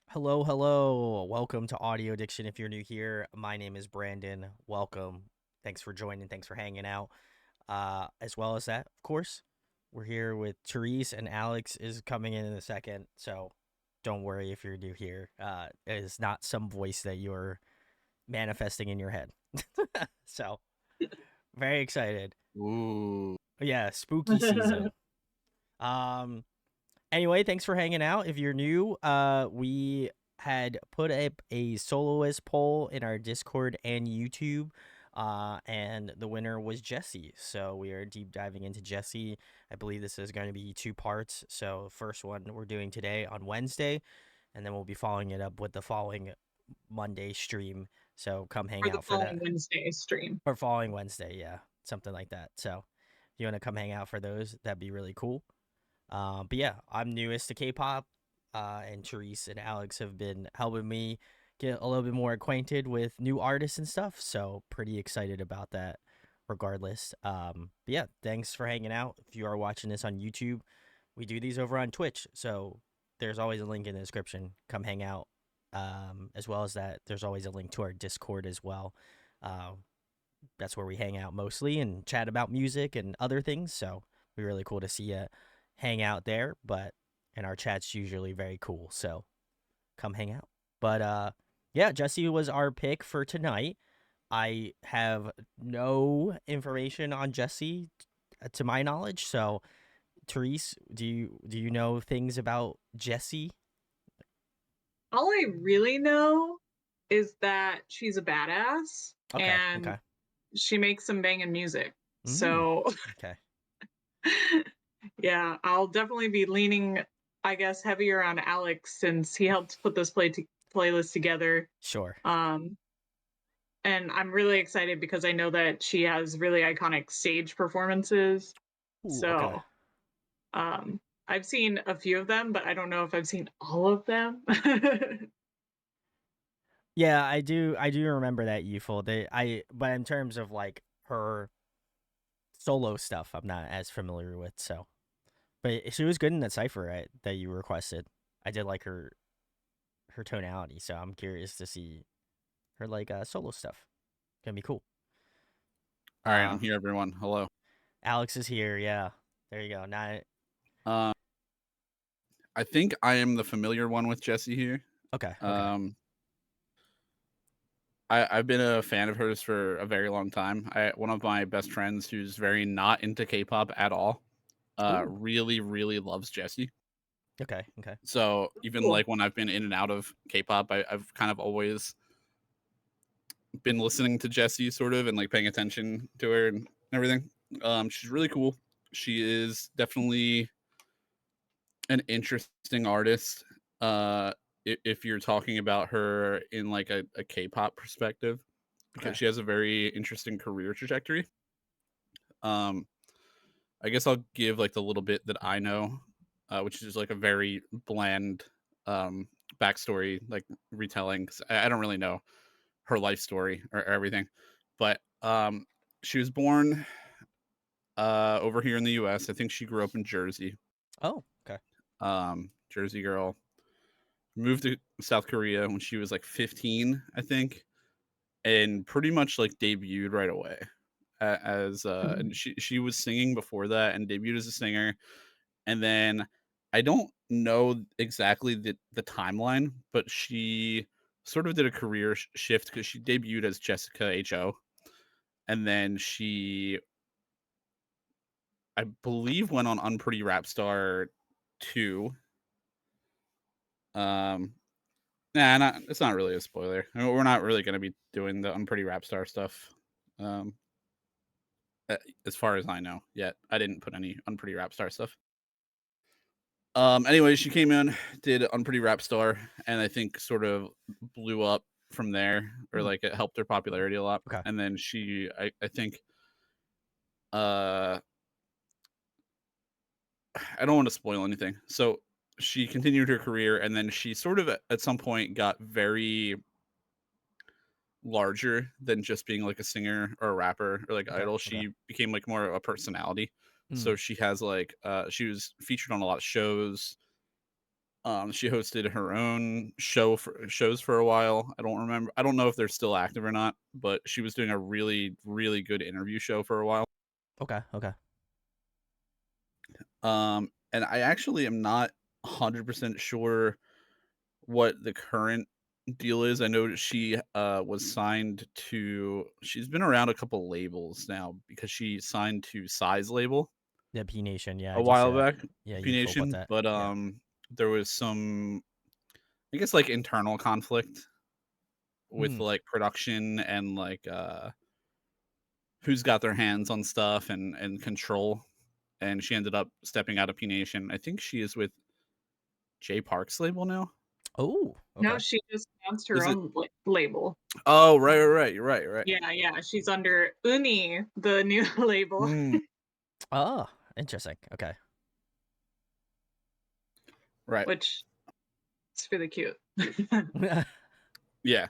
Hello, hello. Welcome to Audio Addiction. If you're new here, my name is Brandon. Welcome. Thanks for joining. Thanks for hanging out. As well as that, of course, we're here with Therese and Alex is coming in a second. So don't worry if you're new here. It is not some voice that you're manifesting in your head. So very excited. Ooh. Yeah, spooky season. Um, Anyway, thanks for hanging out. If you're new, we had put up a soloist poll in our Discord and YouTube, and the winner was Jessi. So we are deep diving into Jessi. I believe this is going to be two parts. So first one we're doing today on Wednesday, and then we'll be following it up with the following Monday stream. So come hang For the out for following that, Wednesday stream. or following Wednesday, yeah, something like that. So if you want to come hang out for those, that'd be really cool. But yeah, I'm newest to K-pop, and Therese and Alex have been helping me get a little bit more acquainted with new artists and stuff. So pretty excited about that. Regardless, but yeah, thanks for hanging out. If you are watching this on YouTube, we do these over on Twitch, so there's always a link in the description. Come hang out. As well as that, there's always a link to our Discord as well. Uh, that's where we hang out mostly and chat about music and other things. So it'd be really cool to see you hang out there. But and our chat's usually very cool. So come hang out. But yeah, Jessi was our pick for tonight. I have no information on Jessi to my knowledge. So Therese, do you know things about Jessi? All I really know is that she's a badass Okay, and okay. she makes some banging music. Mm, So, okay. yeah, I'll definitely be leaning, I guess, heavier on Alex since he helped put this playlist together. Sure. Um, and I'm really excited because I know that she has really iconic stage performances. Ooh, okay. So, um, I've seen a few of them, but I don't know if I've seen all of them. Yeah, I do remember that youthful. But in terms of like her solo stuff, I'm not as familiar with. So, but she was good in that cipher, right, that you requested. I did like her tonality, so I'm curious to see her like solo stuff. Gonna be cool. All right, Uh, I'm here, everyone. Hello. Alex is here. Yeah, there you go. Not Uh, I think I am the familiar one with Jessi here. okay. Okay. Um, I've been a fan of hers for a very long time. One of my best friends who's very not into K-pop at all, Ooh. really, really loves Jessi. Okay. Okay. So even Cool. like when I've been in and out of K-pop, I've kind of always been listening to Jessi sort of and like paying attention to her and everything. She's really cool. She is definitely an interesting artist. If you're talking about her in like a K-pop perspective, because Okay. she has a very interesting career trajectory. Um, I guess I'll give like the little bit that I know, which is like a very bland um, backstory, like retelling. 'Cause I don't really know her life story or everything, but she was born over here in the U.S. I think she grew up in Jersey. Oh. Okay. Jersey girl, moved to South Korea when she was like 15, I think, and pretty much like debuted right away as and she was singing before that and debuted as a singer. And then I don't know exactly the timeline, but she sort of did a career shift because she debuted as Jessica Ho, and then she, I believe, went on Unpretty Rapstar 2. um it's not really a spoiler. I mean, we're not really going to be doing the Unpretty Rapstar stuff, um, as far as I know yet. I didn't put any Unpretty Rapstar stuff. Anyway, she came in, did Unpretty Rapstar, and I think sort of blew up from there, or Hmm. like it helped her popularity a lot. Okay. And then she, I think, uh, I don't want to spoil anything. So she continued her career, and then she sort of at some point got very larger than just being like a singer or a rapper or like Okay. idol. Okay. She became like more of a personality. Hmm. So she has like she was featured on a lot of shows. She hosted her own shows for a while. I don't remember. I don't know if they're still active or not, but she was doing a really, really good interview show for a while. Okay. Okay. And I actually am not 100% sure what the current deal is. I know she was signed to. She's been around a couple labels now because she signed to Size label Yeah, P Nation. Yeah, a I do see while that. back, Yeah, P you folk with Nation, that. but Yeah. there was some, I guess, like internal conflict with Hmm. like production and like who's got their hands on stuff and control. And she ended up stepping out of P Nation. I think she is with Jay Park's label now. Oh. No, Okay. she just announced her Is it? own label. Oh, right. You're right. Yeah, yeah. She's under Uni, the new label, Mm, Oh, interesting. Okay. right. which is really cute. Yeah.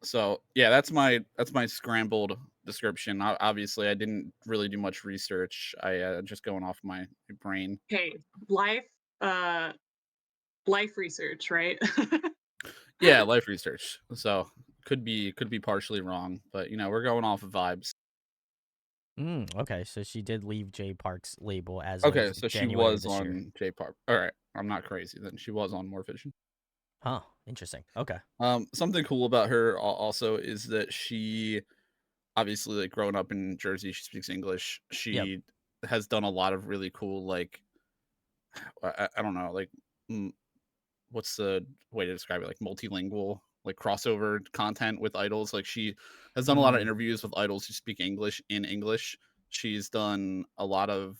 So yeah, that's my scrambled description. Obviously, I didn't really do much research. I just going off my brain. Hey, life, uh, life research, right? Yeah, life research. So could be partially wrong, but we're going off of vibes. Okay, so she did leave Jay Park's label as Okay, of so she January of was this year. on J Park. All right, I'm not crazy then. She was on More Vision. Huh. Interesting. Okay. Something cool about her also is that she obviously, like, growing up in Jersey, she speaks English. Yep. She has done a lot of really cool, like, I don't know, like, what's the way to describe it? Like multilingual, like crossover content with idols. Like she has done a lot of Mm. interviews with idols who speak English in English. She's done a lot of.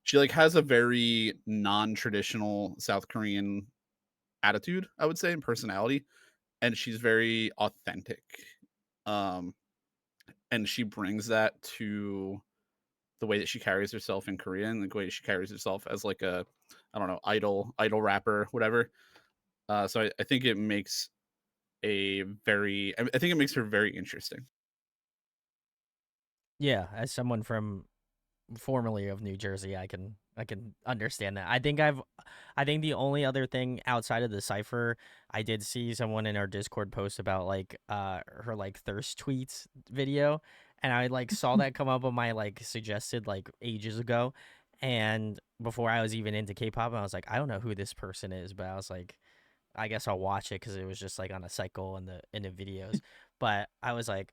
She like has a very non-traditional South Korean attitude, I would say, and personality, and she's very authentic. Um, and she brings that to the way that she carries herself in Korea and the way she carries herself as like a, I don't know, idol rapper, whatever. So I think it makes I think it makes her very interesting. Yeah, as someone from formerly of New Jersey, I can understand that. I think the only other thing outside of the cipher, I did see someone in our Discord post about like her like thirst tweets video, and I like saw that come up on my like suggested like ages ago, and before I was even into K-pop, I was like, I don't know who this person is, but I was like, I guess I'll watch it because it was just like on a cycle in the videos, but I was like,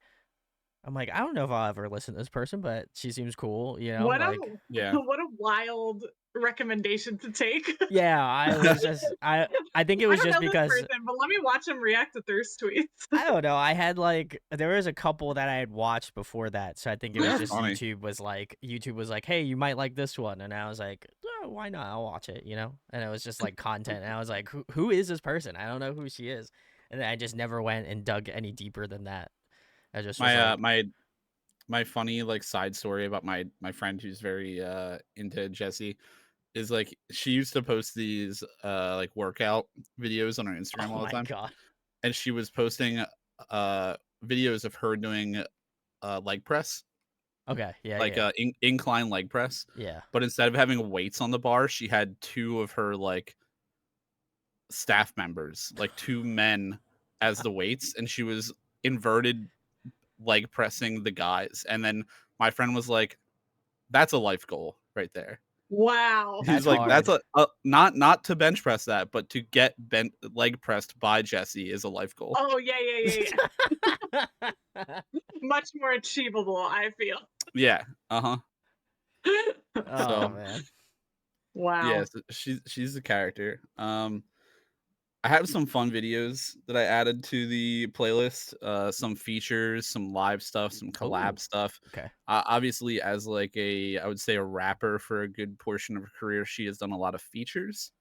I'm like, I don't know if I'll ever listen to this person, but she seems cool, What a like Yeah. what a wild recommendation to take. yeah, I think it I was don't just know this because person, but let me watch him react to thirst tweets. I don't know. I had like there was a couple that I had watched before that, so I think it was They're just funny. YouTube was like, "Hey, you might like this one," and I was like, oh, "Why not? I'll watch it," And it was just like content, and I was like, "Who is this person? I don't know who she is," and then I just never went and dug any deeper than that. I just was My like, my funny like side story about my friend who's very into Jessi is like she used to post these like workout videos on her Instagram "Oh all the my time, god." and she was posting videos of her doing leg press, Okay, yeah, like yeah, incline leg press, yeah. but instead of having weights on the bar, she had two of her like staff members, like two men as the weights, and she was inverted leg pressing the guys. And then my friend was like, "That's a life goal right there." Wow. That's He's like, hard. "That's a not to bench press that, but to get bent leg pressed by Jessi is a life goal." Oh yeah. Much more achievable, I feel. Yeah. Uh-huh. Oh So man. Wow. yes, she's a character. I have some fun videos that I added to the playlist. Some features, some live stuff, some Oh, collab stuff. okay. Obviously, as like I would say a rapper for a good portion of her career, she has done a lot of features.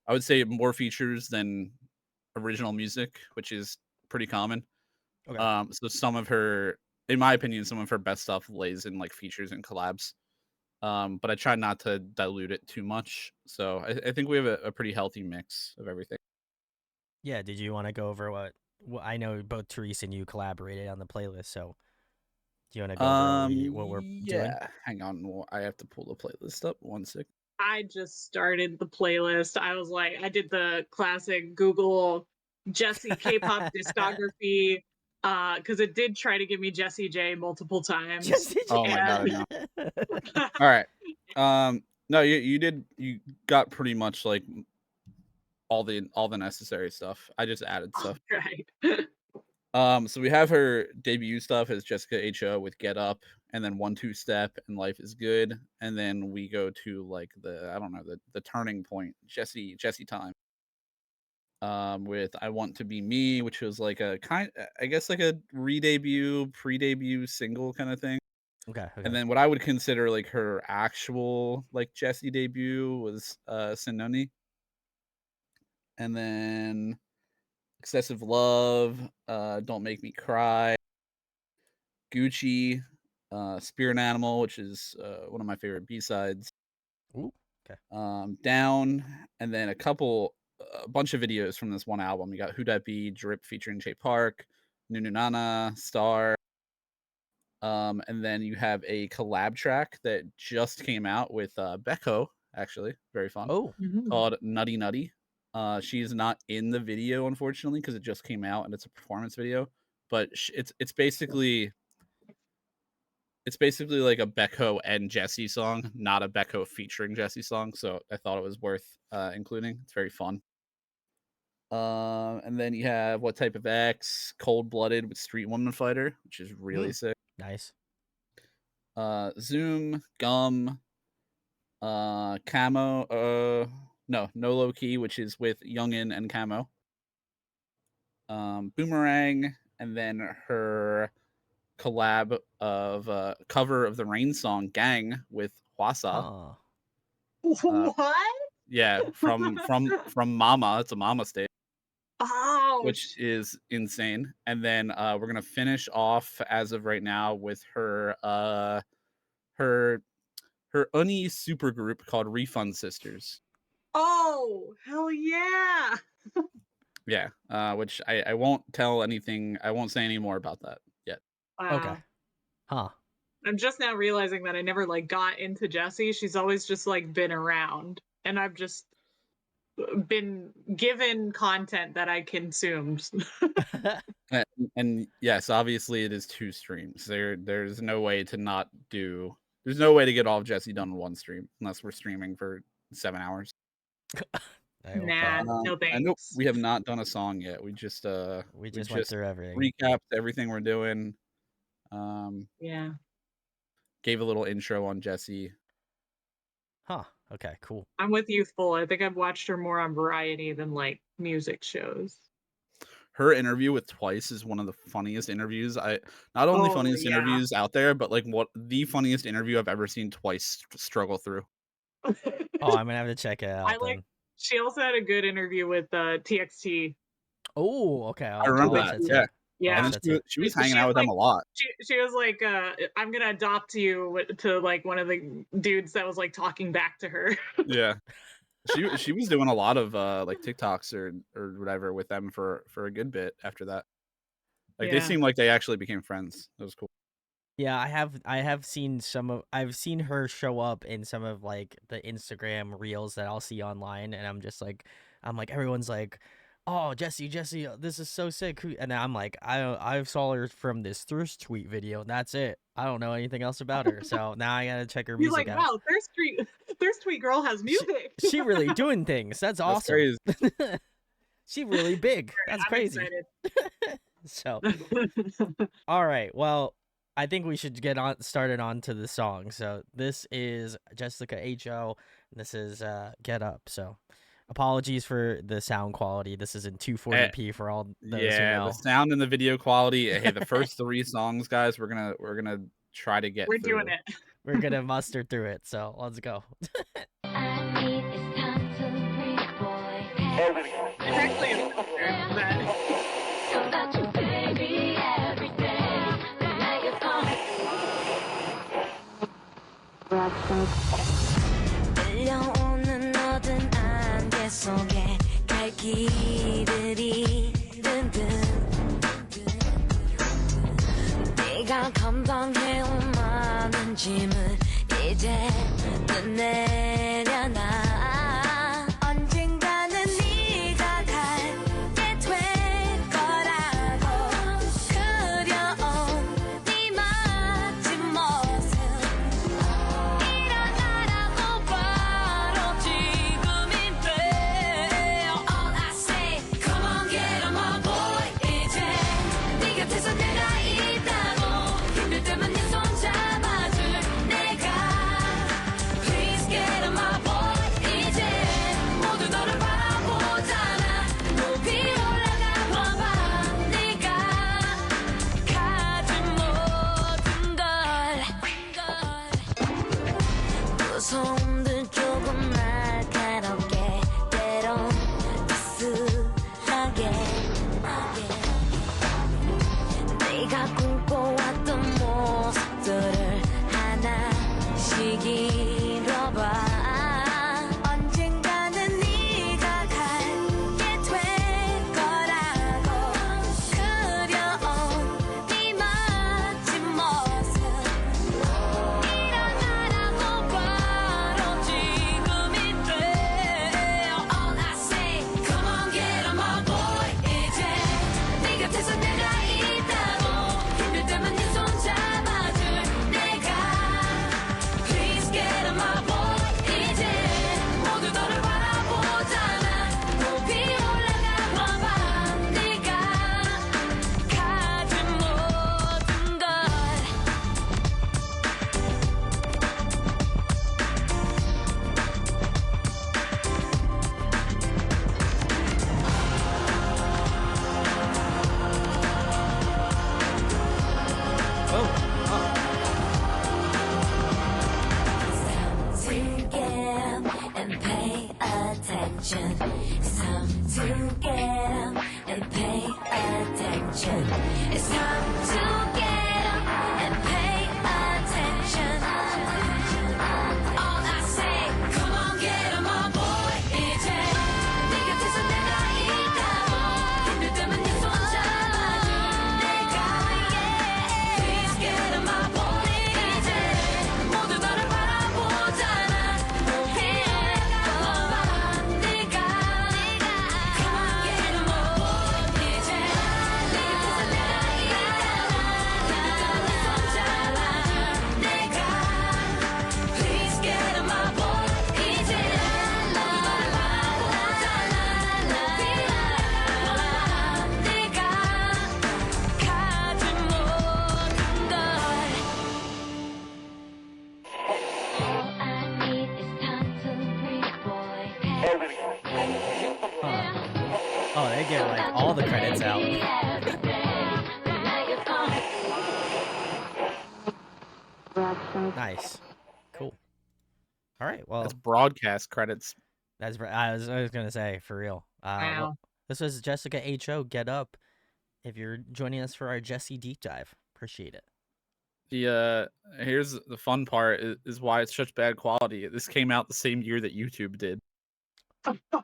I would say more features than original music, which is pretty common. Okay. So some of her, in my opinion, some of her best stuff lays in like features and collabs. But I try not to dilute it too much. So I think we have a pretty healthy mix of everything. Yeah, did you want to go over what I know both Therese and you collaborated on the playlist, so do you want to go over what we're doing? Yeah. Hang on. I have to pull the playlist up. 1 sec. I just started the playlist. I was like, I did the classic Google Jessi K-pop discography, because it did try to give me Jessie J multiple times. Jessie Oh my god, I And know. All right. No, you got pretty much like all the necessary stuff. I just added stuff. right. So we have her debut stuff as Jessica H.O. with Get Up, and then 1-2 Step and Life is Good, and then we go to like the turning point, Jessi time. With I Want to Be Me, which was like a I guess like a re-debut, pre-debut single kind of thing. Okay. And then what I would consider like her actual like Jessi debut was Ssenunni. And then Excessive Love, Don't Make Me Cry, Gucci, Spirit Animal, which is one of my favorite B-sides. Ooh, okay. Down, and then a bunch of videos from this one album. You got Who Dat B, Drip featuring Jay Park, Nunu Nana, Star. And then you have a collab track that just came out with Becco, actually, very fun, Oh, called Nutty Nutty. She's not in the video, unfortunately, because it just came out and it's a performance video. But it's basically like a Becco and Jessi song, not a Becco featuring Jessi song. So I thought it was worth including. It's very fun. And then you have What Type of X, Cold Blooded with Street Woman Fighter, which is really sick. nice. Zoom, Gum, Camo, no Low Key, which is with Youngin and Camo. Boomerang, and then her collab of cover of the Rain song Gang with Hwasa. What? Yeah, from Mama. It's a Mama stage, which Ouch. is insane. And then we're gonna finish off as of right now with her her Unni super group called Refund Sisters. Oh, hell yeah. Yeah, which I won't tell anything. I won't say any more about that yet. Wow. Okay. Huh. I'm just now realizing that I never like got into Jessi. She's always just like been around, and I've just been given content that I consumed. And yes, obviously it is 2 streams. There's no way to not do. There's no way to get all of Jessi done in one stream unless we're streaming for 7 hours. I hope Nah, not. no I know thanks. we have not done a song yet. We just went through everything. recapped everything we're doing. Yeah. Gave a little intro on Jessi. Huh. Okay. Cool. I'm with Youthful. I think I've watched her more on Variety than like music shows. Her interview with Twice is one of the funniest interviews. Not only Oh, funniest yeah. interviews out there, but like the funniest interview I've ever seen Twice struggle through. Oh, I'm gonna have to check it out then. She also had a good interview with TXT. Oh, okay. I remember that. Yeah. Yeah. And she was hanging out with them a lot. She was like, I'm gonna adopt you to like one of the dudes that was like talking back to her. Yeah. She was doing a lot of like TikToks or whatever with them for a good bit after that. Like they seemed like they actually became friends. That was cool. Yeah, I have seen I've seen her show up in some of like the Instagram reels that I'll see online, and I'm like everyone's like, oh, Jessi, this is so sick. And I'm like, I saw her from this Thirst Tweet video, and that's it. I don't know anything else about her. So now I gotta check her music out. Wow, Thirst Tweet girl has music. She really doing things. That's awesome. Crazy. She really big. That's crazy. So, all right. Well, I think we should get started on to the song. So this is Jessica H.O. This is Get Up. So apologies for the sound quality. This is in 240p for all those who know. The sound and the video quality. Hey, the first 3 songs, guys, we're gonna try to get. We're doing it. We're gonna muster through it. So let's go. 들려오는 모든 안개 속에 갈 길들이 든든 네가 감당해온 많은 짐을 이제는 내려놔 언젠가는 네가 갈게 될 거라고 그려온 네 멋진 모습 일어나라고 바로 지금인데 All I say come on get on my boy 이제 네 곁에서 내가 있다고 힘들 때면 네 손 잡아줄 내가 Please get on my boy 이제 모두 너를 바라보잖아 높이 올라가 봐봐 네가 가진 모든 걸 두 손들 조금 날카롭게 때론 따스하게 네가 꿈꿔왔던 모습들을 하나씩 잃어봐 언젠가는 네가 갈게 될 거라고 그려온 네 멋진 모습 일어나라고 바로 지금인데 All I say come on get on my boy 이제 네 곁에서 내가 있다고 힘들 때면 네 손 잡아줄 내가 Please get on my boy 이제 모두 너를 바라보잖아 높이 올라가 봐봐 네가 가진 모든 걸 to get up and pay attention. It's time to get up and pay attention. It's time to get up and pay attention. All I say, come on, get on my boy. 이제 네 곁에서 내가 있다고 힘들 때면 네 손 잡아줄 내가 Please get on my boy. 이제 모두 너를 바라보잖아 높이 올라가 네가 Come on, get on my boy. 이제 네 곁에서 내가 있다고 힘들 때면 네 손 잡아줄 내가 Please get on my boy. 이제 모두 너를 바라보잖아 높이 올라가 네가 가진 모든 걸 All I need is time to breathe, boy. Oh, they get like all the credits out. Nice. Cool. All right. Well, That's broadcast credits. I was gonna say for real. Wow. Well, this was Jessica H.O. Get Up. If you're joining us for our Jessi deep dive, appreciate it. The here's the fun part is why it's such bad quality. This came out the same year that YouTube did.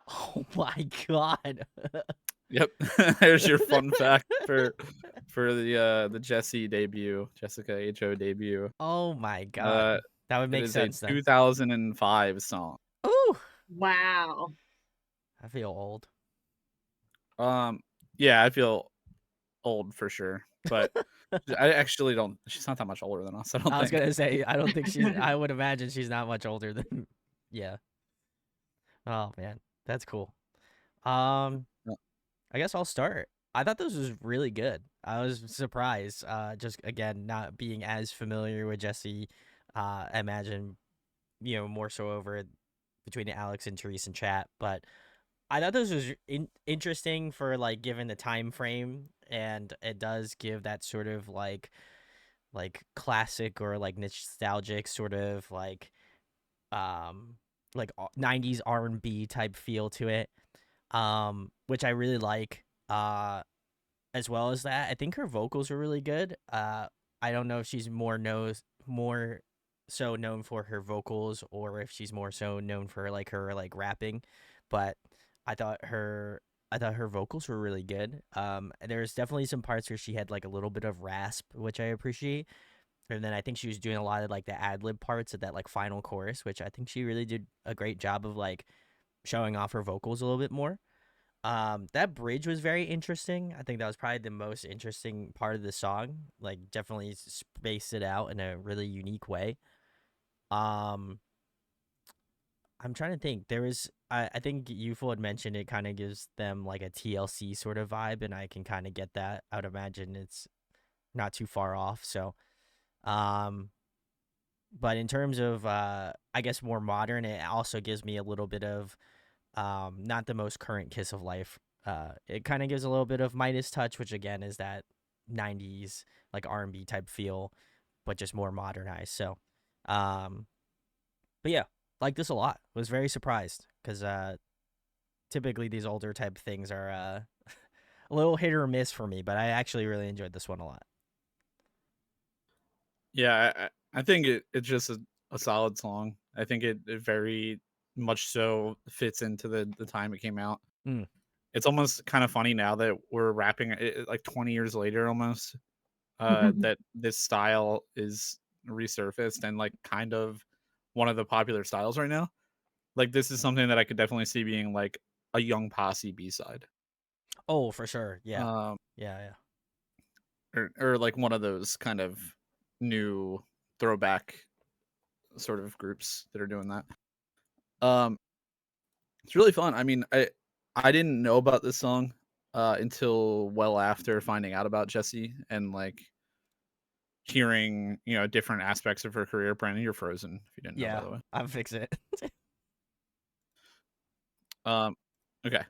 Oh my god. Yep. There's your fun fact for the Jessi debut, Jessica H.O. debut. Oh my god. That would It make is sense a then. 2005 song. Ooh, Wow. I feel old. Yeah, I feel old for sure, but I actually don't. She's not that much older than us. I don't I was think. gonna say I don't think she's. I would imagine she's not much older than. Yeah. Oh man, that's cool. Yeah. I guess I'll start. I thought this was really good. I was surprised. Just again, not being as familiar with Jessi. I imagine, more so over between Alex and Therese and chat, but I thought this was interesting for like given the time frame, and it does give that sort of like classic or like nostalgic sort of like 90s R&B type feel to it, which I really like. As well as that, I think her vocals are really good. I don't know if she's more so known for her vocals or if she's more so known for like her like rapping, but I thought her vocals were really good. There's definitely some parts where she had like a little bit of rasp, which I appreciate. And then I think she was doing a lot of like the ad lib parts of that like final chorus, which I think she really did a great job of like showing off her vocals a little bit more. That bridge was very interesting. I think that was probably the most interesting part of the song. Like, definitely spaced it out in a really unique way. Um, I'm trying to think. There was, I think Youthful had mentioned it kind of gives them like a TLC sort of vibe, and I can kind of get that. I would imagine it's not too far off. So, um, but in terms of, I guess more modern, it also gives me a little bit of, not the most current Kiss of Life. It kind of gives a little bit of Midas touch, which again is that 90s like R&B type feel, but just more modernized. So, um, but yeah, like this a lot. Was very surprised because typically these older type things are a little hit or miss for me, but I actually really enjoyed this one a lot. Yeah, I think it's just a solid song. I think it very much so fits into the time it came out. Mm. It's almost kind of funny now that we're rapping it like 20 years later almost, that this style is resurfaced and like kind of one of the popular styles right now. Like this is something that I could definitely see being like a Young Posse B-side. Oh, for sure. Yeah. Um, Yeah. or like one of those kind of new throwback sort of groups that are doing that. Um, it's really fun. I mean, I didn't know about this song until well after finding out about Jessi and like hearing, you know, different aspects of her career. Brandon, you're frozen if you didn't know, by Yeah. the way. I'm fixing it. Um, okay.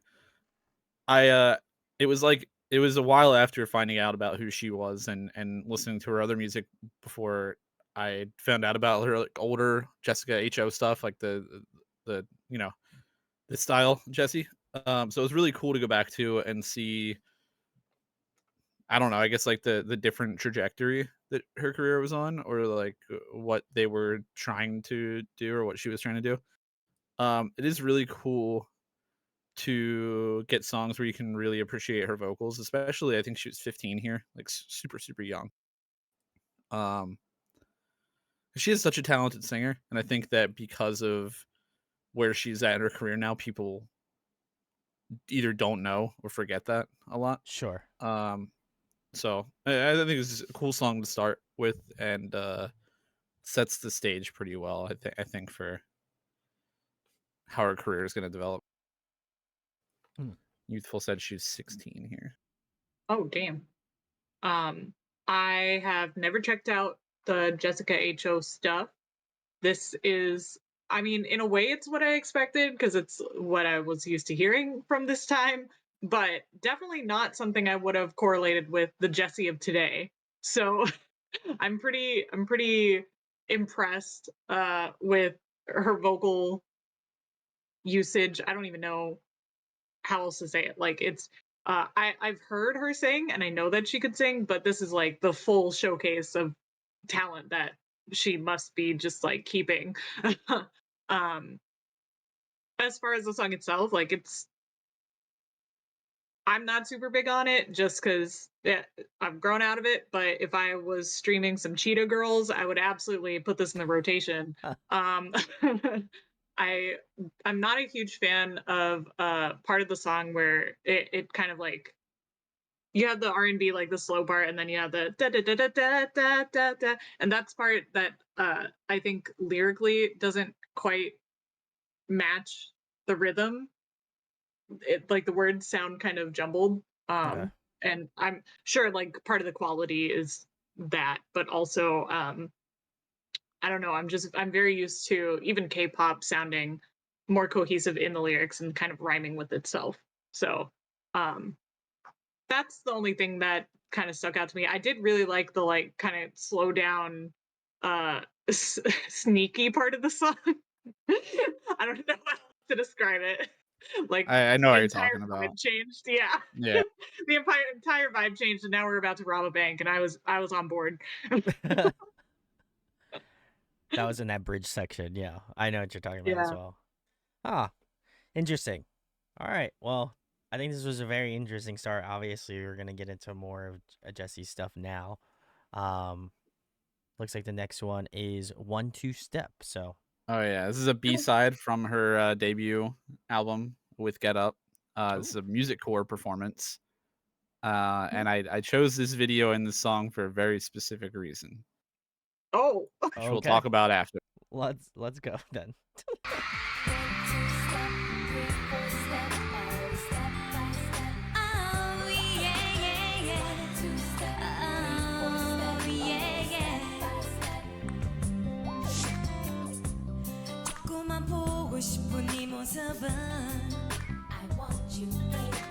It was like it was a while after finding out about who she was and listening to her other music before I found out about her like older Jessica Ho stuff, like the you know the style Jessi. So it was really cool to go back to and see. I don't know. I guess like the different trajectory that her career was on, or like what they were trying to do, or what she was trying to do. It is really cool to get songs where you can really appreciate her vocals, especially I think she was 15 here, like super young. Um, she is such a talented singer, and I think that because of where she's at in her career now, people either don't know or forget that a lot. Sure. Um, so I think it's a cool song to start with, and sets the stage pretty well. I think for how her career is going to develop. Hmm. Youthful said she's 16 here. Oh, damn. I have never checked out the Jessica Ho stuff. This is, I mean, in a way, it's what I expected because it's what I was used to hearing from this time, but definitely not something I would have correlated with the Jessi of today. So I'm pretty impressed with her vocal usage. I don't even know how else to say it. Like it's I've heard her sing and I know that she could sing, but this is like the full showcase of talent that she must be just like keeping. um as far as the song itself, like it's I'm not super big on it just because I've grown out of it. But if I was streaming some Cheetah Girls, I would absolutely put this in the rotation. Um, I I'm not a huge fan of part of the song where it kind of like you have the R&B like the slow part and then you have the da da da da da da da da and that's part that I think lyrically doesn't quite match the rhythm. It like the words sound kind of jumbled. Okay. And I'm sure like part of the quality is that, but also I don't know, I'm very used to even K-pop sounding more cohesive in the lyrics and kind of rhyming with itself. So um that's the only thing that kind of stuck out to me. I did really like the like kind of slow down sneaky part of the song. I don't know how to describe it. Like I know the what you're entire talking about. vibe changed. Yeah. Yeah. The entire vibe changed and now we're about to rob a bank and I was on board. That was in that bridge section. Yeah. I know what you're talking about as Yeah. well. Ah, interesting. All right. Well, I think this was a very interesting start. Obviously, we're gonna get into more of Jesse's stuff now. Um, Looks like the next one is 1-2 Step. So Oh yeah, this is a B-side from her debut album with Get Up. This is a music core performance. And I chose this video and this song for a very specific reason, Oh, which we'll okay, talk about after. let's go then. Oh, yeah, yeah, yeah. Oh, yeah, yeah. 조금만 보고 싶은 네 모습은 I want you, baby.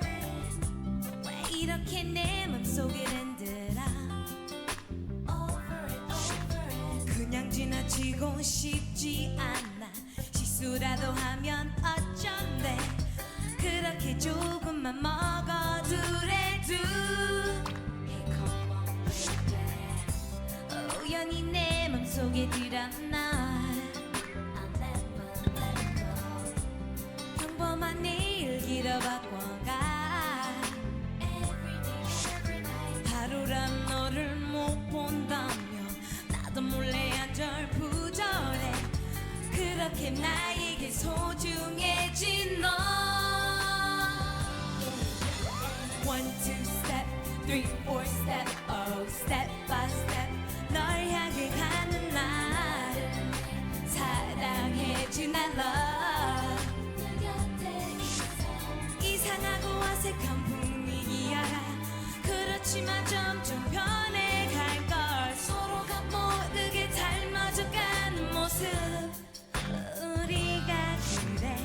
왜 이렇게 내 맘속을 흔들어 Over and over and 그냥 지나치고 싶지 않아 실수라도 하면 어쩐데 그렇게 조금만 먹어두래도 Hey, come on, baby. 우연히 내 맘속에 들어나 I'll never let go 평범한 일기로 바꿔가 Every night 하루란 너를 못 본다며 나도 몰래 안절부절해 그렇게 나에게 소중해진 너 1-2 step, 3-4 step, oh step by step 널 향해 가는 날 사랑해준 I love 이상하고 어색한 분위기 알아 그렇지만 점점 변해갈걸 서로가 모르게 닮아져가는 모습 우리가 그래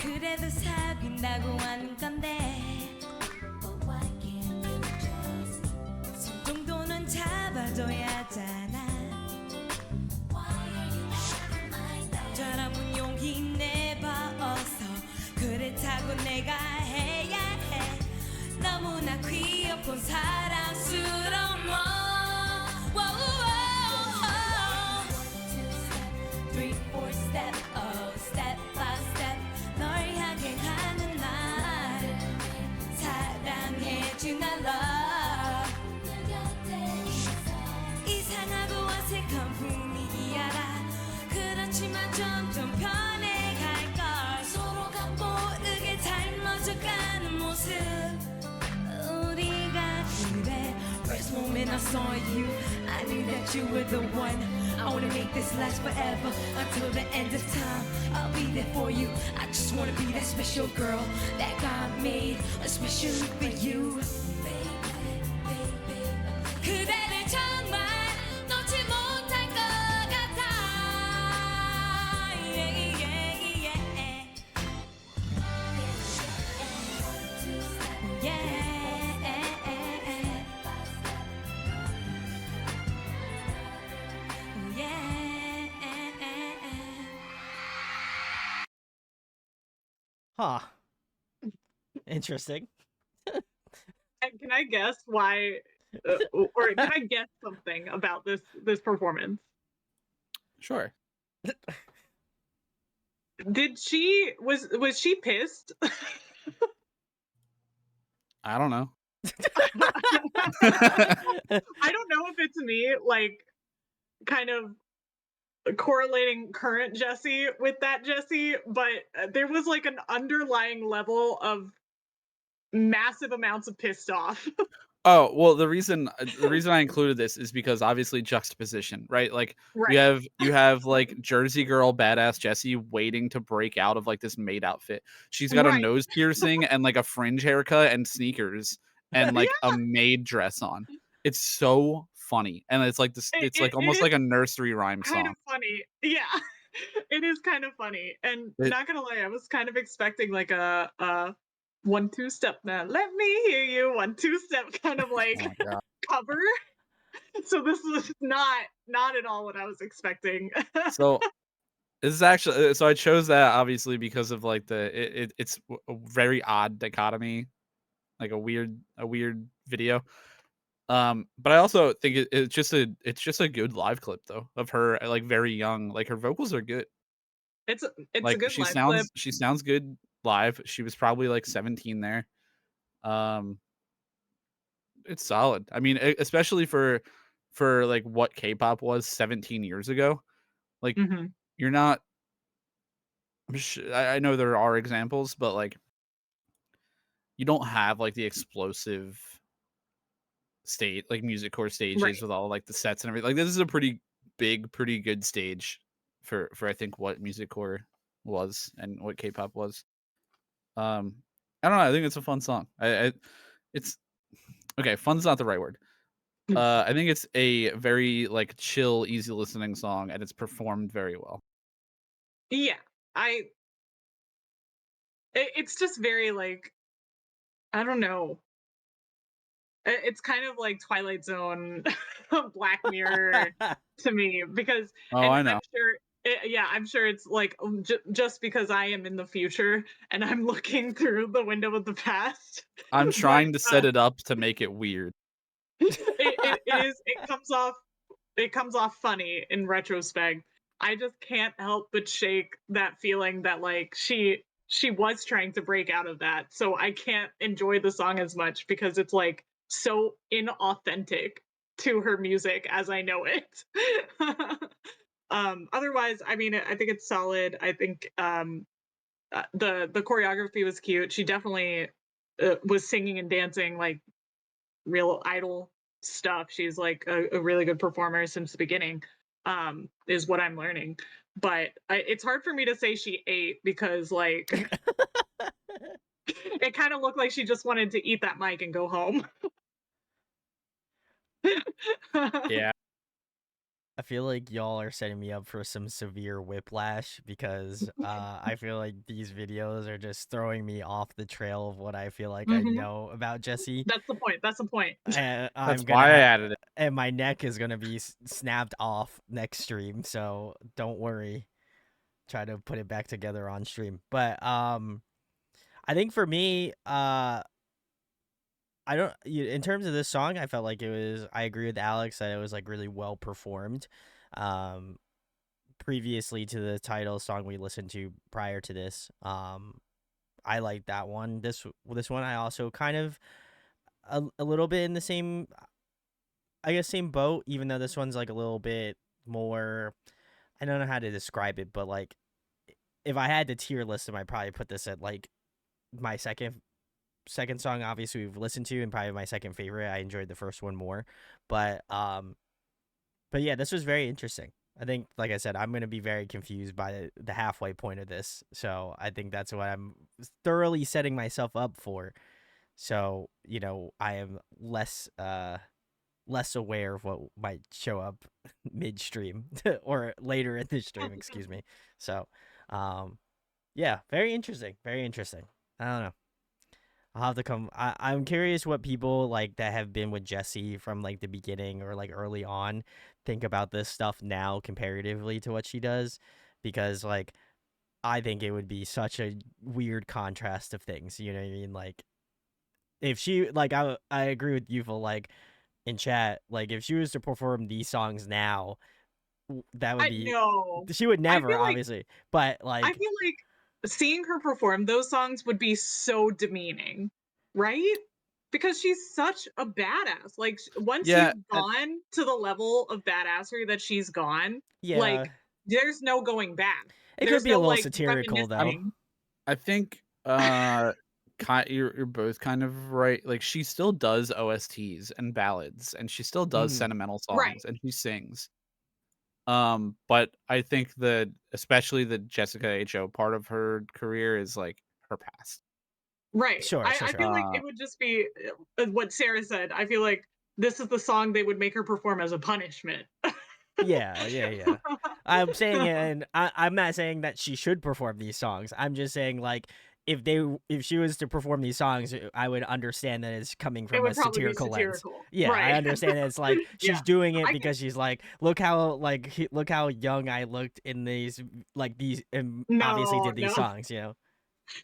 그래도 사귄다고 하는 건데 But why can't you just 손 정도는 잡아줘야 하잖아 Why are you acting like that 남자라면 용기 내봐 어서 그렇다고 내가 해야 해 너무나 귀엽고 사랑스러운 너 3-4 step, oh step by step 널 향해 가는 날 사랑해준 I love 이상하고 어색한 분위기 알아 그렇지만 점점 변해갈걸 서로가 모르게 닮아져가는 모습 우리가 그래 First moment I saw you I knew that you were the one I wanna make this last forever until the end of time I'll be there for you I just wanna be that special girl that God made especially for you 그대를 정말 놓지 못할 것 같아 yeah, yeah, yeah. Yeah. Huh. Interesting. can I guess why, or can I guess something about this performance? Sure. Did she was she pissed? I don't know. I don't know if it's me, like, kind of correlating current Jessi with that Jessi, but there was like an underlying level of massive amounts of pissed off. Oh, well, the reason I included this is because obviously juxtaposition, right? Like Right. you have like Jersey girl badass Jessi waiting to break out of like this maid outfit. She's got a Right. nose piercing and like a fringe haircut and sneakers and like a maid dress on. It's so funny. And it's like this it's like It almost is like a nursery rhyme kind song. of funny. Yeah. It is kind of funny. And It- not gonna lie, I was kind of expecting like a 1-2 step now. Let me hear you 1-2 step kind of like Oh my God. cover. So this was not at all what I was expecting. So this is actually so I chose that obviously because of like it's a very odd dichotomy, like a weird video. But I also think it's just a good live clip though of her like very young. Like her vocals are good. It's a Like good live clip. she sounds good live. She was probably like 17 there. It's solid. I mean, especially for like what K-pop was 17 years ago. Like, hmm you're not. I know there are examples, but like you don't have like the explosive music core stages Right. with all like the sets and everything. Like, this is a pretty big, pretty good stage for I think what music core was and what K-pop was. I don't know. I think it's a fun song. It's okay. Fun's not the right word. I think it's a very like chill, easy listening song, and it's performed very well. Yeah. It's just very like, I don't know. It's kind of like Twilight Zone, Black Mirror to me because, Oh, and I I'm know. sure, yeah, I'm sure it's like just because I am in the future and I'm looking through the window of the past, I'm but trying to set it up to make it weird. it comes off funny in retrospect. I just can't help but shake that feeling that like she was trying to break out of that. So I can't enjoy the song as much because it's like so inauthentic to her music as I know it. Otherwise, I mean, I think it's solid. I think the choreography was cute. She definitely was singing and dancing like real idol stuff. She's like a really good performer since the beginning, is what I'm learning. But it's hard for me to say she ate because like it kind of looked like she just wanted to eat that mic and go home. Yeah. I feel like y'all are setting me up for some severe whiplash because I feel like these videos are just throwing me off the trail of what I feel like I Mhm. know about Jessi. That's the point. That's the point. And That's I'm why I gonna added it. and my neck is gonna be snapped off next stream, so don't worry. Try to put it back together on stream. But I think for me, I don't in terms of this song, I felt like I agree with Alex that it was like really well performed. Um Previously to the title song we listened to prior to this, I like that one. This one I also kind of a little bit in the same, I guess, same boat, even though this one's like a little bit more, I don't know how to describe it, but like if I had to tier list them, I'd probably put this at like my second song obviously we've listened to, and probably my second favorite. I enjoyed the first one more. But yeah, this was very interesting. I think, like I said, I'm going to be very confused by the halfway point of this. So I think that's what I'm thoroughly setting myself up for. So, I am less aware of what might show up midstream or later in the stream, excuse me. So, yeah, very interesting. Very interesting. I don't know. I'll have to come. I'm curious what people like that have been with Jessi from like the beginning or like early on think about this stuff now comparatively to what she does, because like I think it would be such a weird contrast of things. You know what I mean? Like if she like I agree with you, like in chat, like if she was to perform these songs now, that would I be, know. she would I never feel like obviously, but I like feel like seeing her perform those songs would be so demeaning, right? Because she's such a badass. Like once Yeah, you've gone to the level of badassery that she's gone, yeah, like there's no going back. it could There's be a no little like satirical though. reminiscing. I think you're both kind of right. Like, she still does OSTs and ballads, and she still does Mhm. sentimental Right. songs, and she sings. But I think that especially the Jessica HO part of her career is like her past. Right. Sure, sure, I sure. feel like Uh, it would just be what Sarah said. I feel like this is the song they would make her perform as a punishment. Yeah, yeah, yeah. I'm saying it, and I'm not saying that she should perform these songs. I'm just saying, like, if she was to perform these songs, I would understand that it's coming It from a would probably be satirical lens. satirical. Yeah, I Right. understand that it's like Yeah. she's doing it I because she's like, look how young I looked in these, and obviously No, did these no. songs, you know.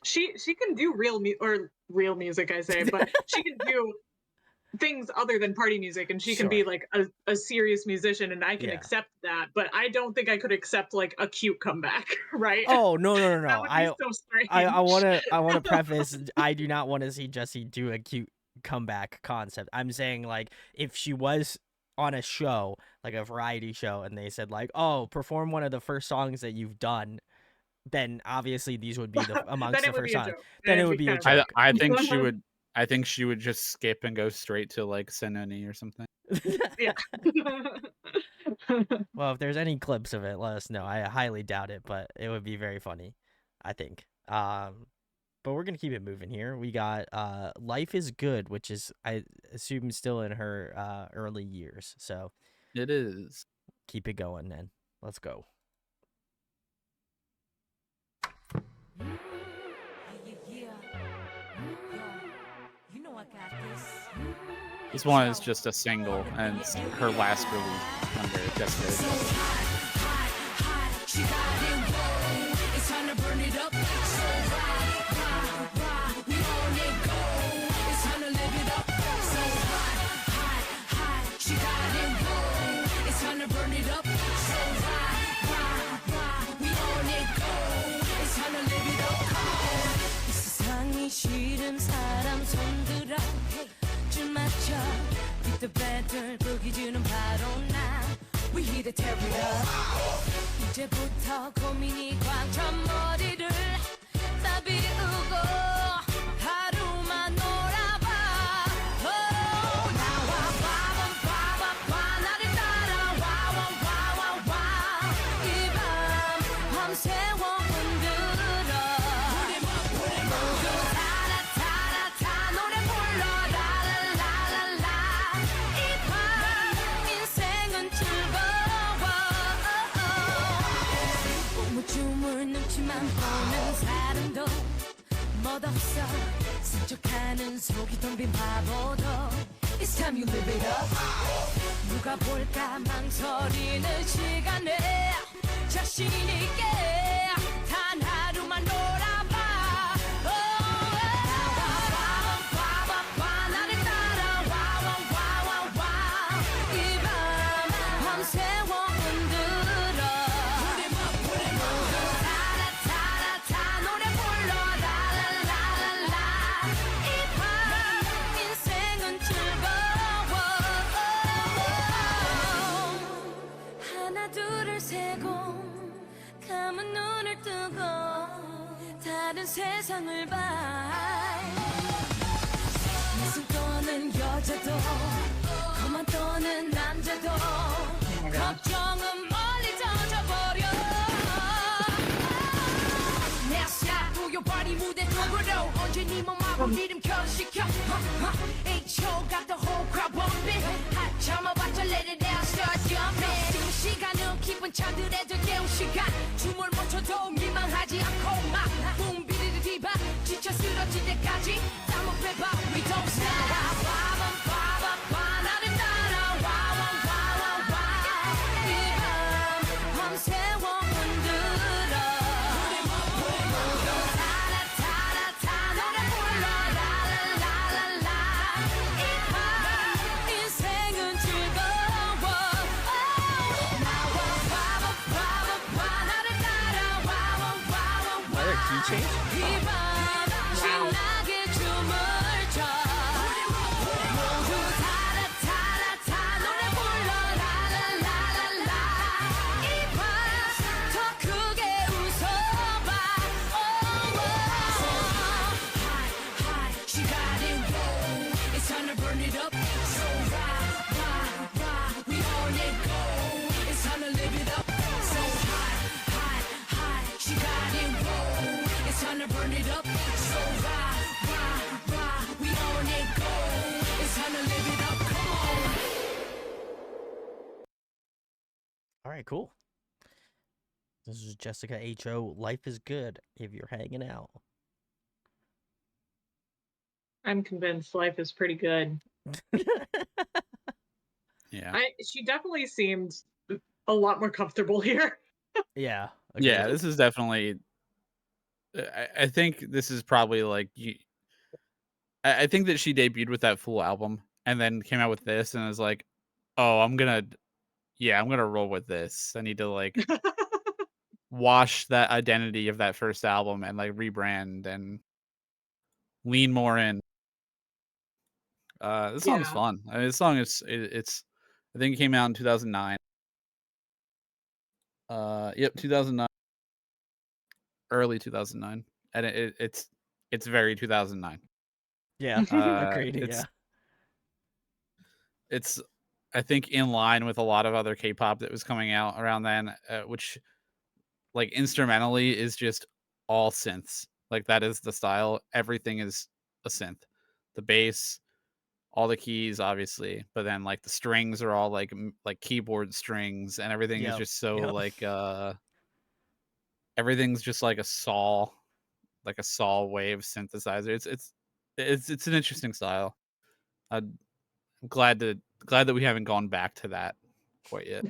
She can do real music I say, but she can do things other than party music, and she can be Sure. like a serious musician, and I can Yeah. accept that, but I don't think I could accept like a cute comeback, right? Oh no That no! would be so strange. I wanna preface. I do not want to see Jessi do a cute comeback concept. I'm saying like if she was on a show like a variety show and they said like, oh, perform one of the first songs that you've done, then obviously these would be the amongst Then the it would first be a songs. joke. Then it It'd would be be a kind of joke. I think she would. I think she would just skip and go straight to like Ssenunni or something. Yeah. Well, if there's any clips of it, let us know. I highly doubt it, but it would be very funny, I think. But we're gonna keep it moving here. We got Life is Good, which is I assume still in her early years. So It is. keep it going then. Let's go. You know I got this. This one is just a single, and it's her last release under Jessica. She got it wrong. It's time to burn it up. So we on it go. It's time to live it up. So hot. She got it wrong. It's time to burn it up. So we on it go. It's time to live it up. Come on. 이 세상이 싫은 사람 손들어. 줄 맞춰. Beat the better. 보기 주는 바로 나. We here to tear it up. 이제부터 고민이 꽉 찬 머리를 다 비우고 하루만 놀아봐. 나와 봐봐 나를 따라와 이 밤 밤새워 흔들어. 모두 다 노래 불러 라라라라라. 이 밤 인생은 즐거워. 춤을 눈치만 보는 사람도 멋없어. 스쳐가는 속이 텅빈 바보도 It's time you live it up. 누가 볼까 망설이는 시간에 자신 있게 단 하루만 놀아봐. 나와 나를 따라와 이 밤 밤새워 흔들어. 다 노래 불러 라라라라라. 이 밤 인생은 즐거워. 하나 둘을 세고 감은 눈을 뜨고 다른 세상을 봐. 미술 떠는 여자도 그만 떠는 남자도 걱정은 멀리 던져버려. Now your body mude 쪽으로 언제니 몸하고 리듬 결시켜. H.O. got the whole crowd bumping. 핫 참아봤자 let it down start jumping. 지금 시간은 기쁜 찬들에도 깨운 시간. 춤을 못 춰도 민망하지 않고 막 붐비리리 디바 지쳐 쓰러질 때까지 땀을 빼봐. We don't stop. 나를 따라와 이 밤 밤새워 흔들어. 다 노래 불러 라라라라라. 이 밤 인생은 즐거워. 나와 나를 따라와 Another key change? 이 밤 신나게 춤을 춰. 모두 다 노래 불러 라라라라라. 이 밤 더 크게 웃어봐. She got it wrong. It's time to burn it up. So we on it go. It's time to live it up. So hot. She got it wrong. It's time to burn it up. So we on it go. It's time to live it up. Come on. All right, cool. This is Jessica H.O. Life is Good if you're hanging out. I'm convinced Life is pretty good. Yeah. She definitely seemed a lot more comfortable here. Yeah. Yeah, agreed. this is definitely. I think this is probably like I think that she debuted with that full album, and then came out with this, and I was like, oh, I'm gonna roll with this. I need to like wash that identity of that first album and like rebrand and lean more in. This song's Yeah. fun. I mean, this song it's I think it came out in 2009. Yep, 2009, early 2009, and it's very 2009. Yeah, Uh, agreed. Yeah, It's I think in line with a lot of other K-pop that was coming out around then, which like instrumentally is just all synths. Like that is the style. Everything is a synth. The bass, all the keys, obviously, but then like the strings are all like like keyboard strings, and everything is yep, just so yep. like everything's just like a saw wave synthesizer. It's an interesting style. I'm glad that we haven't gone back to that quite yet.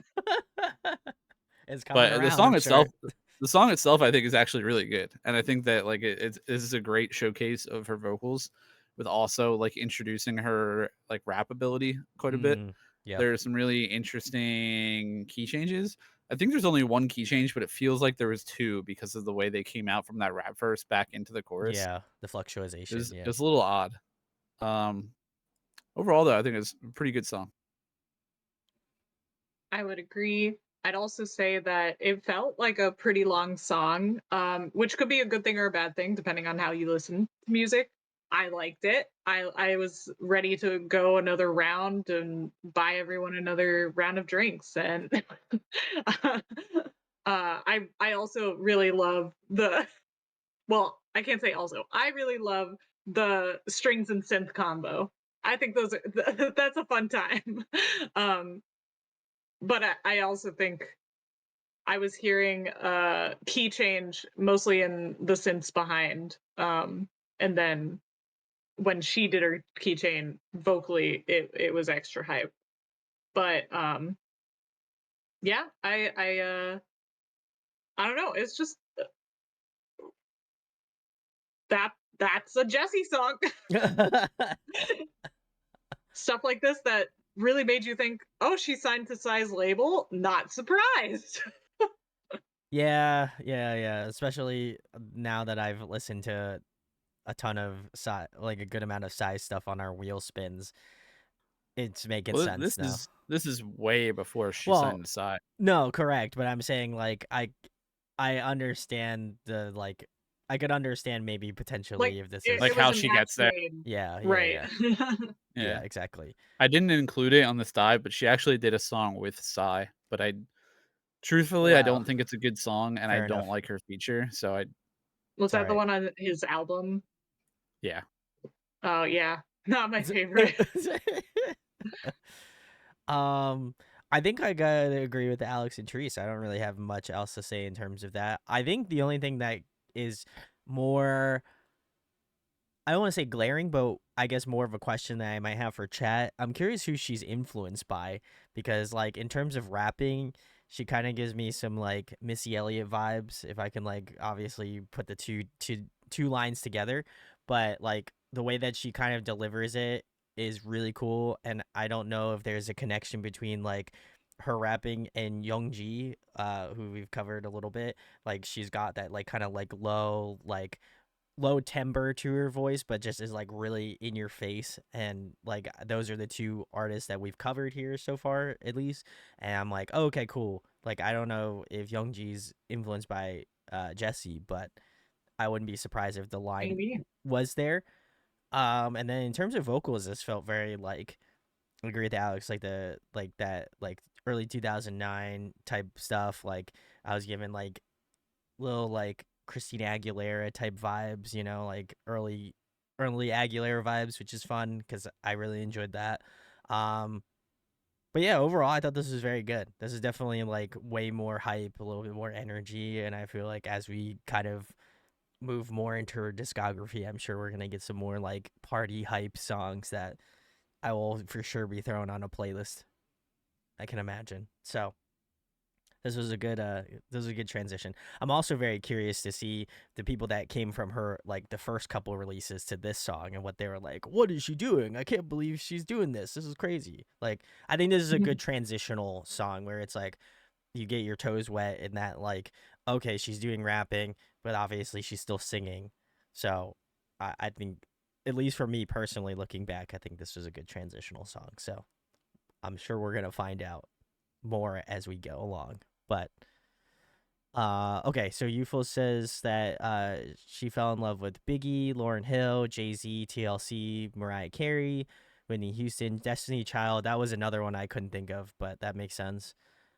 It's coming But around, I'm sure. the song itself, I think, is actually really good, and I think that like this is a great showcase of her vocals, with also like introducing her like rap ability quite a bit. Yep. There's some really interesting key changes. I think there's only one key change, but it feels like there was two because of the way they came out from that rap verse back into the chorus. Yeah, the fluctuation. It Yeah. was a little odd. Um, Overall, though, I think it's a pretty good song. I would agree. I'd also say that it felt like a pretty long song, which could be a good thing or a bad thing, depending on how you listen to music. I liked it. I was ready to go another round and buy everyone another round of drinks. And I also really love the well, I can't say also. I really love the strings and synth combo. I think those are that's a fun time. Um, but I also think I was hearing key change mostly in the synths behind. And then when she did her keychain vocally, it was extra hype. But yeah, I don't know. It's just that's a Jessi song. Stuff like this that really made you think, oh, she signed to Psy's label. Not surprised. Yeah, yeah, yeah. Especially now that I've listened to a ton of like a good amount of size stuff on our wheel spins, it's making Well, sense now. this is way before she Well, signed to Psy. no, correct, but I'm saying like I understand the like I could understand maybe potentially Like if this is Like it how was a she match gets there. made. yeah, yeah, Right. yeah, Yeah. yeah, exactly. I didn't include it on this dive, but she actually did a song with Psy. But truthfully, I Wow, don't think it's a good song, and I fair don't enough. like her feature. So Was It's all that the right. one on his album? yeah. Oh yeah. Not my favorite. I think I gotta agree with Alex and Therese. I don't really have much else to say in terms of that. I think the only thing that is more, I don't want to say glaring, but I guess more of a question that I might have for chat. I'm curious who she's influenced by because, like, in terms of rapping, she kind of gives me some like Missy Elliott vibes. If I can like obviously put the two lines together, but like the way that she kind of delivers it is really cool, and I don't know if there's a connection between like her rapping and Youngji, who we've covered a little bit. Like she's got that like kind of like low timbre to her voice, but just is like really in your face. And like those are the two artists that we've covered here so far, at least. And I'm like, oh, okay, cool. Like I don't know if Youngji's influenced by Jessi, but I wouldn't be surprised if the line Maybe. was there. And then in terms of vocals, this felt very like I agree with Alex, like that like early 2009 type stuff. Like I was given like little like Christina Aguilera type vibes, you know, like early Aguilera vibes, which is fun because I really enjoyed that. Um, but yeah, overall, I thought this was very good. This is definitely like way more hype, a little bit more energy, and I feel like as we kind of move more into her discography, I'm sure we're gonna get some more like party hype songs that I will for sure be throwing on a playlist. I can imagine. So This was a good transition. I'm also very curious to see the people that came from her, like the first couple releases to this song, and what they were like. What is she doing? I can't believe she's doing this. This is crazy. Like, I think this is a good transitional song where it's like you get your toes wet in that, like, okay, she's doing rapping, but obviously she's still singing. So I think, at least for me personally, looking back, I think this was a good transitional song. So I'm sure we're gonna find out more as we go along. But okay, so Youthful says that she fell in love with Biggie, Lauryn Hill, Jay-Z, TLC, Mariah Carey, Whitney Houston, Destiny Child. That was another one I couldn't think of, but that makes sense.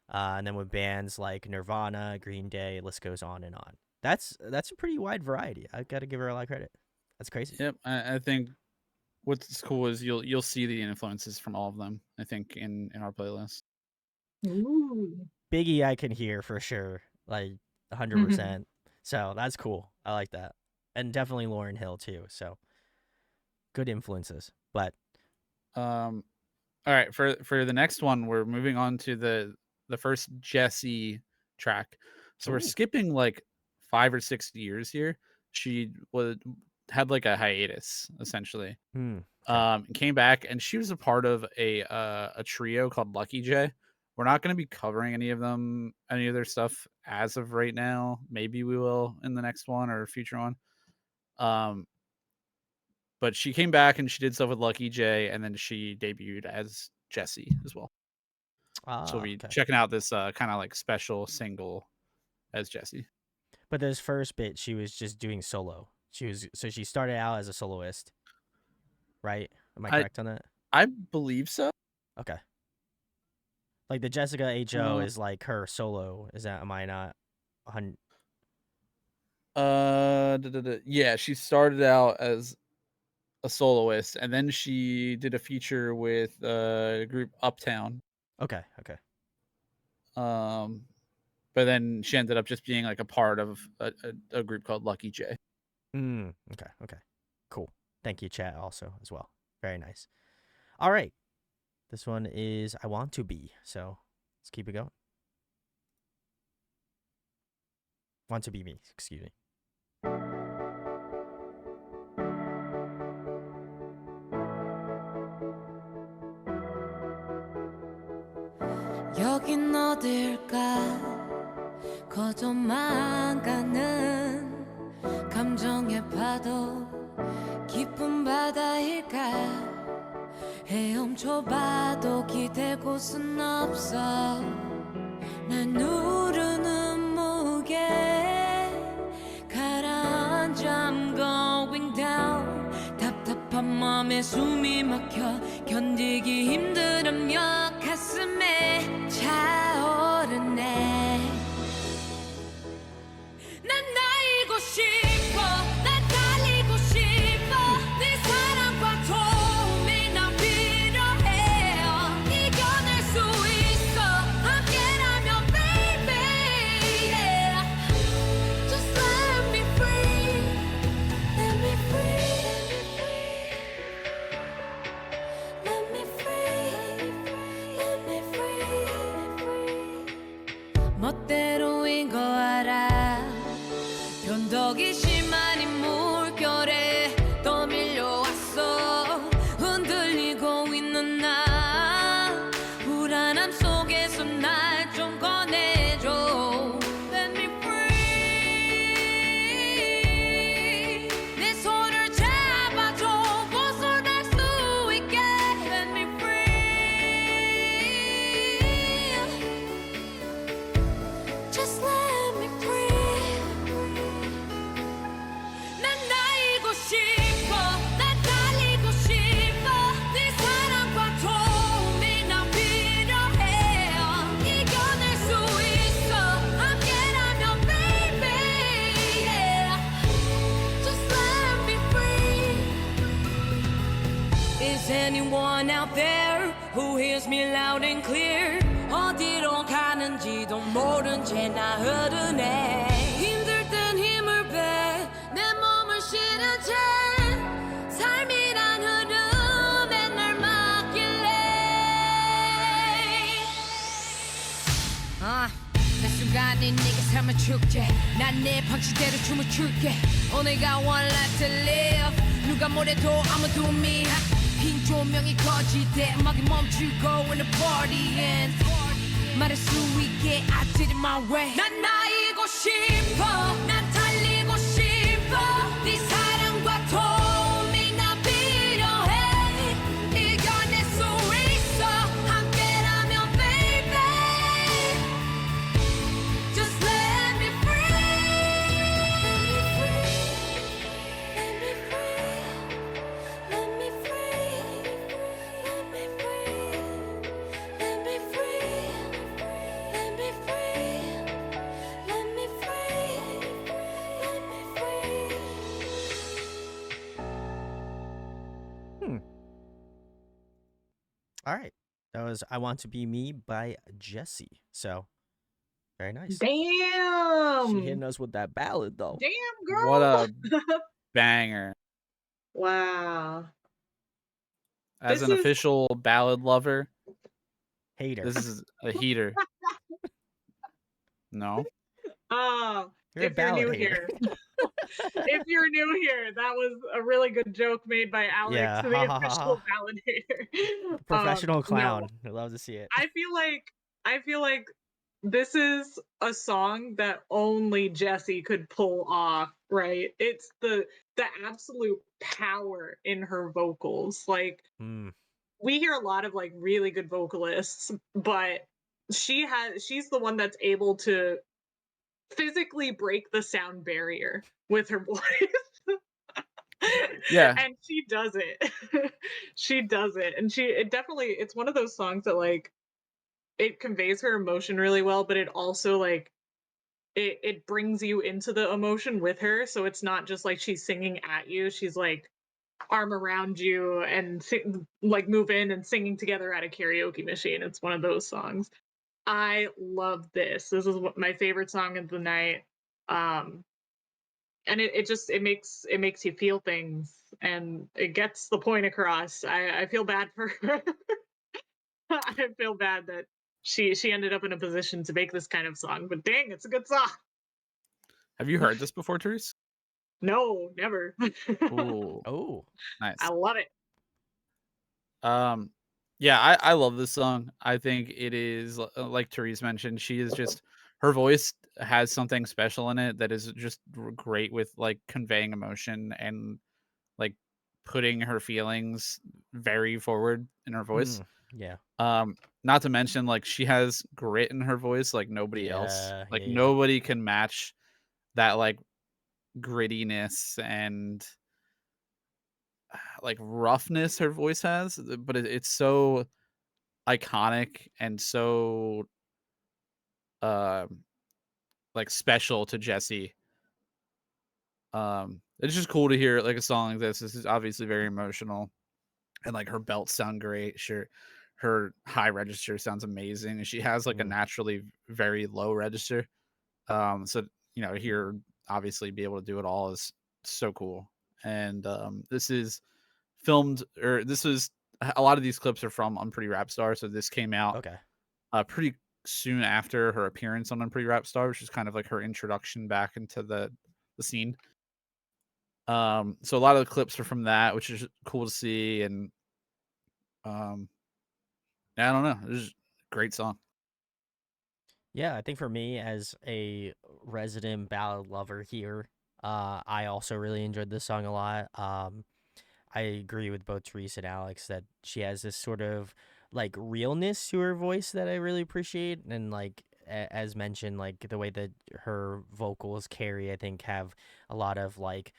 And then with bands like Nirvana, Green Day, list goes on and on. That's a pretty wide variety. I got to give her a lot of credit. That's crazy. Yep, I think what's cool is you'll see the influences from all of them. I think in our playlist. Ooh. Biggie, I can hear for sure, like 100%. So that's cool. I like that, and definitely Lauryn Hill too. So good influences. But all right, for the next one, we're moving on to the first Jessi track. So we're skipping like 5 or 6 years here. She had like a hiatus essentially. Came back, and she was a part of a trio called Lucky J. We're not going to be covering any of their stuff as of right now. Maybe we will in the next one or future one. But she came back and she did stuff with Lucky J, and then she debuted as Jessi as well. So we'll be checking out this kind of like special single as Jessi. But this first bit, she was just doing solo. She started out as a soloist, right? Am I correct on that? I believe so. Okay. Like the Jessica H.O. is like her solo. Is that? Am I not? Yeah, she started out as a soloist, and then she did a feature with the group Uptown. Okay. But then she ended up just being like a part of a group called Lucky J. Okay. Cool. Thank you, chat, also as well. Very nice. All right. This one is I Want to Be. So let's keep it going. Want to Be Me, excuse me. 여긴 어딜까 거저만 가는 감정의 파도 깊은 바다일까 헤엄쳐봐도 기댈 곳은 없어 난 누르는 무게 가라앉아 I'm going down 답답한 맘에 숨이 막혀 견디기 힘들으며 가슴에 차오르네 난 날고 싶어 난 달리고 싶어 네 사랑과 도움이 난 필요해 이겨낼 수 있어 함께라면 baby yeah. Just let me free let me free let me free let me free 멋대로인 거 알아 변덕이 심한 이 물결에 떠밀려왔어 흔들리고 있는 나 불안함 속에서 날 좀 꺼내줘 Let me free 내 손을 잡아줘 벗어날 수 있게 Let me free Just let me free 난 날고 싶어 난 달리고 싶어 네 사랑과 도움이 난 필요해 이겨낼 수 있어 함께라면 baby yeah. Just let me free Is anyone out there who hears me loud and clear 어디로 가는지도 모른 채 나 흐르네 힘들 땐 힘을 빼 내 몸을 실은 채 삶이란 흐름에 날 맡길래 내 순간 이 네가 삶의 축제 난 내 방식대로 춤을 출게 오늘가 one life to live 누가 뭐래도 아무도 미안 빈 조명이 꺼질 때 음악이 멈추고 when the party ends 말할 수 있게 I did it my way 난 나이고 싶어 난 달리고 싶어 네 사랑과 도움이 나 필요해 이겨낼 수 있어 함께라면 baby Just let me Let me free Let me free Let me free Let me free Let me free Let me free All right. That was I Want to Be Me by Jessi. So, very nice. She Damn. hitting us with that ballad, though. Damn, girl. What a banger. Wow. As This an is- official ballad lover, Hater. this is a heater. No? Oh, You're a if you're ballad new hater. here. If you're new here, that was a really good joke made by Alex, Yeah, the ha, ha, ha, official ha. validator. Professional No. clown. I love to see it. I feel like this is a song that only Jessi could pull off, right? It's the absolute power in her vocals. Like Mm, we hear a lot of like really good vocalists, but she's the one that's able to physically break the sound barrier with her voice. Yeah. And she does it. She does it. And it's one of those songs that like it conveys her emotion really well, but it also like it brings you into the emotion with her, so it's not just like she's singing at you. She's like arm around you and like move in and singing together at a karaoke machine. It's one of those songs. I love this. This is my favorite song of the night. And it makes you feel things and it gets the point across. I feel bad for her. I feel bad that she ended up in a position to make this kind of song, but dang, it's a good song. Have you heard this before, Therese? No, never. Ooh, oh, nice. I love it. Yeah, I love this song. I think it is like Therese mentioned, she is just her voice has something special in it that is just great with like conveying emotion and like putting her feelings very forward in her voice. yeah. Not to mention like she has grit in her voice like nobody else. Yeah, Like yeah. nobody can match that like grittiness and like roughness her voice has, but it's so iconic and so like special to Jessi. It's just cool to hear like a song like this. This is obviously very emotional, and like her belts sound great. Sure, her high register sounds amazing, and she has like a naturally very low register. So you know, here obviously be able to do it all is so cool. And this is filmed, or this was a lot of these clips are from Unpretty Rapstar. So this came out Okay. pretty soon after her appearance on Unpretty Rapstar, which is kind of like her introduction back into the scene. So a lot of the clips are from that, which is cool to see. And yeah, I don't know, it's just a great song. Yeah, I think for me as a resident ballad lover here, I also really enjoyed this song a lot. I agree with both Therese and Alex that she has this sort of like realness to her voice that I really appreciate, and like as mentioned, like the way that her vocals carry, I think have a lot of like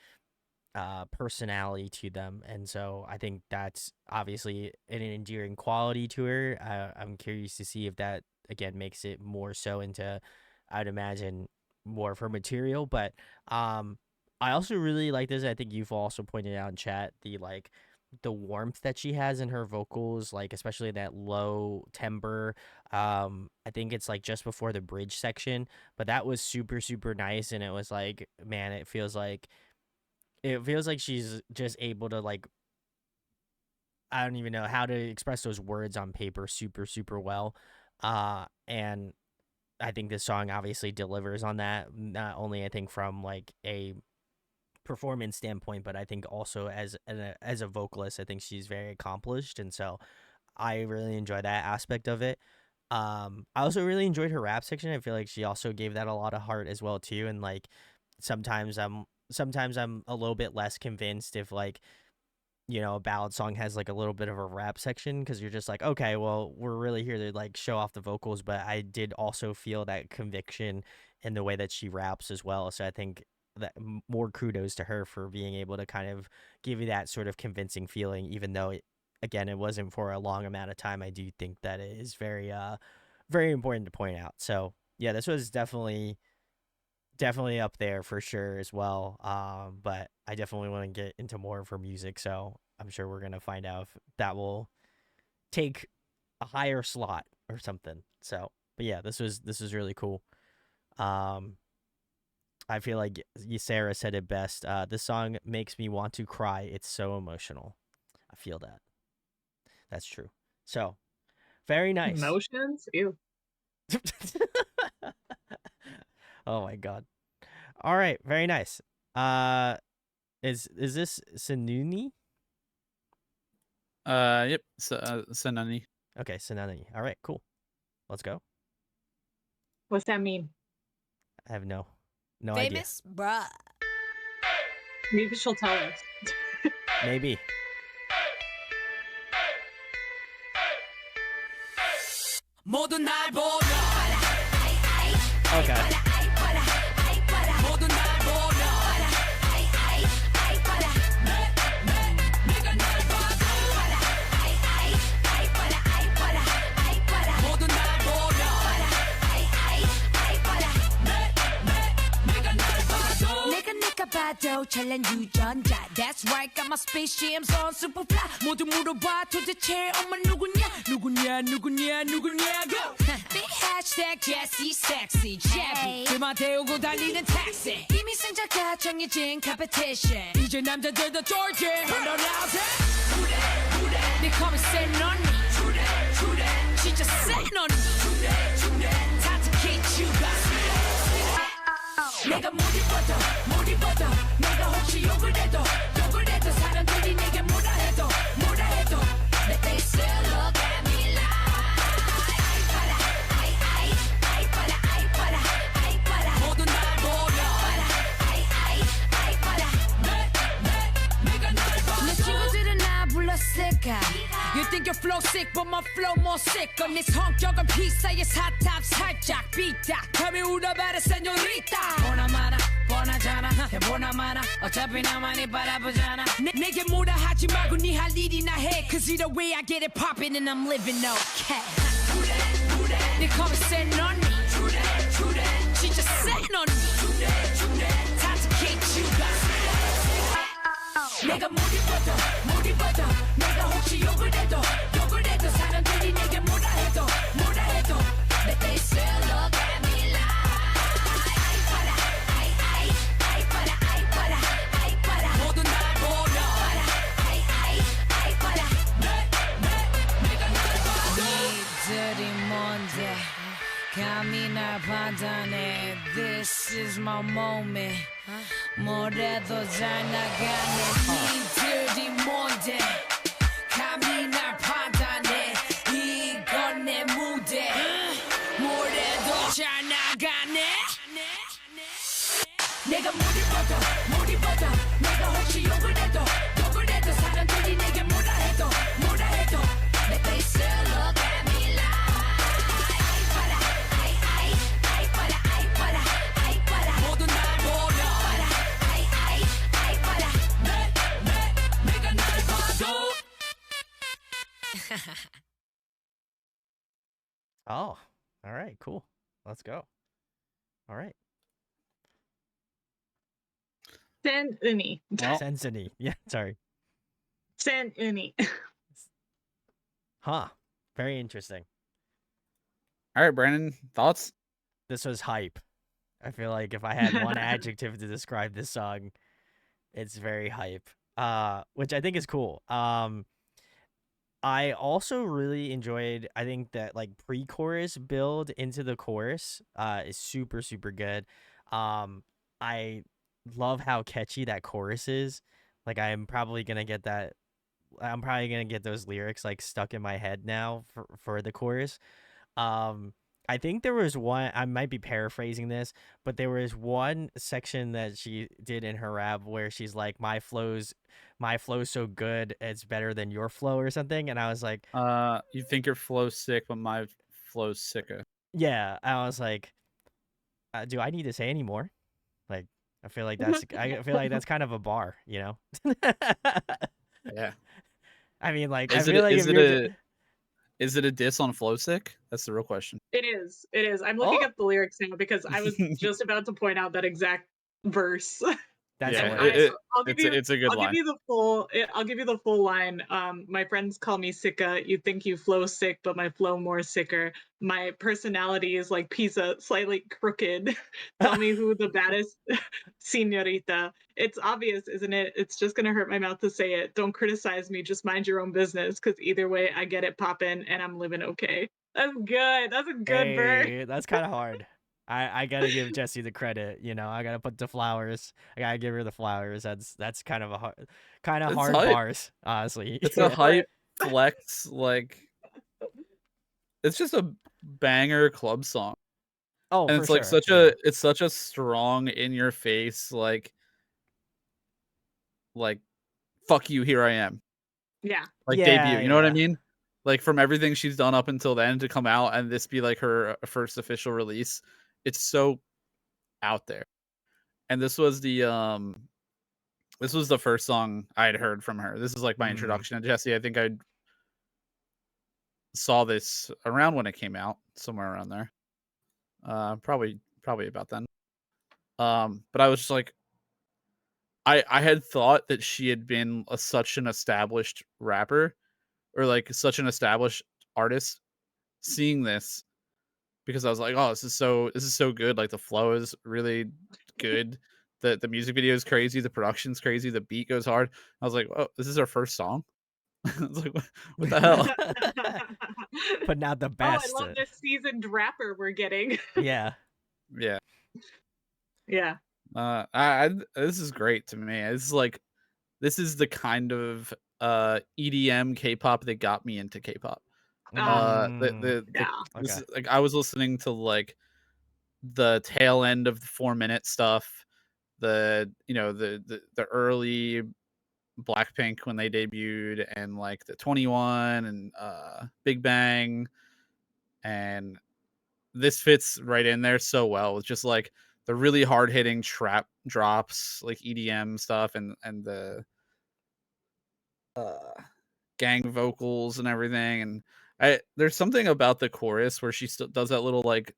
personality to them, and so I think that's obviously an endearing quality to her. I'm curious to see if that again makes it more so into, I'd imagine, more of her material. But I also really like this. I think you've also pointed out in chat the warmth that she has in her vocals, like especially that low timbre. I think it's like just before the bridge section, but that was super nice, and it was like, man, it feels like she's just able to like, I don't even know how to express those words on paper super well. And I think this song obviously delivers on that. Not only I think from like a performance standpoint, but I think also as a vocalist, I think she's very accomplished, and so I really enjoy that aspect of it. I also really enjoyed her rap section. I feel like she also gave that a lot of heart as well too. And like sometimes I'm a little bit less convinced if like a ballad song has like a little bit of a rap section, because you're just like, okay, well, we're really here to like show off the vocals, but I did also feel that conviction in the way that she raps as well. So I think that more kudos to her for being able to kind of give you that sort of convincing feeling, even though again, it wasn't for a long amount of time. I do think that it is very important to point out. So yeah, this was definitely up there for sure as well. But I definitely want to get into more of her music, so I'm sure we're gonna find out if that will take a higher slot or something. So, but yeah, this was really cool. I feel like Sarah said it best. This song makes me want to cry. It's so emotional. I feel that. That's true. So, very nice. Emotions? Ew. Oh my god. All right, very nice. Is this Ssenunni? Yep. Ssenunni. Okay, Ssenunni. All right, cool. Let's go. What's that mean? I have no idea. Famous, bruh. Maybe she'll tell us. Maybe. 모두 날 보며. Okay. 모두 날 보며. 내가 날 봐도. 모두 날 보며. 내가 날 봐도. 내가 봐도 찰난 유전자. That's right, got my spaceships on superfly. 모두 물어봐 도대체 엄마 누구냐 go. Big hashtag Jessi sexy Chevy 그만 태우고 달리는 택시 이미 승자가 정해진 competition 이제 남자들도 쫄지 Ronda Rousey They call me Ssenunni 진짜 Ssenunni 다 지켜주가 내가 못 입어도 내가 혹시 욕을 해도 사람들이 내게 뭐라 해도 They still look at me like 모두 날 보며 내가 날 봐도 내 친구들은 나 불렀을까 You think your flow sick but my flow more sick 내 성격은 피사의 사탑 살짝 삐딱 감히 울어봐라 señorita 뻔하잖아 보나마나 어차피 나만이 바라보잖아 내게 뭐라 하지 말고 네 할 일이나 해 Cause either way I get it poppin' and I'm living okay They call me Ssenunni 진짜 Ssenunni 다 지켜주가 내가 못 입어도 내가 혹시 욕을 해도 사람들이 내게 뭐라 해도 They still look at me like 모두 날 보며 니들이 뭔데 감히 날 판단해 This is my moment 뭐래도 잘 나가네 니들이 뭔데 감히 날 판단해 이건 내 무대 뭐래도 잘 나가네 내가 못 입어도 내가 혹시 욕을 해도 사람들이 내게 뭐라 해도 They still look at me like 모두 날 보며 내가 날 봐도 Oh, all right, cool. Let's go. All right. Ssenunni. Well, Ssenunni. Yeah, sorry. Ssenunni. Huh. Very interesting. all right, Brandon, thoughts? This was hype. I feel like if I had one adjective to describe this song, it's very hype. Which I think is cool. I also really enjoyed, I think that like pre-chorus build into the chorus is super super good. I love how catchy that chorus is. Like I'm probably going to get that I'm probably going to get those lyrics like stuck in my head now for the chorus. Um, I think there was one. I might be paraphrasing this, but there was one section that she did in her rap where she's like, my flow's so good, it's better than your flow" or something. And I was like, You think your flow's sick, but my flow's sicker. yeah. I was like, do I need to say any more? Like, I feel like that's kind of a bar, you know. Yeah. I mean, like, I Is it feel like if you're is it a diss on flow sick? That's the real question. It is. It is. I'm looking Oh! up the lyrics now because I was just about to point out that exact verse. That's Yeah, hilarious. I'll give you. it's a good I'll give line. you the full. I'll give you the full line. My friends call me sicka. You think you flow sick, but my flow more sicker. My personality is like pizza, slightly crooked. Tell me who the baddest señorita. It's obvious, isn't it? It's just gonna hurt my mouth to say it. Don't criticize me. Just mind your own business. Because either way, I get it poppin' and I'm living okay. That's good. That's a good verse. Hey, that's kind of hard. I gotta give Jessi the credit. You know, I gotta put the flowers. I gotta give her the flowers. That's kind of It's hard hype. bars, honestly. It's a hype flex, like it's just a banger club song. Oh, And for it's like sure. it's such a strong in your face like fuck you, here I am. Yeah. Like debut, you know what I mean? Like from everything she's done up until then to come out and this be like her first official release, it's so out there. And this was the first song I had heard from her. This is like my introduction to Jessi. I think I saw this around when it came out, somewhere around there. Probably about then. But I was just like, I had thought that she had been such an established rapper or like such an established artist. Seeing this, because I was like, oh, this is so good. Like the flow is really good. The music video is crazy. The production's crazy. The beat goes hard. I was like, oh, this is our first song. I was like, what the hell? Putting out the Oh, I best. love this seasoned rapper we're getting. Yeah. Yeah. Yeah. This is great to me. This is the kind of EDM K-pop that got me into K-pop. Yeah. This Okay. is, like I was listening to like the tail end of the 4-minute stuff, the early Blackpink when they debuted, and like the 21 and Big Bang, and this fits right in there so well. It's just like the really hard hitting trap drops, like EDM stuff, and the gang vocals and everything. And there's something about the chorus where she still does that little like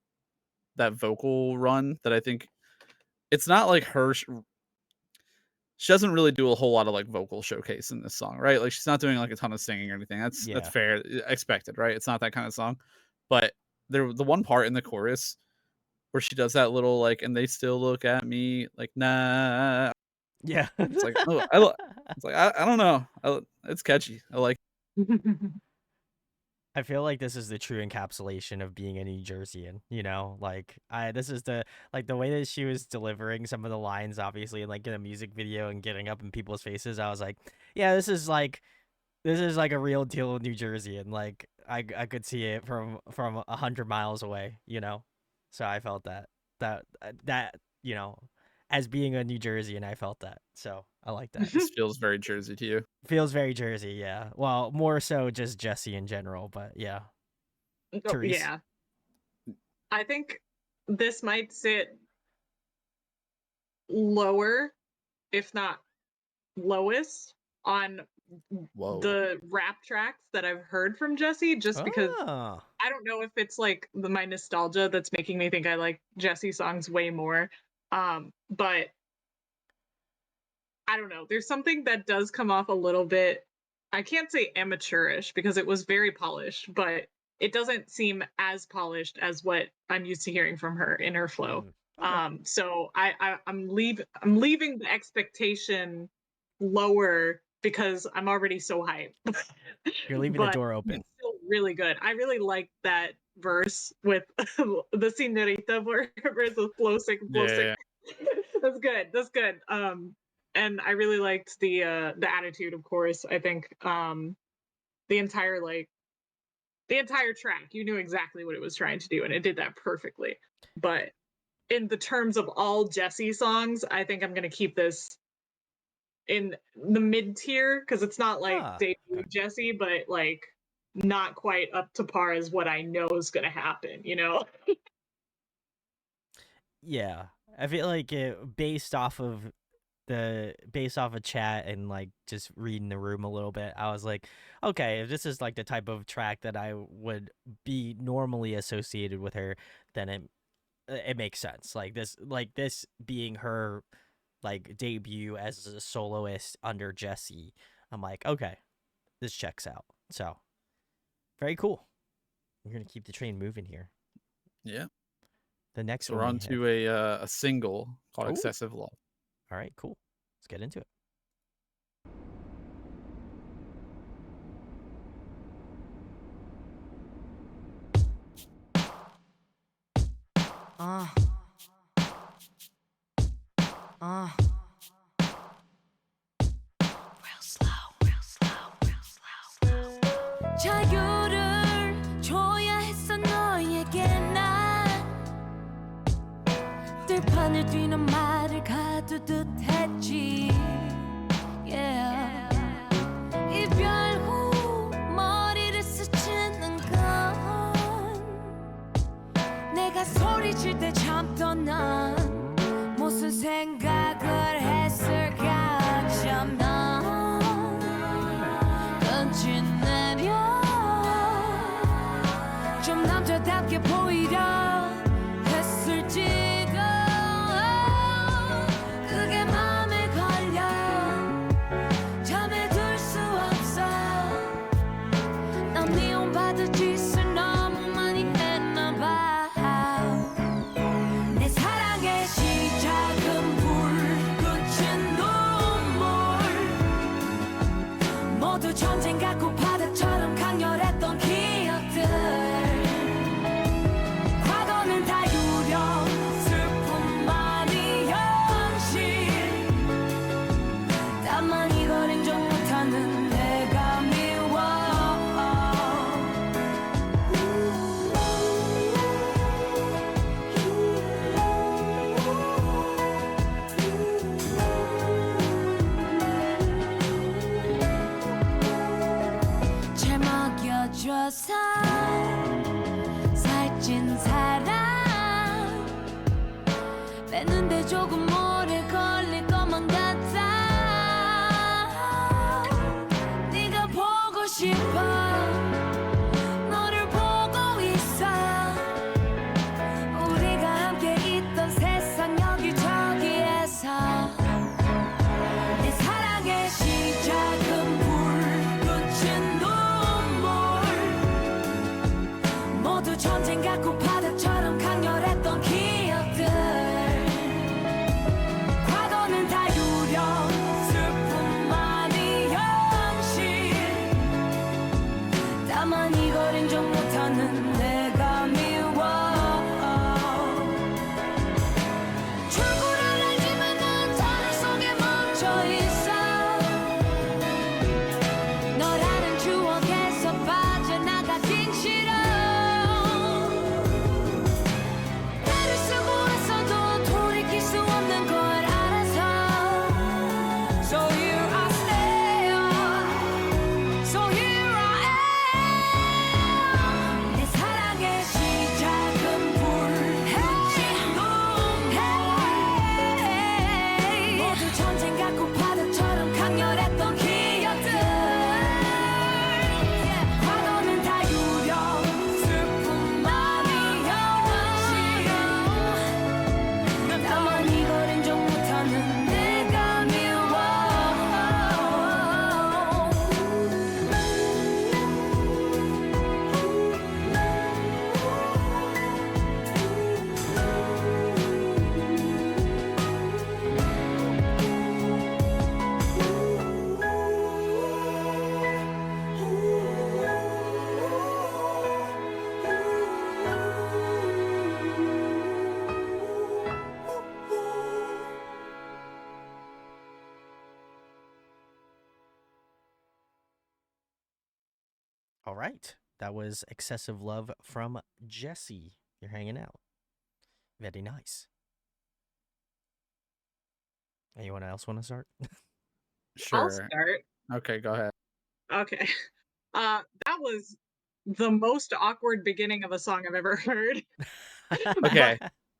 that vocal run that I think it's not like her. She doesn't really do a whole lot of like vocal showcase in this song, right? Like she's not doing like a ton of singing or anything. That's fair, expected, right? It's not that kind of song. But the one part in the chorus where she does that little like, and they still look at me like, nah. Yeah. It's like, oh, it's like I don't know. It's catchy. I like. I feel like this is the true encapsulation of being a New Jerseyan, you know? Like this is the way that she was delivering some of the lines, obviously, and like in a music video and getting up in people's faces. I was like, yeah, this is like a real deal New Jerseyan. Like I could see it from 100 miles away, you know? So I felt that, you know, as being a New Jerseyan, I felt that. So I like that. This feels very Jersey to you. Feels very Jersey, yeah. Well, more so just Jessi in general, but yeah. Therese? Yeah. I think this might sit lower, if not lowest, on the rap tracks that I've heard from Jessi, just because I don't know if it's like my nostalgia that's making me think I like Jessi songs way more. But I don't know. There's something that does come off a little bit, I can't say amateurish because it was very polished, but it doesn't seem as polished as what I'm used to hearing from her in her flow. Okay. So I'm leaving the expectation lower because I'm already so hyped. You're leaving the But door open. it's still really good. I really like that verse with the senorita verse with flow sick. Yeah. That's good. That's good. And I really liked the attitude, of course. I think the entire track, you knew exactly what it was trying to do, and it did that perfectly. But in the terms of all Jessi songs, I think I'm gonna keep this in the mid tier because it's not like debut okay. Jessi, but like not quite up to par as what I know is gonna happen. You know? Yeah, I feel like based off of chat and like just reading the room a little bit, I was like, okay, if this is like the type of track that I would be normally associated with her, then it makes sense. Like this being her like debut as a soloist under Jessi, I'm like, okay, this checks out. So very cool. We're gonna keep the train moving here. Yeah. The next So one we're on we have- to a single called Ooh. Excessive Love. All right, cool. Let's get into it. 자유를 줘야 했어 너에게 난 들판을 뛰는 말을 가두듯 했지 yeah. 이별 후 머리를 스치는 건 내가 소리칠 때 참던 난 무슨 생각을 했을까 참 난 던진 좀 남자답게 보이려 했을지도 그게 맘에 걸려 잠에 들 수 없어 난 미움받을 짓을 너무 많이 했나봐 내 사랑의 시작은 불 끝은 눈물 모두 전쟁 같고 바다처럼 강렬했던 기억들 줘서 살찐 사랑 뺐는데 조금 오래 걸릴 것만 같아 네가 보고 싶어 너를 보고 있어 우리가 함께 있던 세상 여기저기에서 내 사랑의 시작은 불 끝은 모두 전쟁 같고 바다처럼 강렬했던 기억들 All right. That was Excessive Love from Jessi. You're hanging out. Very nice. Anyone else want to start? I'll Sure. start. Okay, go ahead. Okay. That was the most awkward beginning of a song I've ever heard. Okay.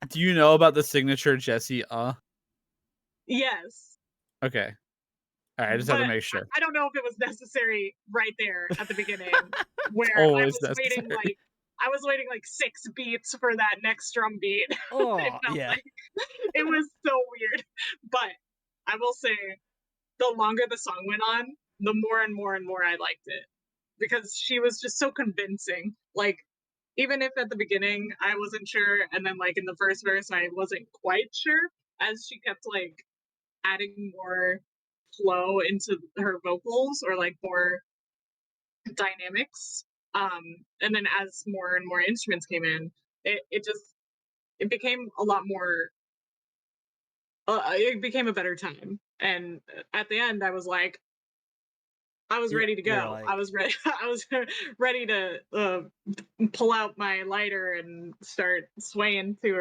Do you know about the signature Jessi? Yes. Okay. All right, I just have But to make sure. I don't know if it was necessary right there at the beginning, where Always necessary. I was waiting like 6 beats for that next drum beat. It Oh, felt yeah. like it was so weird. But I will say, the longer the song went on, the more and more and more I liked it, because she was just so convincing. Like, even if at the beginning I wasn't sure, and then like in the first verse I wasn't quite sure, as she kept like adding more flow into her vocals, or like more dynamics, and then as more and more instruments came in, it became a lot more, it became a better time. And at the end I was like, I was Yeah, ready to you're go. like- I was ready. I was ready to pull out my lighter and start swaying to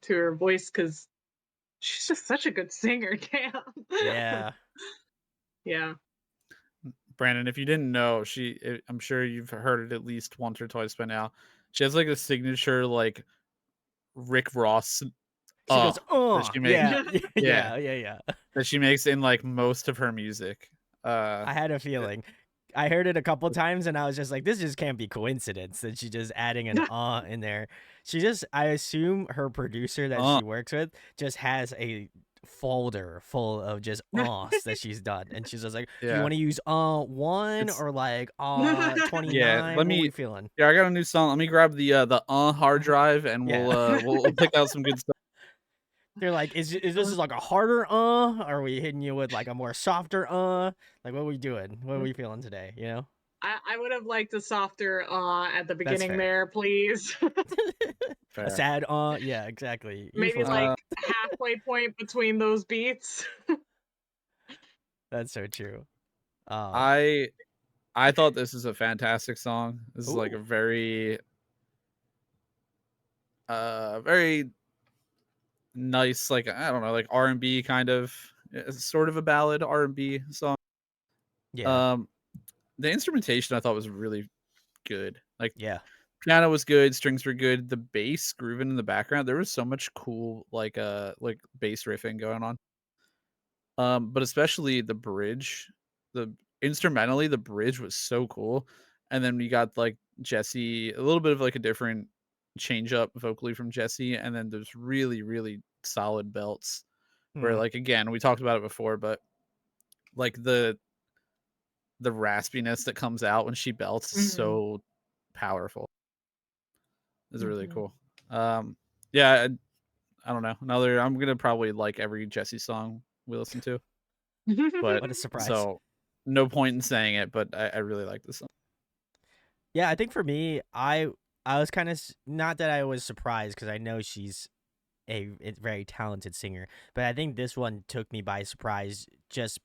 her voice, because she's just such a good singer. Damn. Yeah. Yeah. Brandon, if you didn't know, I'm sure you've heard it at least once or twice by now. She has like a signature like Rick Ross She goes, that she makes. yeah, Yeah. yeah. That she makes in like most of her music. I had a feeling. I heard it a couple times and I was just like, this just can't be coincidence that she's just adding an in there. I assume her producer that she works with just has a folder full of just that she's done. And she's just like, do you Yeah. want to use 1 or like 29? Yeah, What are we feeling? Yeah, I got a new song. Let me grab the hard drive and Yeah. we'll pick out some good stuff. They're like, is this like a harder Are we hitting you with like a more softer Like, what are we doing? What are we feeling today? You know? I would have liked a softer at the beginning fair. there, please. Fair. A sad yeah, exactly. Maybe like halfway point between those beats. That's so true. I thought this is a fantastic song. This is like a very very nice, like, I don't know, like R&B kind of, sort of a ballad R&B song. Yeah. The instrumentation I thought was really good. Like, yeah, piano was good, strings were good, the bass grooving in the background. There was so much cool like bass riffing going on. But especially the bridge, instrumentally the bridge was so cool. And then we got like Jessi, a little bit of like a different change up vocally from Jessi, and then there's really, really solid belts where, like, again, we talked about it before, but like the raspiness that comes out when she belts is so powerful. It's really cool. Yeah, I don't know. I'm gonna probably like every Jessi song we listen to. But what a surprise. So no point in saying it, but I really like this song. Yeah, I think for me, I was kind of, not that I was surprised, because I know she's a very talented singer, but I think this one took me by surprise just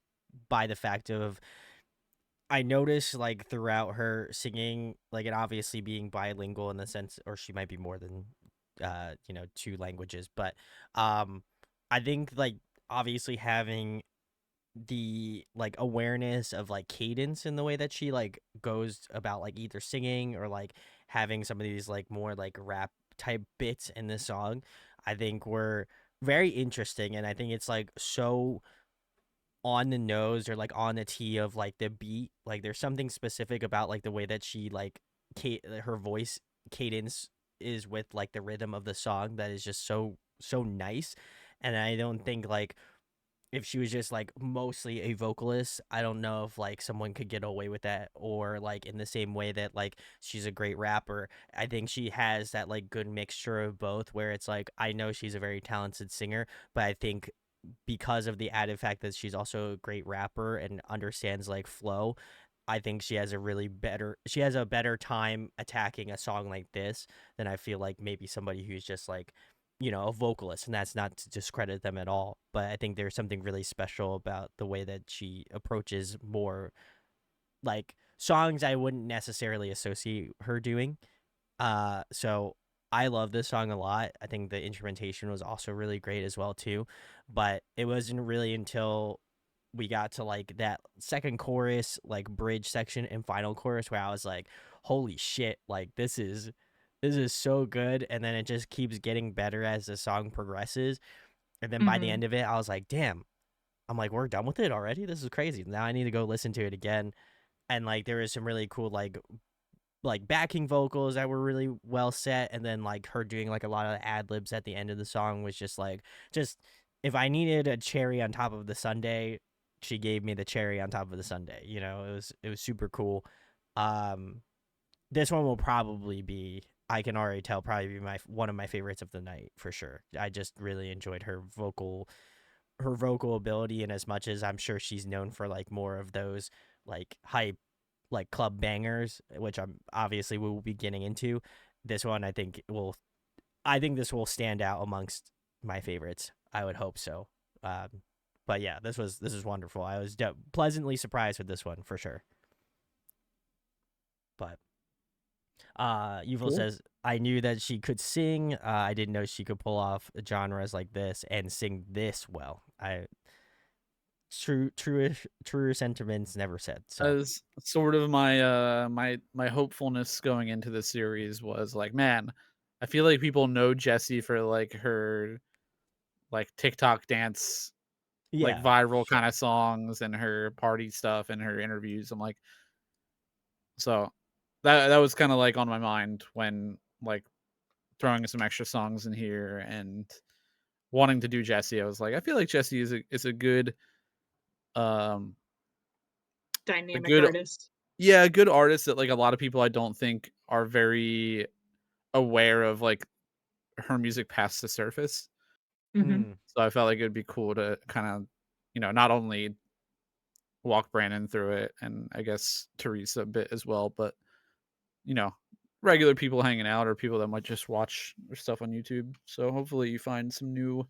by the fact of, I noticed like throughout her singing, like, and obviously being bilingual in the sense, or she might be more than 2 languages, but I think like obviously having the like awareness of like cadence in the way that she like goes about like either singing or like having some of these like more like rap type bits in this song, I think were very interesting. And I think it's like so on the nose or like on the tee of like the beat. Like there's something specific about like the way that she like her voice cadence is with like the rhythm of the song that is just so nice. And I don't think like if she was just like mostly a vocalist, I don't know if like someone could get away with that, or like in the same way that like she's a great rapper. I think she has that like good mixture of both, where it's like, I know she's a very talented singer, but I think because of the added fact that she's also a great rapper and understands like flow, I think she has a better time attacking a song like this than I feel like maybe somebody who's just like, a vocalist. And that's not to discredit them at all, but I think there's something really special about the way that she approaches more like songs I wouldn't necessarily associate her doing. So I love this song a lot. I think the instrumentation was also really great as well too. But it wasn't really until we got to like that second chorus, like bridge section and final chorus, where I was like, holy shit, like this is so good. And then it just keeps getting better as the song progresses. And then by the end of it, I was like, damn, I'm like, we're done with it already? This is crazy. Now I need to go listen to it again. And like there was some really cool like backing vocals that were really well set, and then like her doing like a lot of ad libs at the end of the song was just if I needed a cherry on top of the sundae, she gave me the cherry on top of the sundae. You know, it was super cool. This one will probably be, I can already tell, probably be one of my favorites of the night for sure. I just really enjoyed her vocal ability, and as much as I'm sure she's known for like more of those like hype like club bangers, which I'm obviously we will be getting into, this one I think this will stand out amongst my favorites. I would hope so. But yeah, this is wonderful. I was pleasantly surprised with this one for sure. But Yuval Cool. says, I knew that she could sing. I didn't know she could pull off genres like this and sing this well. Truer sentiments never said. So As sort of my my hopefulness going into this series was like, man, I feel like people know Jessi for like her like TikTok dance, like yeah, viral kind of songs and her party stuff and her interviews. I'm like, so that was kind of like on my mind when like throwing some extra songs in here and wanting to do Jessi. I was like, I feel like Jessi is a good Dynamic good artist. a good artist that like a lot of people I don't think are very aware of like her music past the surface. So I felt like it'd be cool to kind of, not only walk Brandon through it and I guess Teresa a bit as well, but regular people hanging out or people that might just watch their stuff on YouTube. So hopefully you find some new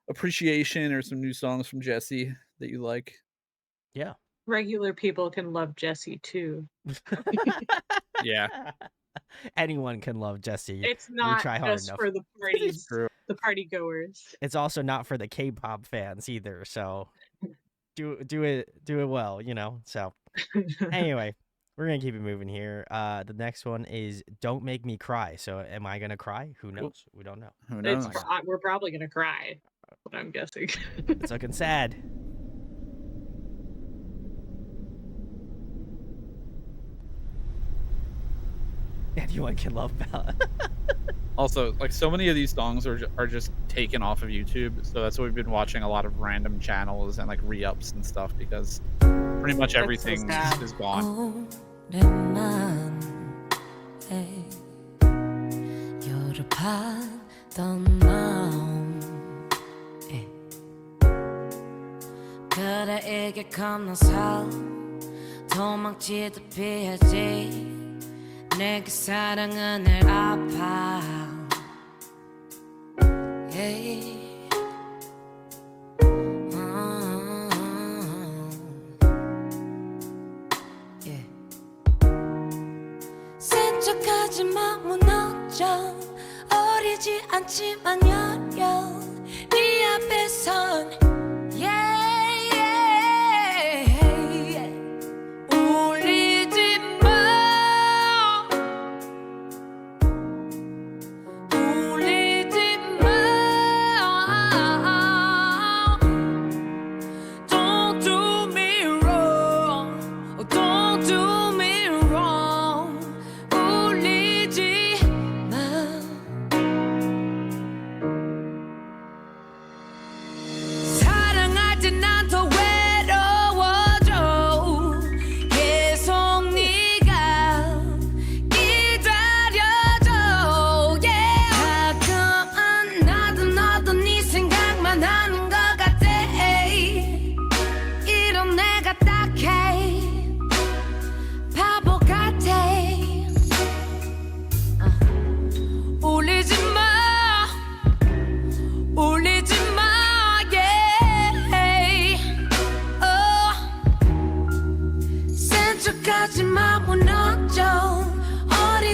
appreciation or some new songs from Jessi that you like. yeah. Regular people can love Jessi too. Yeah. Anyone can love Jessi. It's not try hard just enough. for the parties, True. the party goers. It's also not for the K-pop fans either. So do it well, So anyway, we're gonna keep it moving here. The next one is "Don't Make Me Cry." So am I gonna cry? Who knows? We don't know. Who knows? We're probably gonna cry. What I'm guessing. It's looking sad. Anyone can love Ballad. Also, like so many of these songs are just taken off of YouTube, so that's why we've been watching a lot of random channels and like re-ups and stuff because pretty much so everything sad. is gone. 내그 사랑은 늘 아파 센 척하지 마 무너져 어리지 않지만 여려 네 앞에선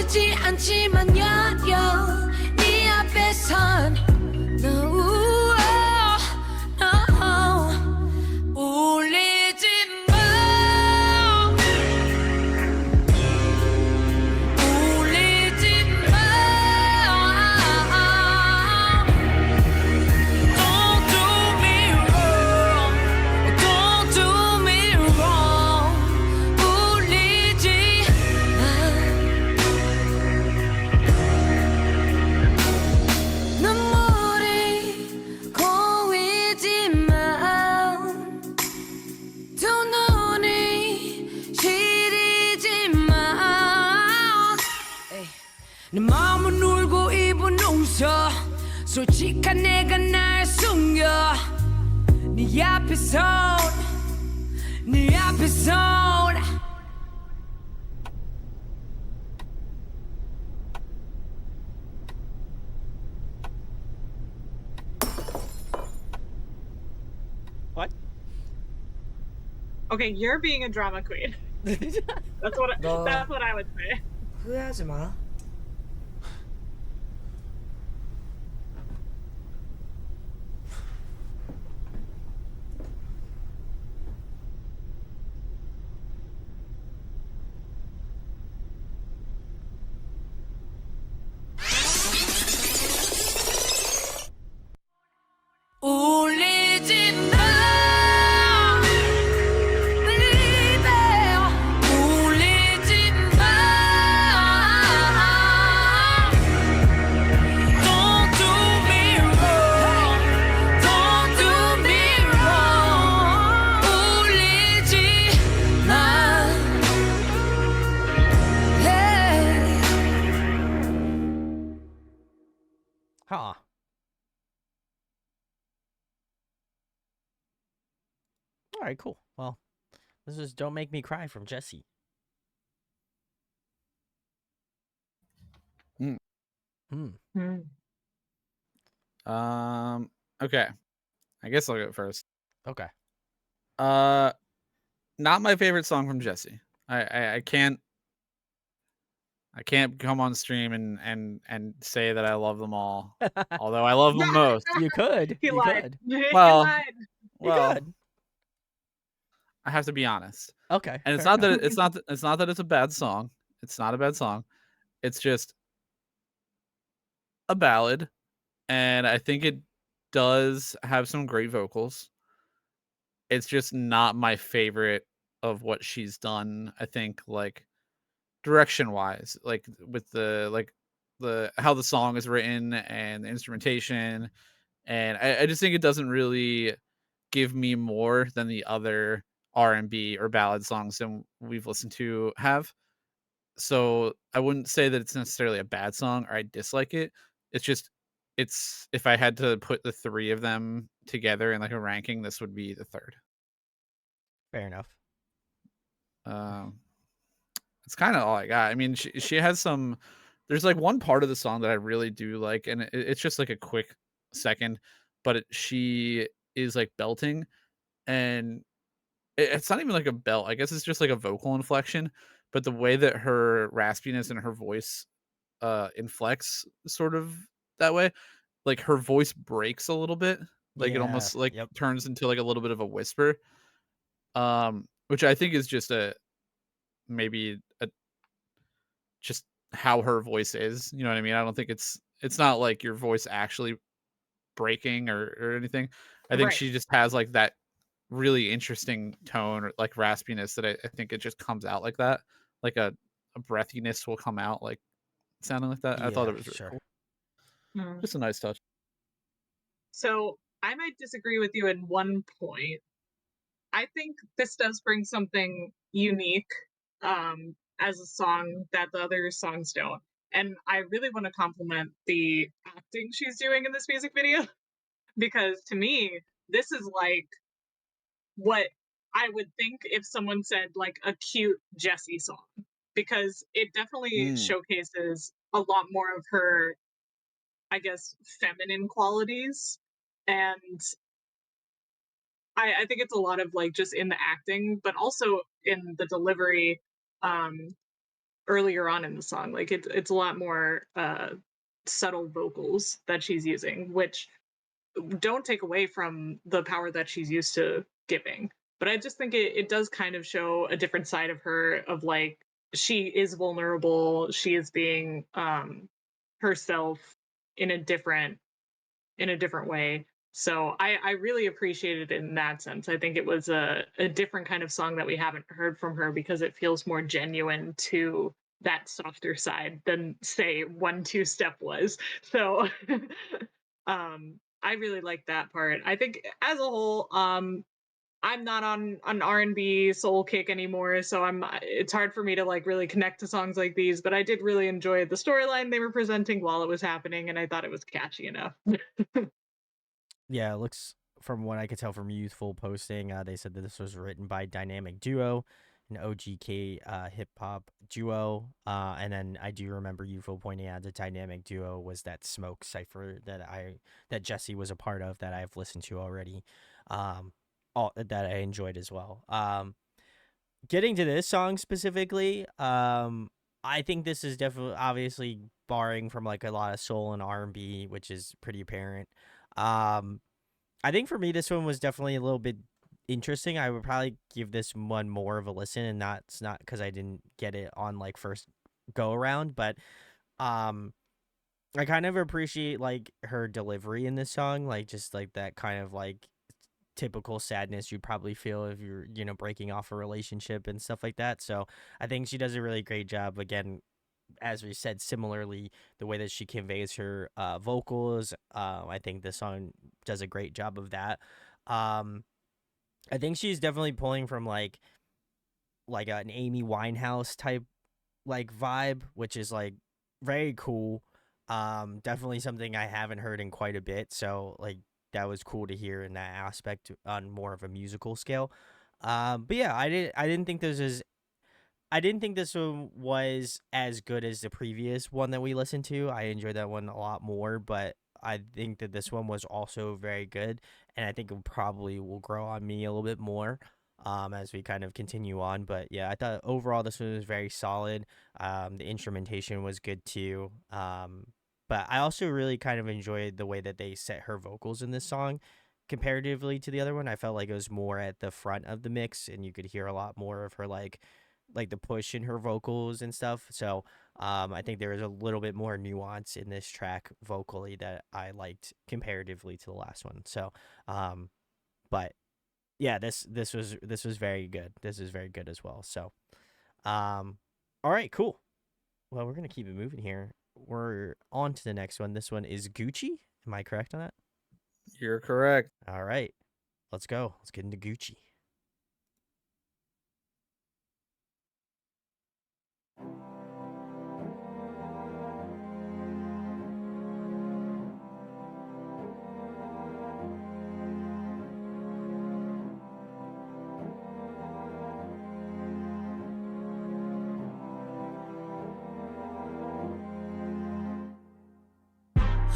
보이지 않지만 여여 네 앞에선 너 울리지 마 울리지 마 Don't do me wrong Don't do me wrong 울리지 마 눈물이 고이지만 두 눈이 시리지만 내 마음은 울고 입은 웃어 솔직한 내가 날 숨겨 네 앞에선 네 앞에선 What? Okay, you're being a drama queen. That's what No. that's what I would say. 후회하지 마. 울리지 마 baby 울리지 마 Don't do me wrong Don't do me wrong 울리지 마 hey. Huh. All right, cool. Well, this is "Don't Make Me Cry" from Jessi. Hmm. Okay. I guess I'll go first. Okay. Not my favorite song from Jessi. I can't come on stream and say that I love them all. Although I love them most. You could. He You lied. could. He Well, lied. You Well, could. I have to be honest. Okay. And it's fair not enough. that it's not that it's a bad song. It's not a bad song. It's just a ballad, and I think it does have some great vocals. It's just not my favorite of what she's done. I think like direction wise, like with the how the song is written and the instrumentation, and I just think it doesn't really give me more than the other R&B or ballad songs that we've listened to have. So I wouldn't say that it's necessarily a bad song or I dislike it. It's just it's if I had to put the three of them together in like a ranking, this would be the third. Fair enough. It's kind of all I got. I mean, she has some. There's like one part of the song that I really do like, and it's just like a quick second, but she is like belting, and it's not even like a belt. I guess it's just like a vocal inflection, but the way that her raspiness and her voice inflects sort of that way, like her voice breaks a little bit, like it Yeah. almost like Yep. turns into like a little bit of a whisper, which I think is just maybe just how her voice is, you know what I mean? I don't think it's not like your voice actually breaking or anything. I think Right. she just has like that really interesting tone or like raspiness that I think it just comes out like that, like a breathiness will come out like sounding like that. I thought Yeah, it was really sure. cool. Hmm. Just a nice touch. So I might disagree with you in one point. I think this does bring something unique as a song that the other songs don't. And I really want to compliment the acting she's doing in this music video because to me, this is like what I would think if someone said like a cute Jessi song because it definitely showcases a lot more of her, I guess, feminine qualities. And I think it's a lot of like just in the acting, but also in the delivery. earlier on in the song. Like it's a lot more subtle vocals that she's using, which don't take away from the power that she's used to giving. But I just think it does kind of show a different side of her, of like she is vulnerable, she is being herself in a different way. So I really appreciated it in that sense. I think it was a different kind of song that we haven't heard from her, because it feels more genuine to that softer side than, say, 1-2 Step was. So I really like that part. I think as a whole, I'm not on an R&B soul kick anymore, so it's hard for me to like really connect to songs like these, but I did really enjoy the storyline they were presenting while it was happening, and I thought it was catchy enough. Yeah, it looks, from what I could tell from Youthful posting, they said that this was written by Dynamic Duo, an OGK hip hop duo. And then I do remember Youthful pointing out the Dynamic Duo was that Smoke cipher that Jessi was a part of, that I've listened to already, that I enjoyed as well. Getting to this song specifically, I think this is definitely, obviously, barring from like a lot of soul and R&B, which is pretty apparent. I think for me, this one was definitely a little bit interesting. I would probably give this one more of a listen, and it's not because I didn't get it on like first go around, but I kind of appreciate like her delivery in this song, like just like that kind of like typical sadness you'd probably feel if you're, breaking off a relationship and stuff like that. So I think she does a really great job. Again, as we said, similarly, the way that she conveys her vocals, I think this song does a great job of that. I think she's definitely pulling from like an Amy Winehouse type like vibe, which is like very cool. Definitely something I haven't heard in quite a bit. So like that was cool to hear in that aspect on more of a musical scale. But yeah, I didn't think this one was as good as the previous one that we listened to. I enjoyed that one a lot more, but I think that this one was also very good, and I think it probably will grow on me a little bit more as we kind of continue on. But yeah, I thought overall this one was very solid. The instrumentation was good too. But I also really kind of enjoyed the way that they set her vocals in this song comparatively to the other one. I felt like it was more at the front of the mix, and you could hear a lot more of her like the push in her vocals and stuff. So I think there was a little bit more nuance in this track vocally that I liked comparatively to the last one. So but yeah, this was very good. This is very good as well. So all right, cool. Well, we're gonna keep it moving here. We're on to the next one. This one is Gucci. Am I correct on that? You're correct. All right, let's go. Let's get into Gucci.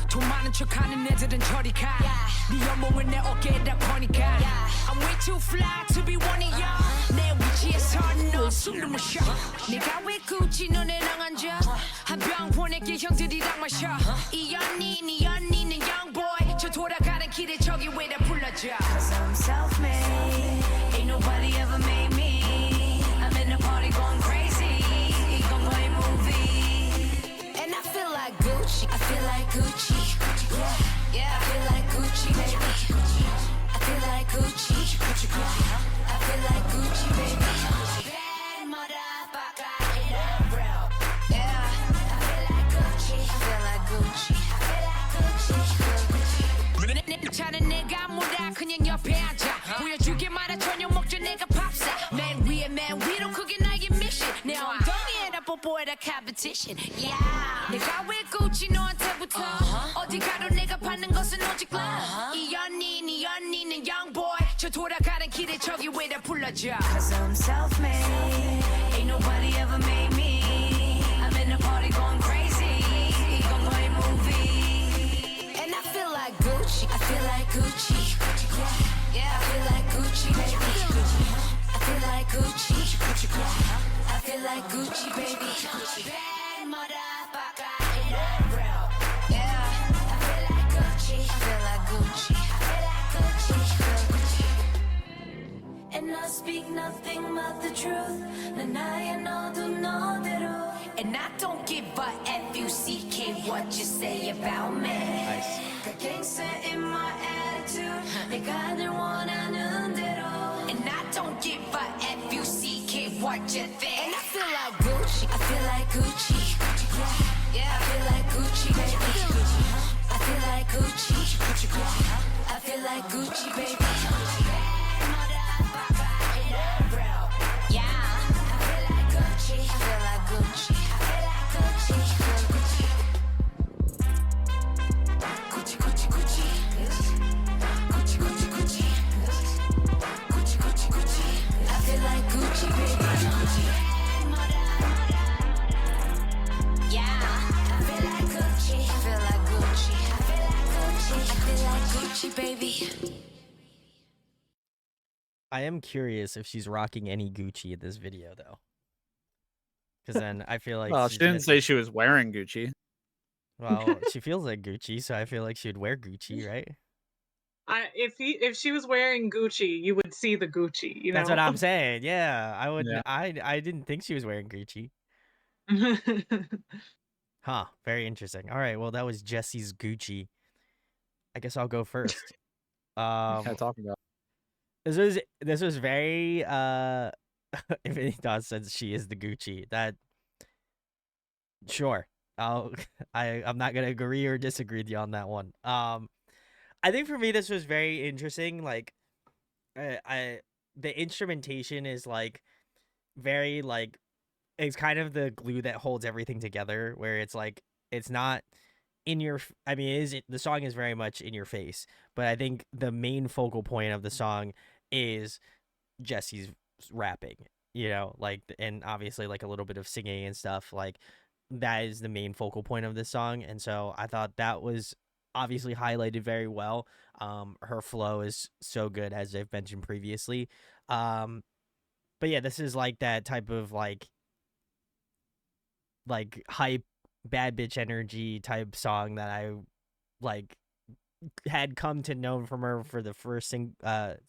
돈 많은 척하는 애들은 저리 가. 네 연봉을 내 어깨에다 거니까. I'm way too fly to be one of y'all. 내 위치에서 너 숨을 못 쉬어. 네가 왜 굳이 너네랑 앉아? 한 병 보낼게 형들이랑 마셔. 이 연인 네 연인은 young boy. 저 돌아가는 길에 저기 왜다 불러줘. Cause I'm self-made. Ain't nobody ever made me. I'm in the party going crazy. 이건 너의 movie. And I feel like Gucci. I feel like Gucci. Yeah, I feel like Gucci, baby. I feel like Gucci. I feel like Gucci, baby. Bad motherfucker in a row. Yeah, I feel like Gucci. I feel like Gucci. I feel like Gucci. 차는 내가 몰라 그냥 옆에 앉아. 보여주기만 해 저녁 먹자 내가 밥사. 맨 위에 맨 위로 그게 나의 mission. 내 엉덩이에다 뽀뽀해라 competition. Yeah, 내가 왜 Gucci 너한테부터 어디 가도 내가 받는 것은 오직 love. 이 연인은 young boy. 저 돌아가는 길에 저기 왜다 불러줘. Cause I'm self-made. Ain't nobody ever made me. I'm in the party going crazy. 이건 너의 movie. And I feel like Gucci. I feel like Gucci. Yeah, I feel like Gucci, baby. I feel like Gucci. I feel feel like Gucci, baby. Bad motherfucker in that real. Yeah, I feel like Gucci. I feel like Gucci. I feel like Gucci. Feel Gucci. And I speak nothing but the truth. And I know do know the truth. And I don't give a F-U-C-K what you say about me. Nice. 그 gangster in my attitude. 내가 늘 원하는 대로. And I don't give a F-U-C-K what you think. And I feel like Gucci. I feel like Gucci. Yeah, I feel like Gucci, baby. I feel like Gucci. I feel like Gucci, baby. Yeah, I feel like Gucci. I feel like Gucci. I feel like Gucci. Feel Gucci. Gucci, Gucci, Gucci. Gucci, Gucci, Gucci. Gucci, Gucci, Gucci. I feel like Gucci, baby. Yeah, I feel like Gucci. I feel like Gucci. I feel like Gucci. I feel like Gucci, baby. I am curious if she's rocking any Gucci in this video, though. Because then I feel like Well, she she's didn't missing- say she was wearing Gucci. Well, she feels like Gucci, so I feel like she'd wear Gucci, right? If she was wearing Gucci, you would see the Gucci. You know. That's what I'm saying. Yeah, I would. Yeah. I didn't think she was wearing Gucci. Huh. Very interesting. All right. Well, that was Jessi's Gucci. I guess I'll go first. Yeah, talking about. This was very if it does since she is the Gucci. That sure. I'm not gonna agree or disagree with you on that one. I think for me this was very interesting. Like the instrumentation is like very like it's kind of the glue that holds everything together, where it's like it's not in your I mean the song is very much in your face, but I think the main focal point of the song is Jessi's rapping, you know, like, and obviously like a little bit of singing and stuff. Like that is the main focal point of this song, and so I thought that was obviously highlighted very well. Her flow is so good, as I've mentioned previously. But yeah, this is like that type of like hype bad bitch energy type song that I like had come to know from her for the first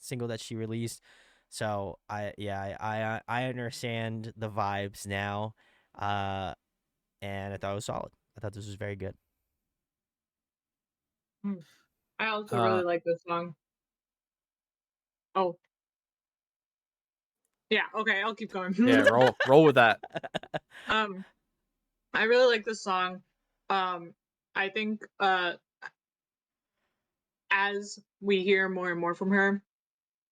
single that she released. So I understand the vibes now, and I thought it was solid. I thought this was very good. I also really like this song. Oh. Yeah, okay, I'll keep going. Yeah, roll with that. I really like this song. I think as we hear more and more from her,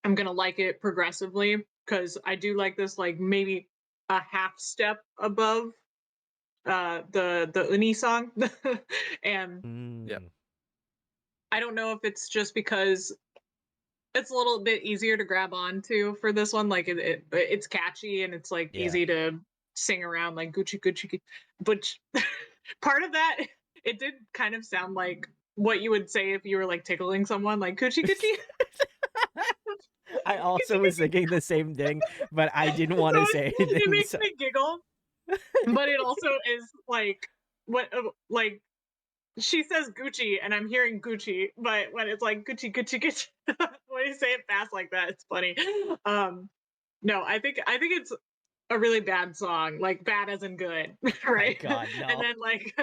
I'm gonna like it progressively, because I do like this like maybe a half step above the Uni song. And Yep. I don't know if it's just because it's a little bit easier to grab onto for this one. Like it's catchy and it's like Yeah. easy to sing around like Gucci Gucci. But part of that, it did kind of sound like what you would say if you were like tickling someone, like Gucci Gucci. I also was thinking the same thing, but I didn't want to say anything. It makes me giggle, but it also is like what like she says Gucci and I'm hearing Gucci, but when it's like Gucci Gucci Gucci, when you say it fast like that, it's funny. No, I think it's a really bad song, like bad as in good, right? Oh God, no. And then like,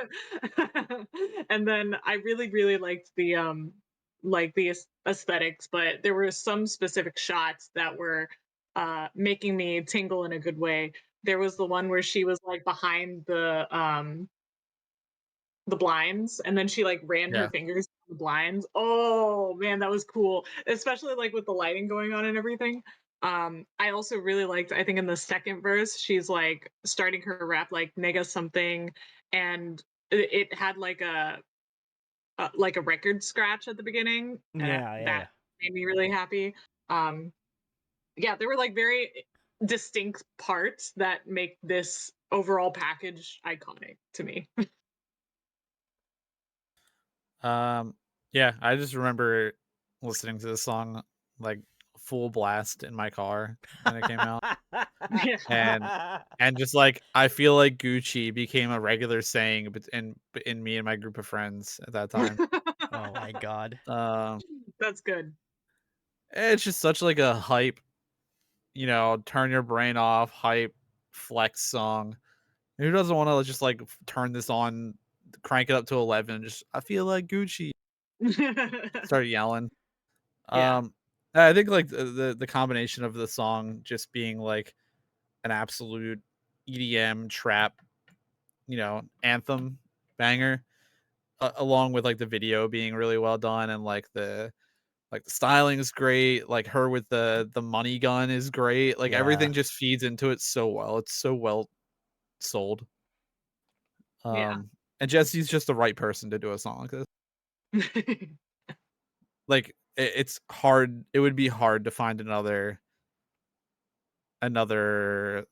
and then I really liked the aesthetics, but there were some specific shots that were making me tingle in a good way. There was the one where she was like behind the blinds, and then she like ran her fingers through the blinds. Oh man, that was cool, especially like with the lighting going on and everything. I also really liked, I think in the second verse, she's like starting her rap like nigga something, and it had like a record scratch at the beginning. That made me really happy. Yeah, there were like very distinct parts that make this overall package iconic to me. Yeah, I just remember listening to this song like full blast in my car when it came out. Yeah. And just like I feel like Gucci became a regular saying in me and my group of friends at that time. Oh my god. Um That's good. it's just such like a hype, turn your brain off, hype flex song. Who doesn't want to just like turn this on, crank it up to 11, just I feel like Gucci, start yelling. Yeah. I think like the combination of the song just being like an absolute EDM trap, anthem banger, along with like the video being really well done, and like the styling is great, like her with the money gun is great, like Yeah. everything just feeds into it so well. It's so well sold. Yeah. And Jesse's just the right person to do a song like this. Like it's hard, it would be hard to find another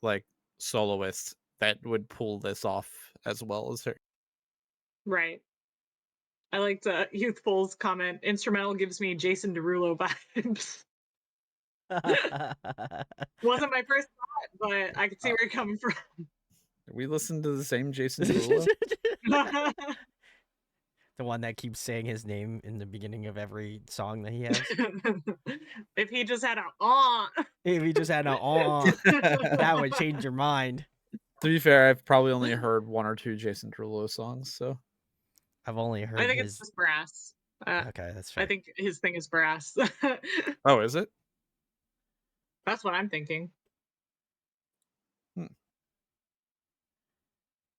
like soloist that would pull this off as well as her. Right. I liked Youthful's comment. Instrumental gives me Jason Derulo vibes. Wasn't my first thought, but I could see where you're coming from. We listened to the same Jason Derulo. The one that keeps saying his name in the beginning of every song that he has. If he just had a If he just had that would change your mind. To be fair, I've probably only heard one or two Jason Derulo songs, so I've only heard I think his. it's just brass. Okay, that's fair. I think his thing is brass. oh, is it? That's what I'm thinking.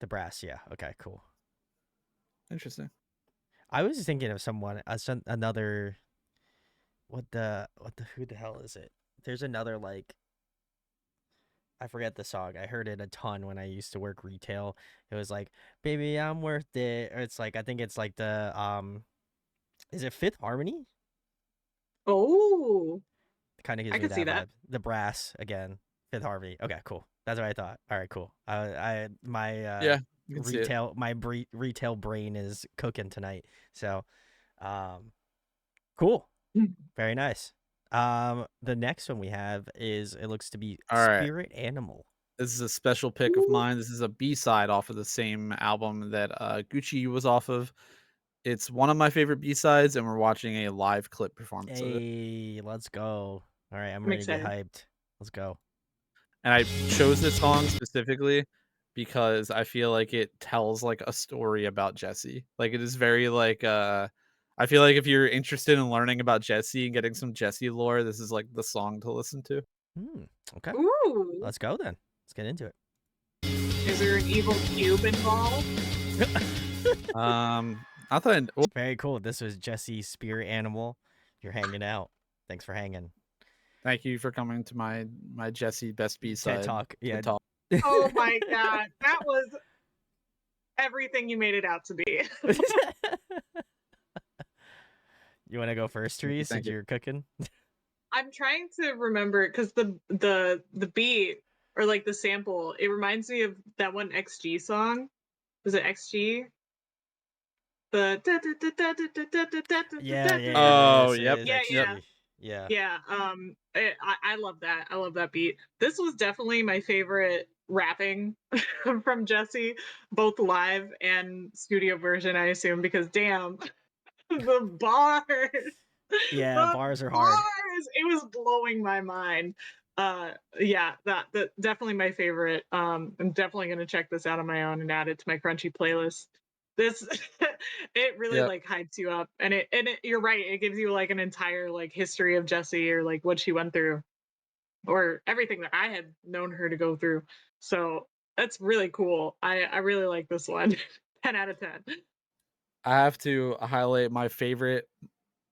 The brass, yeah. Okay, cool. Interesting. I was thinking of someone, another. Who the hell is it? There's another like. I forget the song. I heard it a ton when I used to work retail. It was like, "Baby, I'm worth it." Or it's like I think it's like the is it Fifth Harmony? Oh, Kind of gives I me can that see vibe. that. The brass again. Fifth Harmony. Okay, cool. That's what I thought. All right, cool. My Yeah, you can see it. retail brain is cooking tonight. So, cool. Very nice. The next one we have is, it looks to be All right. Spirit Animal. This is a special pick of mine. This is a B-side off of the same album that Gucci was off of. It's one of my favorite B-sides, and we're watching a live clip performance of it. Hey, let's go. All right, I'm I'm ready to get excited. hyped. Let's go. And I chose this song specifically because I feel like it tells like a story about Jessi. Like it is very like I feel like if you're interested in learning about Jessi and getting some Jessi lore, this is like the song to listen to. Okay. Ooh. Let's go then. Let's get into it. Is there an evil cube involved? Not that I, Very cool. This was Jesse's Spirit Animal. You're hanging out. Thanks for hanging. thank you for coming to my Jessi best B-side. TED Talk. Yeah. Talk. Oh my god, that was everything you made it out to be. You want to go first, Therese, since you're cooking? I'm trying to remember because the beat or like the sample, it reminds me of that one XG song. Was it XG? The Yeah. Oh, Yes, yep. Yeah. Yeah. I love that. I love that beat. This was definitely my favorite rapping from Jessi, both live and studio version, I assume, because damn, the bars. Yeah, the bars are hard. It was blowing my mind. Yeah, that definitely my favorite. I'm definitely gonna check this out on my own and add it to my Crunchy playlist. This it really Yep. like hypes you up, and it you're right, it gives you like an entire like history of Jessi or like what she went through or everything that I had known her to go through. So that's really cool. I really like this one. 10 out of 10. I have to highlight my favorite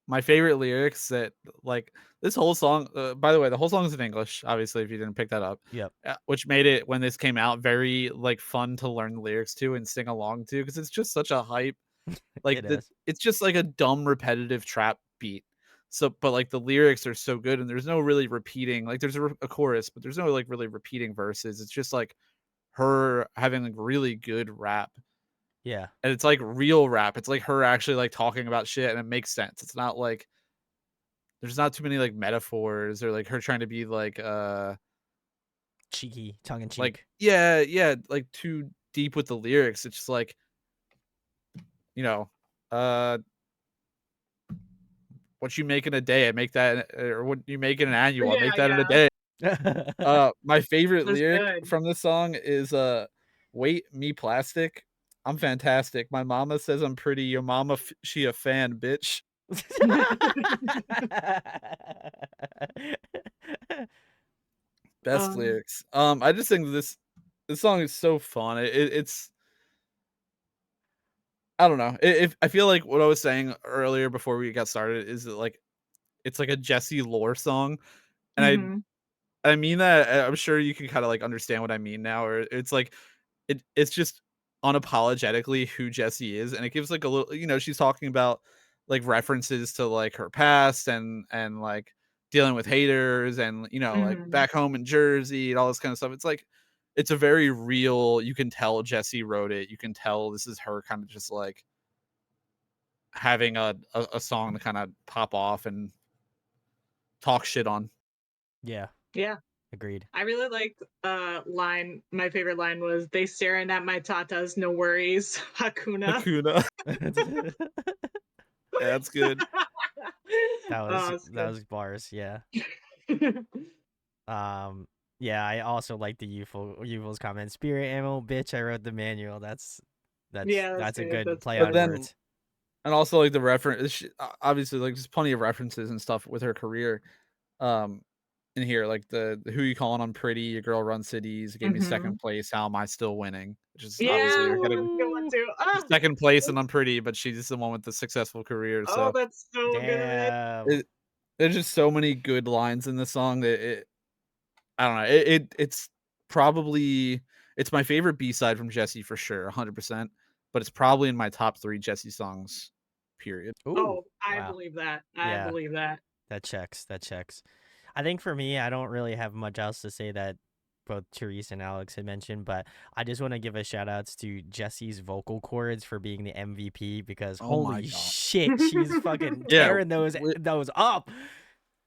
lyrics that like this whole song. By the way, the whole song is in English, obviously, if you didn't pick that up. Yep. Which made it, when this came out, very like fun to learn the lyrics to and sing along to, because it's just such a hype. Like it's just like a dumb repetitive trap beat. So, but like the lyrics are so good, and there's no really repeating. Like there's a chorus, but there's no like really repeating verses. It's just like her having like really good rap. Yeah. And it's like real rap. It's like her actually like talking about shit, and it makes sense. It's not like there's not too many like metaphors or like her trying to be like Cheeky, tongue in cheek. like yeah, like too deep with the lyrics. It's just like, you know, what you make in a day, I make that, or what you make in an annual, I make that in a day. My favorite That's lyric good. from this song is wait, me plastic, I'm fantastic. My mama says I'm pretty. Your mama, she a fan, bitch. Best lyrics. I just think this song is so fun. It's I don't know. If I feel like what I was saying earlier before we got started is that like it's like a Jessi lore song, and Mhm. I mean that. I'm sure you can kind of like understand what I mean now. Or it's like it's just unapologetically who Jessi is, and it gives like a little, she's talking about like references to like her past and like dealing with haters and like Mhm. back home in Jersey and all this kind of stuff. It's like it's a very real. You can tell Jessi wrote it. You can tell this is her kind of just like having a song to kind of pop off and talk shit on. Yeah, Yeah. agreed. I really liked line. My favorite line was, "They staring at my tatas, no worries, Hakuna." Hakuna. Yeah, that's good. It's That was bars, yeah. good. Yeah, I also like the youthful's comment. Spirit ammo, bitch, I wrote the manual. Yeah, That's a good. good That's play But on good. then, words. and also like the reference, obviously like there's plenty of references and stuff with her career. In here, like the who you calling Unpretty, your girl runs cities, gave me second Mhm. place. How am I still winning? Which is obviously Yeah, I gotta that's a good one too. second place and Unpretty, but she's the one with the successful career. Oh, So that's so good. Damn. it, there's just so many good lines in this song that I don't know. It's probably it's my favorite B-side from Jessi for sure, 100%. But it's probably in my top 3 Jessi songs. Period. Ooh, Oh, I wow. believe that. I Yeah. believe that. That checks. I think for me, I don't really have much else to say that both Therese and Alex had mentioned, but I just want to give a shout outs to Jessi's vocal cords for being the MVP because Oh my holy God. shit, she's fucking Yeah, tearing those up.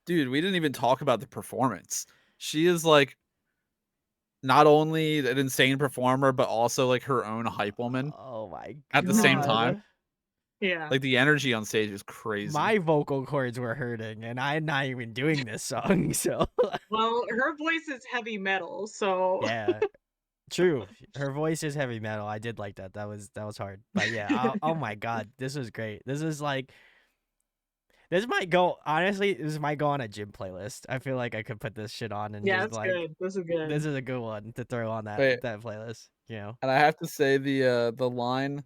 dude, we didn't even talk about the performance. She is like not only an insane performer, but also like her own hype woman Oh my at the same Mhm. time. god. Yeah. Like the energy on stage is crazy. My vocal cords were hurting and I'm not even doing this song, so Well, her voice is heavy metal, so yeah. True. Her voice is heavy metal. I did like that. That was hard. But yeah, oh my god, this was great. This is like this might go honestly, this might go on a gym playlist. I feel like I could put this shit on and yeah, just it's like good. This is this good. is a good one to throw on Wait, that playlist, you know. and I have to say the line,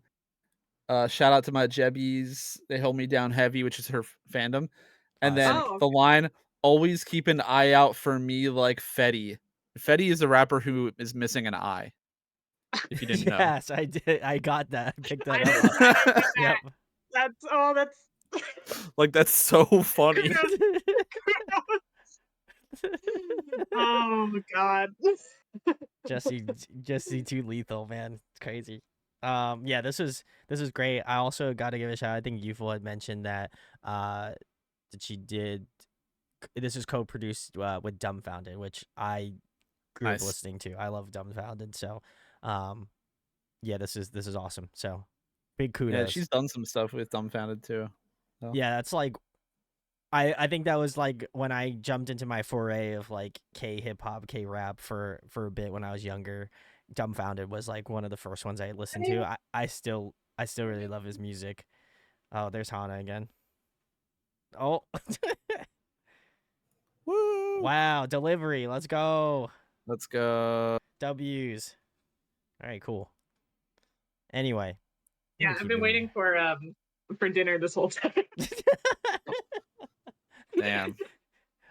shout out to my Jebbies, they hold me down heavy, which is her fandom. And then Sick. Oh, the line, always keep an eye out for me like Fetty. Fetty is a rapper who is missing an eye. If you didn't know. Yes, I did. I got that. I picked that I didn't up. get Yep. that. That's Like that's so funny. kudos. Oh god. Jesse too lethal, man. It's crazy. Yeah, this is great. I also got to give a shout. I think Youthful had mentioned that that she did. This is co-produced with Dumbfounded, which I grew up Nice. listening to. I love Dumbfounded, so yeah, this is awesome. So big kudos. Yeah, she's done some stuff with Dumbfounded too. So. Yeah, that's like I think that was like when I jumped into my foray of like K hip hop, K rap for a bit when I was younger. Dumbfounded was like one of the first ones I listened to. I still really love his music. Oh, there's Hana again. Oh. Woo! Wow, delivery. Let's go. Let's go. W's. All right, cool. Anyway. Yeah, I've been waiting for dinner this whole time. Damn.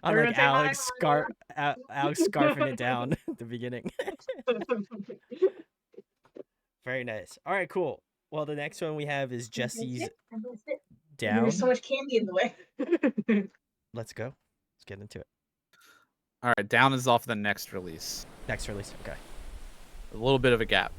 I'm We're like gonna say Alex scarfing it down at the beginning. Very nice. All right, cool. Well, the next one we have is Jessi's Down. There's so much candy in the way. Let's go. Let's get into it. All right, Down is off the next release. Next release. Okay. A little bit of a gap.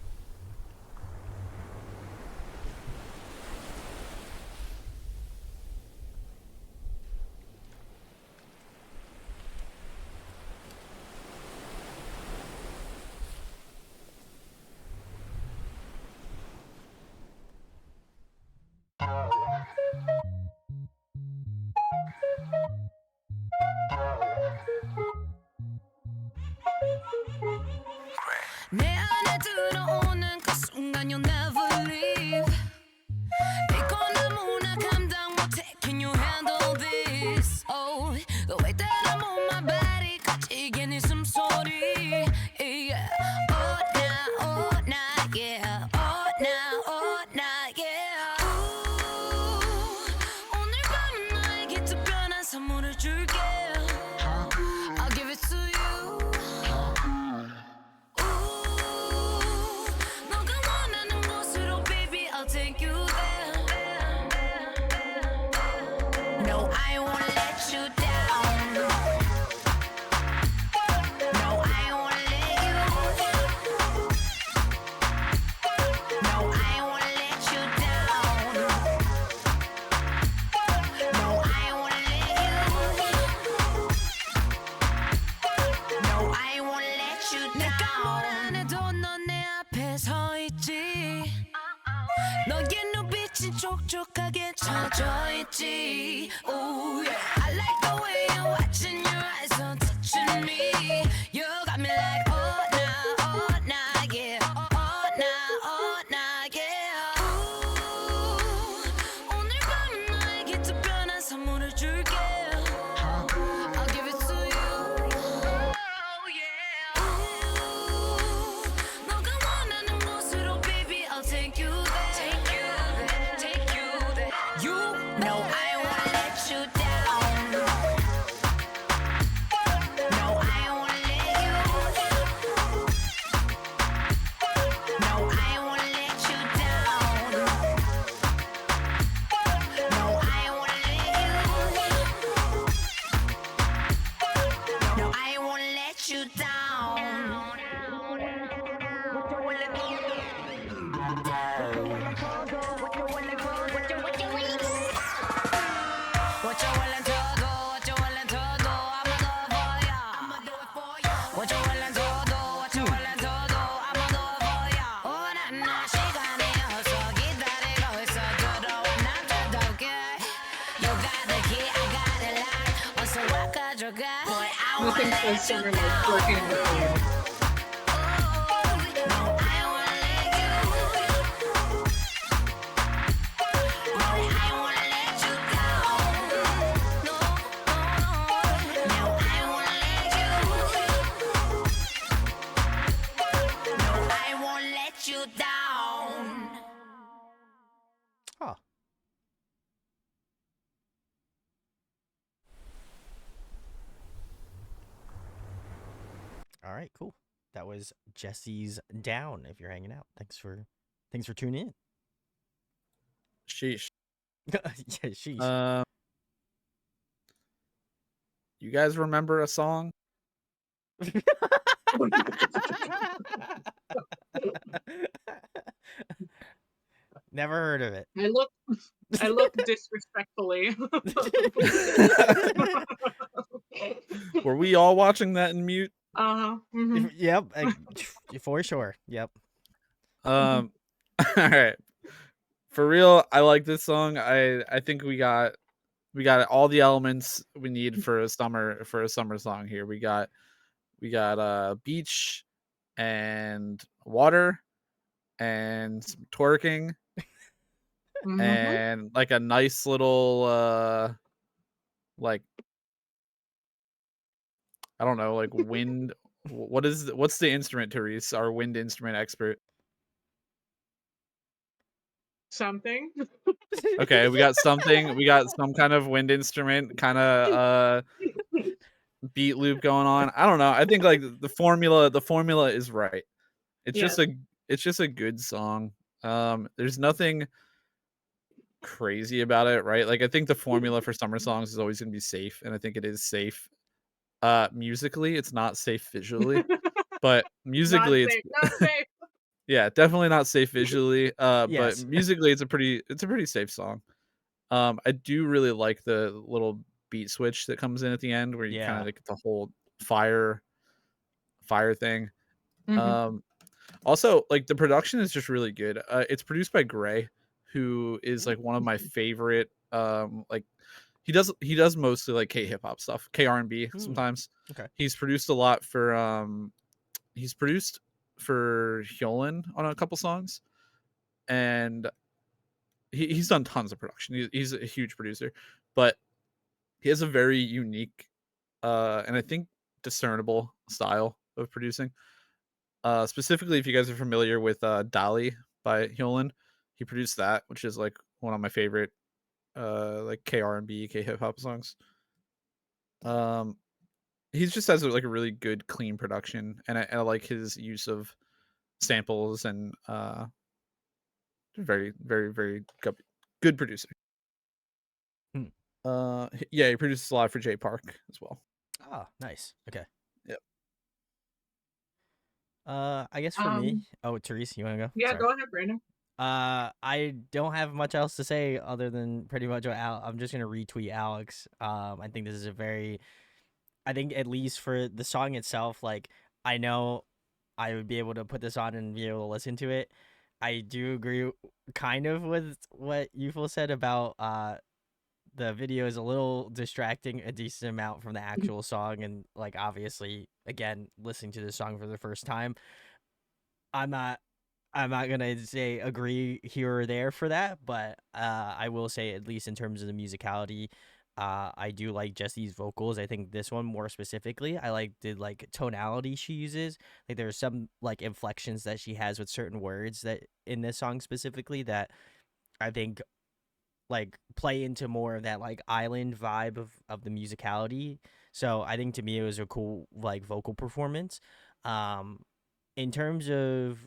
내 안에 들어오는 그 순간 you'll never leave. 이건 아무나 감당 못해. Can you handle this? Oh, the way that I move my body 거치게 네 숨소리. Yeah. Oh, nah, yeah. Oh, nah, yeah. 오늘 밤은 나에게 특별한 선물을 줄게. I'll give it to you. 너가 원하는 곳으로, baby, I'll take you there. No, I won't let you down. No, I won't let you. No, I won't let you down. No, I won't let you. No, I won't let you down. 내가 뭘 안 해도 넌 내 앞에 서 있지. 너의 눈빛이 촉촉하게 쳐져 있지. Oh yeah, I like the way you're watching your eyes on touching me. You got me like oh nah, yeah. Oh nah, yeah. 오늘 밤은 나에게 특별한 선물을 줄게. I'll give it to you. Oh yeah. 너가 원하는 곳으로, baby, I'll take you there. Take you there. You know I won't let you down. No, I won't let you. No, I won't let you down. No, I won't let you. No, I won't let you down. What you willing to do? What you willing to do? I'ma do it for ya. What you willing to do? What you willing to do? I'ma do it for ya. 원하는 시간이 없어 기다리고 있어 들어와 남자답게. You got the key, I got the lock. 어서 와 가져가. Boy, I won't Nothing let feels you sooner down. like working with you. No, I won't let you. No, I won't let you down. No, no, I won't let you. No, I won't let you down. Huh. All right, cool. That was Jessi's Down. If you're hanging out, thanks for tuning in. Sheesh. Yeah, sheesh. You guys remember a song? Never heard of it. I look disrespectfully. Were we all watching that in mute? Mhm. Yep, for sure. Yep. All right. For real, I like this song. I think we got all the elements we need for a summer song here. We got beach and water and some twerking Mhm. and like a nice little like I don't know, like wind. What's the instrument, Therese? Our wind instrument expert. Something. Okay, we got something. We got some kind of wind instrument, kind of beat loop going on. I don't know. I think like the formula is right. It's Yes. just a good song. There's nothing crazy about it, right? Like I think the formula for summer songs is always going to be safe, and I think it is safe. Musically, it's not safe visually, but musically Not safe. yeah, definitely not safe visually. But Yes. musically, it's a pretty safe song. I do really like the little beat switch that comes in at the end, where you kind Yeah. of like the whole fire thing. Mhm. Also, like the production is just really good. It's produced by Gray, who is like one of my favorite. Like he does mostly like K hip hop stuff, K R&B sometimes. Okay. He's produced a lot for he's produced for Hyolan on a couple songs, and he's done tons of production. He's a huge producer, but he has a very unique and I think discernible style of producing. Specifically, if you guys are familiar with Dali by Hyolan, he produced that, which is like one of my favorite like K-R&B, K-hip hop songs. He just has like a really good, clean production, and I like his use of samples and very, very, very good producer. Hmm. Yeah, he produces a lot for J Park as well. Oh, nice. Okay. Yep. I guess for me. Oh, Therese, you want to go? Yeah, Sorry. go ahead, Brandon. I don't have much else to say other than pretty much what I'm just gonna retweet Alex. I think this is I think at least for the song itself, like I know I would be able to put this on and be able to listen to it. I do agree kind of with what Youthful said about the video is a little distracting a decent amount from the actual song, and like obviously again listening to this song for the first time, I'm not gonna say agree here or there for that, but I will say at least in terms of the musicality, I do like Jessie's vocals. I think this one more specifically, I like the like tonality she uses. Like there's some like inflections that she has with certain words that in this song specifically that I think like play into more of that like island vibe of the musicality. So I think to me it was a cool like vocal performance. In terms of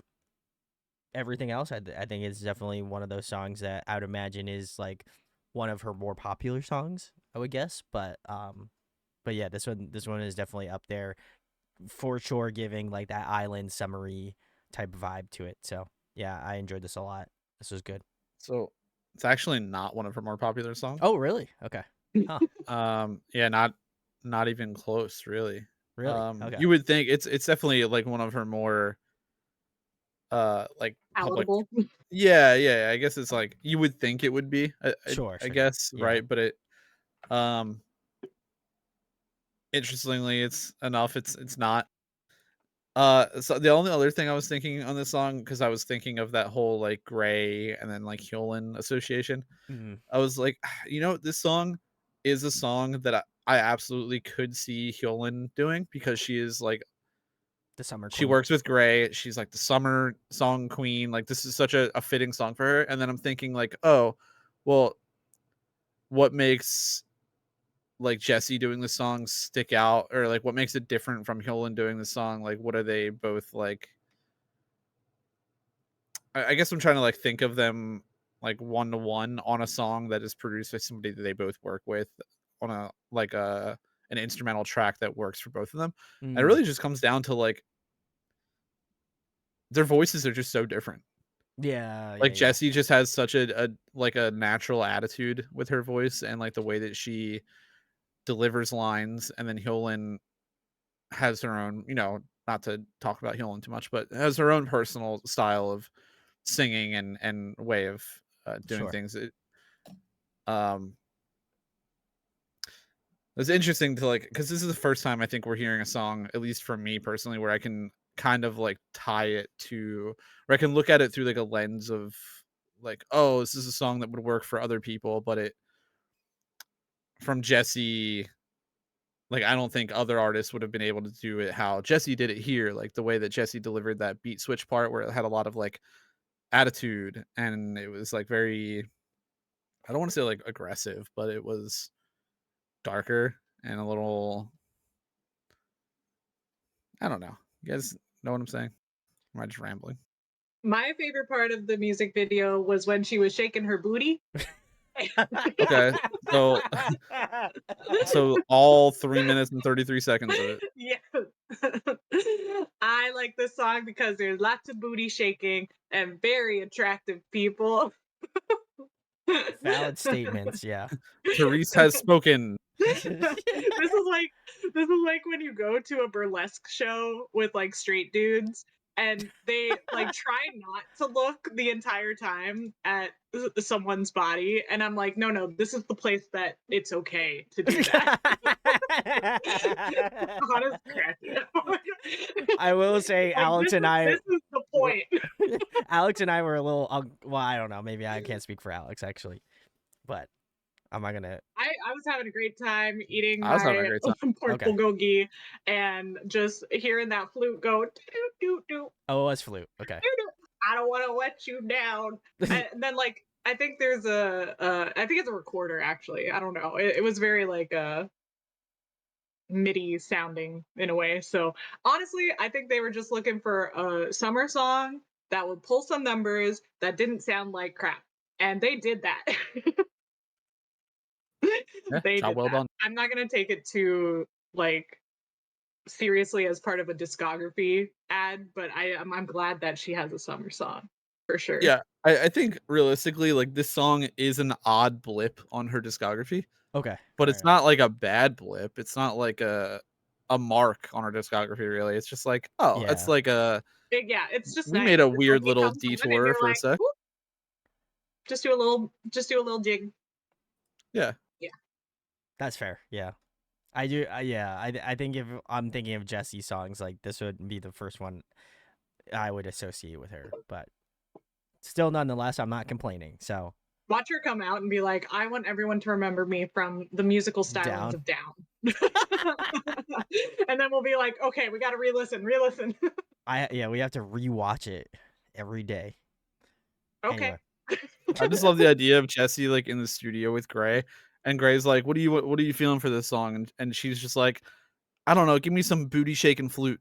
everything else, I think it's definitely one of those songs that I would imagine is like one of her more popular songs, I would guess. But yeah, this one is definitely up there for sure, giving like that island summery type of vibe to it. So yeah, I enjoyed this a lot. This was good. So it's actually not one of her more popular songs. Oh, really? Okay. Huh. Yeah, not even close, really. Really? Okay. You would think it's definitely like one of her more like public. Palatable. Yeah, I guess it's like you would think it would be. Sure. I guess, Yeah. right? But it interestingly, it's enough. It's not. So the only other thing I was thinking on this song, because I was thinking of that whole like Gray and then like Hyolan association. Mhm. I was like, this song is a song that I absolutely could see Hyolan doing, because she is like, The summer she queen. works with Gray. She's like the summer song queen. Like this is such a fitting song for her. And then I'm thinking like, oh, well, what makes like Jessi doing the song stick out, or like what makes it different from Hyolan doing the song? Like what are they both like? I guess I'm trying to like think of them like one to one on a song that is produced by somebody that they both work with on a like an instrumental track that works for both of them. And it really just comes down to like their voices are just so different. Yeah. Like yeah. Jessi just has such a like a natural attitude with her voice and like the way that she delivers lines, and then Hyolan has her own, not to talk about Hyolan too much, but has her own personal style of singing and way of doing Sure. things. It's interesting to like, because this is the first time I think we're hearing a song, at least for me personally, where I can kind of like tie it to, or I can look at it through like a lens of like, oh, this is a song that would work for other people, but it from Jessi, like I don't think other artists would have been able to do it how Jessi did it here, like the way that Jessi delivered that beat switch part where it had a lot of like attitude, and it was like very, I don't want to say like aggressive, but it was darker and a little, I don't know. You guys know what I'm saying? Am I just rambling? My favorite part of the music video was when she was shaking her booty. Okay, so all 3 minutes and 33 seconds of it. Yeah. I like this song because there's lots of booty shaking and very attractive people. Valid statements. Yeah. Therese has spoken. This is like when you go to a burlesque show with like straight dudes and they like try not to look the entire time at someone's body, and I'm like, no, this is the place that it's okay to do that. Honest cracking up. I will say, Like, Alex and I, this is the point. Alex and I were a little, well, I don't know, maybe I can't speak for Alex actually, but I'm not gonna. I was having a great time eating I was having a my great time. pork Okay. bulgogi and just hearing that flute go doo doo doo. Oh, it was flute. Okay. I don't want to let you down. And then like I think there's I think it's a recorder actually. I don't know. It was very like MIDI sounding in a way. So honestly, I think they were just looking for a summer song that would pull some numbers that didn't sound like crap, and they did that. Yeah, They job did well that. done. I'm not gonna take it too like seriously as part of a discography ad, but I'm glad that she has a summer song for sure. Yeah, I think realistically, like this song is an odd blip on her discography, Okay. but fair it's enough. not like a bad blip. It's not like a mark on her discography. Really, it's just like, oh, it's Yeah. like a Yeah, it's just we nice. made a It's weird it little comes on and detour you're for a like, sec. "Whoop." Just do a little jig. Yeah. That's fair. Yeah. I do. Yeah. I think if I'm thinking of Jessi songs, like this would be the first one I would associate with her, but still, nonetheless, I'm not complaining. So Watch her come out and be like, I want everyone to remember me from the musical stylings Down. of Down. And then we'll be like, okay, we gotta re-listen. we have to rewatch it every day. Okay. Anyway. I just love the idea of Jessi like in the studio with Gray, and Gray's like, what are you feeling for this song? And she's just like, I don't know, give me some booty shaking flute.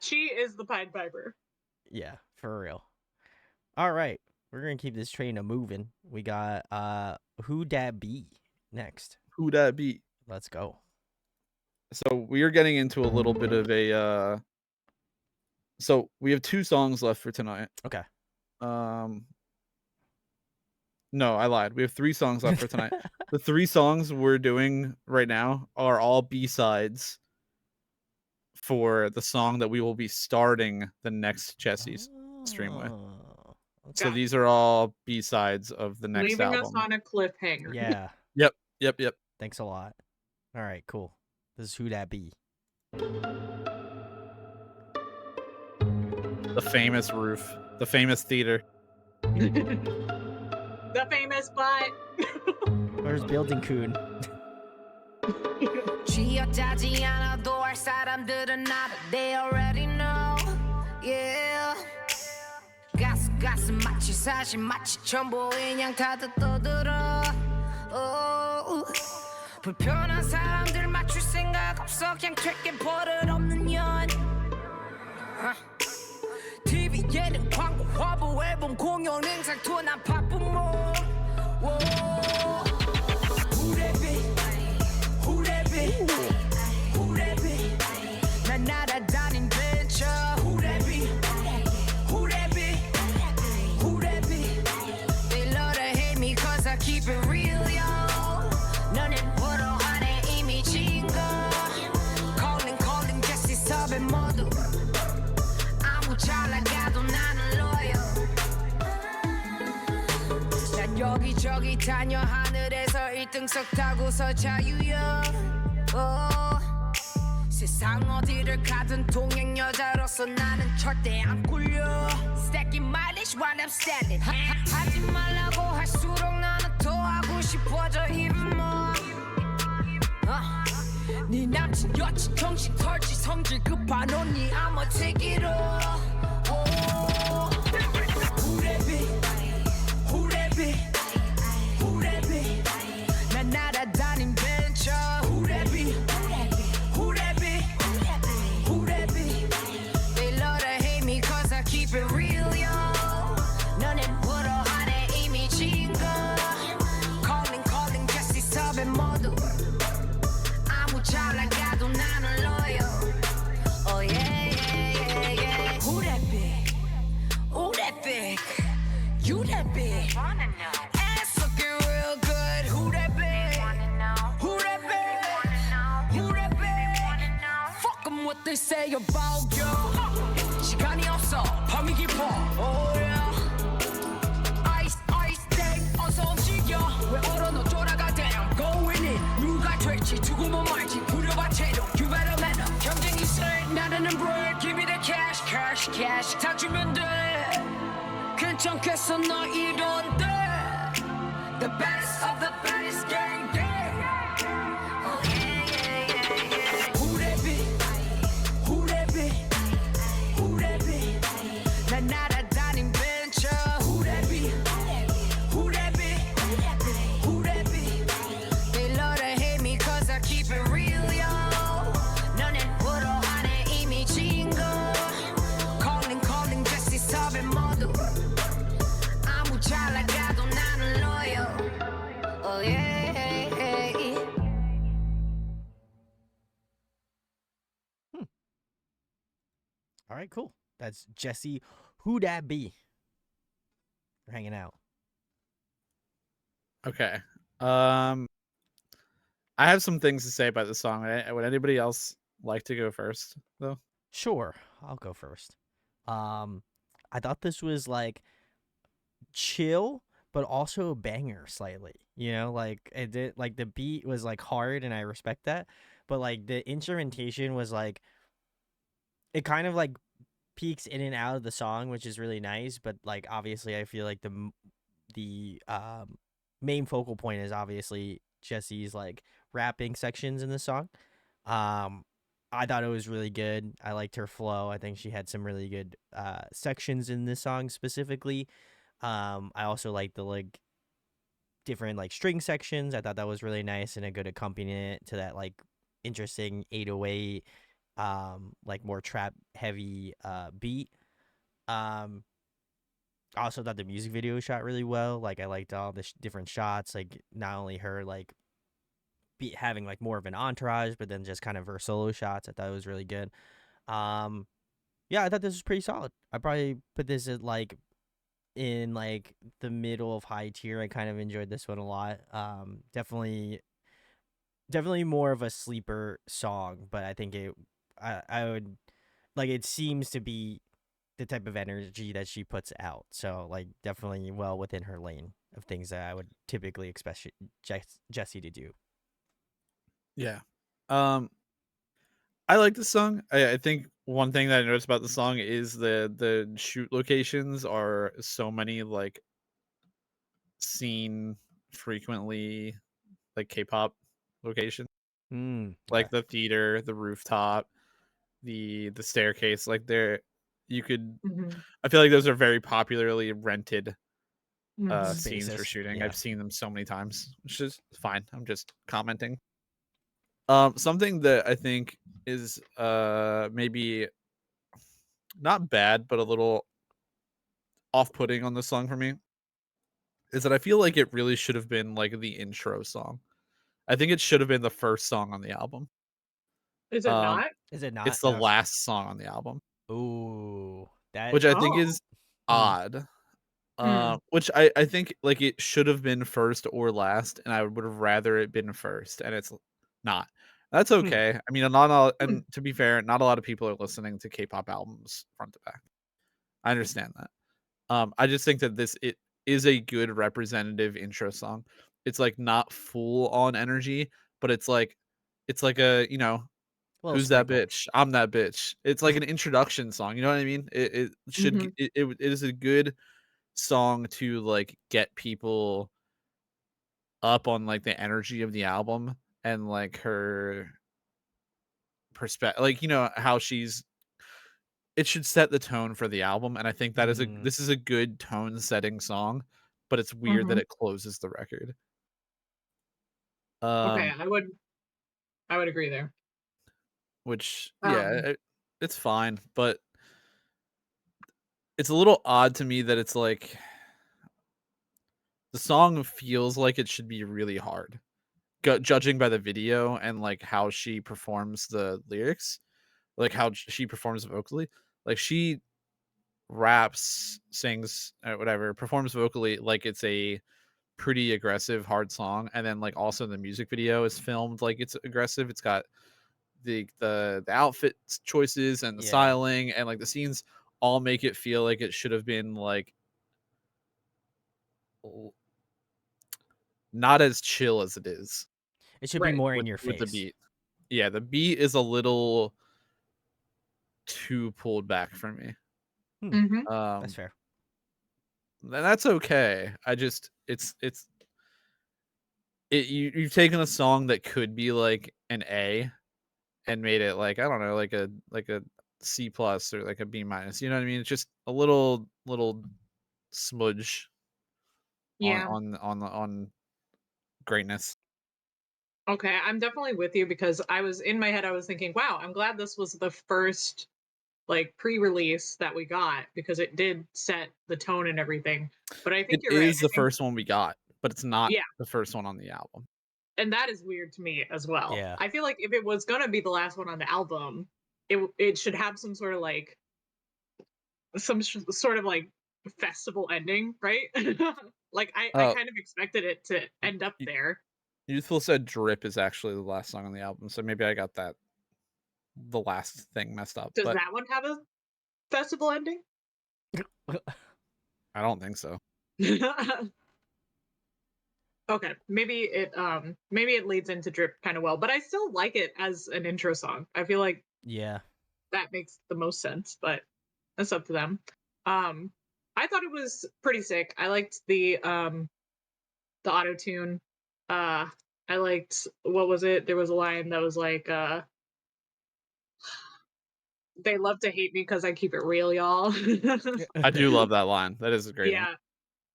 She is the Pied Piper. Yeah, for real. All right, we're gonna keep this train a moving. We got Who Dat B next. Who Dat B? Let's go. So we are getting into a little bit of a so we have 2 songs left for tonight. Okay. No, I lied. We have 3 songs left for tonight. The 3 songs we're doing right now are all B-sides for the song that we will be starting the next Jessi's stream with. Oh, So Got these are all B-sides of the next Leaving album. us on a cliffhanger. yeah. Yep. Thanks a lot. All right, cool. This is Who Dat Be. The famous roof, the famous theater. The famous butt. Where's Building Coon? 쥐어짜지 않아도 할 사람들은 알아. They already know. Yeah. 가슴 마치 사실 마치 전보인 양 다들 떠들어. Oh. 불편한 사람들 맞출 생각 없어. 그냥 퇴게 버릇없는 년. TV 예능 광고 화보 앨범 공연 행사 투어 난 바쁜 몸. 후레비 난 날아다닌 벤처. 후레비 They love to hate me cause I keep it real, yo. 너넨 보러 안에 이미 진 거. Calling Jessi 섭외 모두. 아무 잘 나가도 나는 loyal. 난 여기저기 다녀 하늘에서 1등석 타고서 자유여. 세상 어디를 가든 동양 여자로서 나는 절대 안 꿀려. Stacking mileage while I'm standing. 하지 말라고 할수록 나는 더 하고 싶어져 even more. 네 남친 여친 정신 털지 성질 급한 언니 I'ma take it all. 후레비 난 날아다닌 벤처. 후레비 They love to hate me cause I keep it real, yo. 너넨 보러 안에 이미 진 거. Calling Jessi 섭외 모두. 아무 잘 나가도 나는 loyal. Oh yeah. 후레비 글쎄요 보겨 시간이 없어 밤이 깊어 oh yeah Ice ice day 어서 움직여 왜 얼어 너 돌아가 damn going in 누가 될지 죽으면 말지 부려봐 채로 you better man up 경쟁이 세 나르는 bread give me the cash cash cash 다 주면 돼 괜찮겠어 너 이런데 the best of the best gang gang oh yeah yeah yeah yeah who that be who that be who that be 난 날아다닌 벤처 who that be who that be who that be they love to hate me cause I keep it real yo 너네 보러 안에 이미 진 거 calling calling Jessi 섭외 모두 아무 잘 나가도 나는 loyal oh yeah All right, cool. That's Jessi. Who Dat B? We're hanging out. Okay. I have some things to say about the song. Would anybody else like to go first, though? Sure, I'll go first. I thought this was like chill, but also a banger slightly. You know, like it did. Like the beat was like hard, and I respect that. But like the instrumentation was like, it kind of like peaks in and out of the song, which is really nice. But like obviously, I feel like the main focal point is obviously Jessi's like rapping sections in the song. I thought it was really good. I liked her flow. I think she had some really good sections in this song specifically. I also liked the like different like string sections. I thought that was really nice and a good accompaniment to that like interesting 808 like more trap heavy beat. I also thought the music video was shot really well. Like I liked all the different shots, like not only her like having like more of an entourage, but then just kind of her solo shots. I thought it was really good. Yeah, I thought this was pretty solid. I probably put this at like in like the middle of high tier. I kind of enjoyed this one a lot. Definitely more of a sleeper song, but I think I would like, it seems to be the type of energy that she puts out. So like definitely well within her lane of things that I would typically expect Jessi to do. Yeah. I like the song. I think one thing that I noticed about the song is the shoot locations are so many like seen frequently like K-pop locations. Like the theater, the rooftop, the staircase, like you could I feel like those are very popularly rented scenes for shooting. Yeah. I've seen them so many times, which is fine. I'm just commenting. Something that I think is maybe not bad, but a little off-putting on this song for me is that I feel like it really should have been like the intro song. I think it should have been the first song on the album. Is it not? Is it not? It's the last song on the album. Ooh, that which I think is odd. Which I think like it should have been first or last, and I would have rather it been first, and it's not. That's okay. I mean, not all, and to be fair, not a lot of people are listening to K-pop albums front to back. I understand that. I just think that it is a good representative intro song. It's like not full on energy, but it's like a, you know, who's that bitch? I'm that bitch. It's like an introduction song. You know what I mean? It should it is a good song to like get people up on like the energy of the album and like her perspective, like, you know, how it should set the tone for the album, and I think that this is a good tone setting song, but it's weird that it closes the record. Okay, I would agree there. Which it's fine, but it's a little odd to me that it's like the song feels like it should be really hard, judging by the video and like how she performs the lyrics, like how she performs vocally. Like she raps, sings, whatever, performs vocally like it's a pretty aggressive hard song, and then like also the music video is filmed like it's aggressive. It's got the outfit choices and the Yeah. styling and like the scenes all make it feel like it should have been like not as chill as it is. It should be Right. more in your with the face. beat. Yeah, the beat is a little too pulled back for me. Mhm. That's fair. And that's okay. I just you've taken a song that could be like an A and made it like, I don't know, like a C plus or like a B minus. You know what I mean? It's just a little smudge Yeah. on greatness. Okay, I'm definitely with you because I was in my head. I was thinking, wow, I'm glad this was the first like pre-release that we got because it did set the tone and everything. But I think It you're right. is the first one we got, but it's not Yeah. the first one on the album. And that is weird to me as well. Yeah. I feel like if it was gonna be the last one on the album, it should have some sort of like sort of like festival ending, right? Like I Oh. kind of expected it to end up there. Youthful said Drip is actually the last song on the album, so maybe I got the last thing messed up. Does But that one have a festival ending? I don't think so. Okay, maybe it leads into Drip kind of well, but I still like it as an intro song. I feel like Yeah. that makes the most sense, but that's up to them. I thought it was pretty sick. I liked the auto tune. I liked, what was it? There was a line that was like they love to hate me because I keep it real, y'all. I do love that line. That is a great one. Yeah,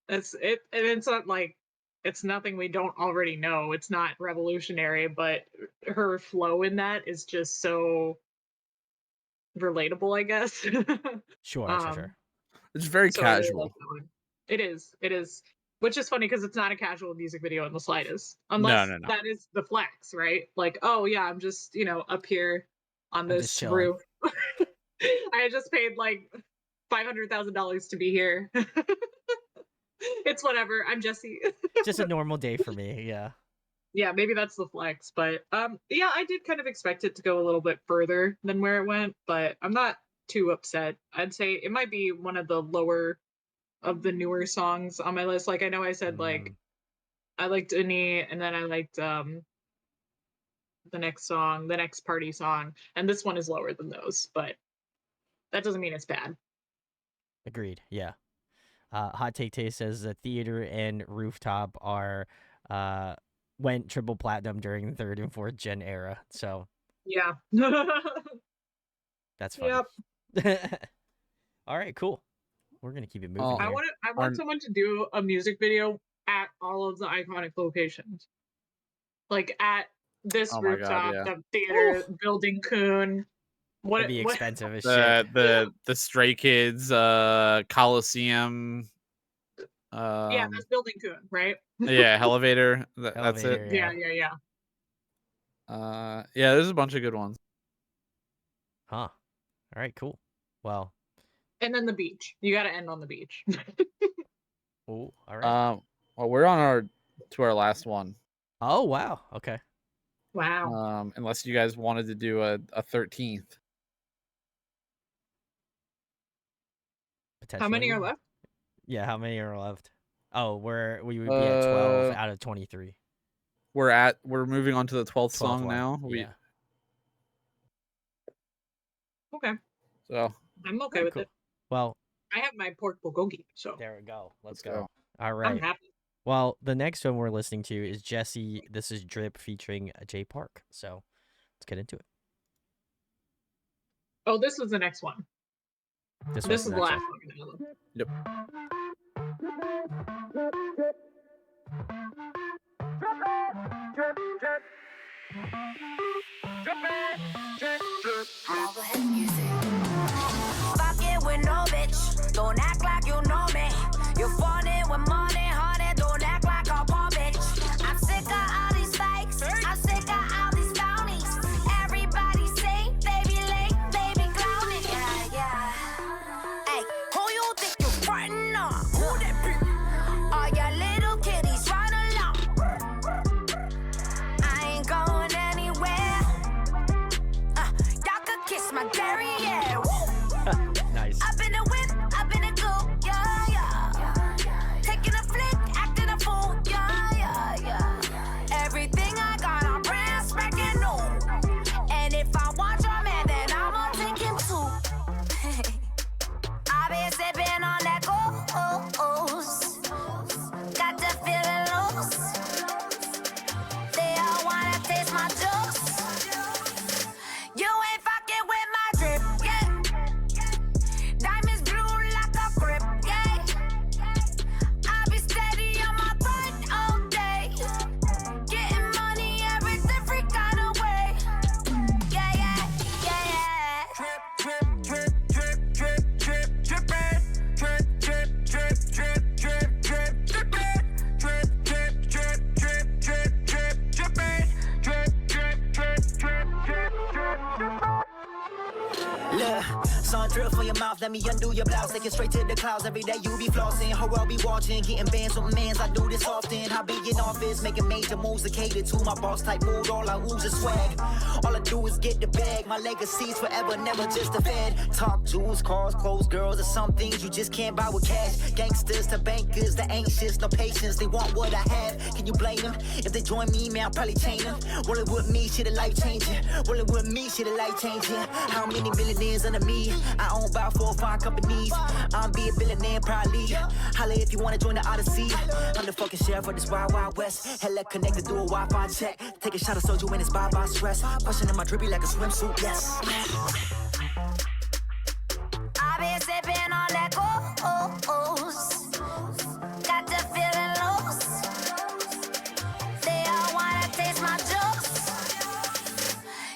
that's it. And it's not like it's nothing we don't already know. It's not revolutionary, but her flow in that is just so relatable, I guess. Sure, for sure. It's very So I really casual. like that one. It is. Which is funny because it's not a casual music video in the slightest. No, Unless no, no. that is the flex, right? Like, oh yeah, I'm just, up here on I'm this just chilling. roof. I just paid like $500,000 to be here. It's whatever. I'm Jessi. Just a normal day for me. Yeah. Yeah, maybe that's the flex, but yeah, I did kind of expect it to go a little bit further than where it went, but I'm not too upset. I'd say it might be one of the lower of the newer songs on my list. Like I know I said like I liked Uni and then I liked the next party song, and this one is lower than those, but that doesn't mean it's bad. Agreed. Yeah. Hot Take Taste says the theater and rooftop are went triple platinum during the 3rd and 4th gen era. So Yeah. that's fun. Yep. All right, cool. We're gonna keep it moving. Oh, I here. want someone to do a music video at all of the iconic locations. Like at this Oh my God, rooftop, yeah. the theater, Building Coon. It'd be expensive as shit. The Stray Kids, Coliseum. Yeah, that's Building Coon, right? Yeah, Elevator. That's Elevator, it. yeah. Yeah. Yeah, there's a bunch of good ones. Huh. All right, cool. Well. And then the beach. You got to end on the beach. Oh, all right. Well, we're on to our last one. Oh wow. Okay. Wow. Unless you guys wanted to do a 13th. How many are left? Yeah, how many are left? Oh, we would be at 12 out of 23. We're moving on to the 12th 12th song one. now. Yeah. Okay. So I'm okay Very with cool. it. Well, I have my pork bulgogi, so there we go. Let's go. go. All I'm right. happy. Well, the next one we're listening to is Jessi. This is Drip featuring Jay Park. So let's get into it. Oh, this was the next one. This This was is the last next one. Yep. Fuck it with no bitch. Don't act like you know me. You're funny with money, honey. Don't act like a poor bitch. I'm sick of all these fakes. I'm sick of all these phonies. Everybody say they be late, they be clowning. Yeah. Hey, who you think you're frontin' on? Who that be? All your little kitties run along. I ain't going anywhere. Sun drip from your mouth, let me undo your blouse. Take it straight to the clouds, every day you be flossing. Her world be watching, getting bands with mans, I do this often. I be in office, making major moves to cater to my boss type mood. All I ooze is swag, all I do is get the bag. My legacy's forever, never just a fad. Talk jewels, cars, clothes, girls, or some things you just can't buy with cash. Gangsters to bankers, the anxious, no patience, they want what I have. Can you blame them? If they join me, man, I'll probably change them. Rolling with me, shit a life changing. Rolling with me, shit a life changing. How many millionaires under me? I own about 4 or 5 companies. I'm be a billionaire, probably. Holla if you wanna join the Odyssey. I'm the fucking sheriff of this wild, wild west. Hella connected through a Wi-Fi check. Take a shot of soju and it's bye-bye stress. Pushing in my drippy like a swimsuit, yes. I've been sipping on that goose. Got the feeling loose. They all wanna taste my juice.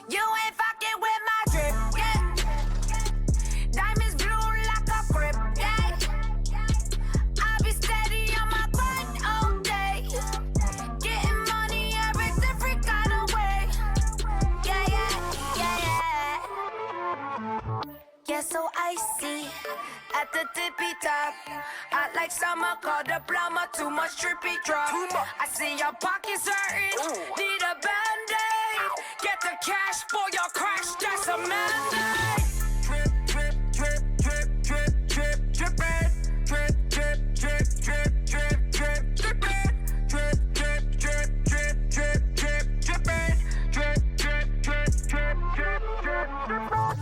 You ain't fucking with my drip, yeah. Diamonds blue like a grip, yeah. I be steady on my grind all day. Getting money every different kind of way. Yeah, yeah, yeah, yeah. Yeah, so icy at the tippy top. I like summer, call the plumber, too much trippy drop. I see your pockets hurting, need a band-aid. Get the cash for your crash, that's a mandate. Drip, drip, drip, drip, drip, drip, drippin'. Drip, drip, drip, drip, drip, drip, drippin'. Drip, drip, drip, drip, drip, drip, drippin'. Drip, drip, drip, drip, drip, drip, drippin'.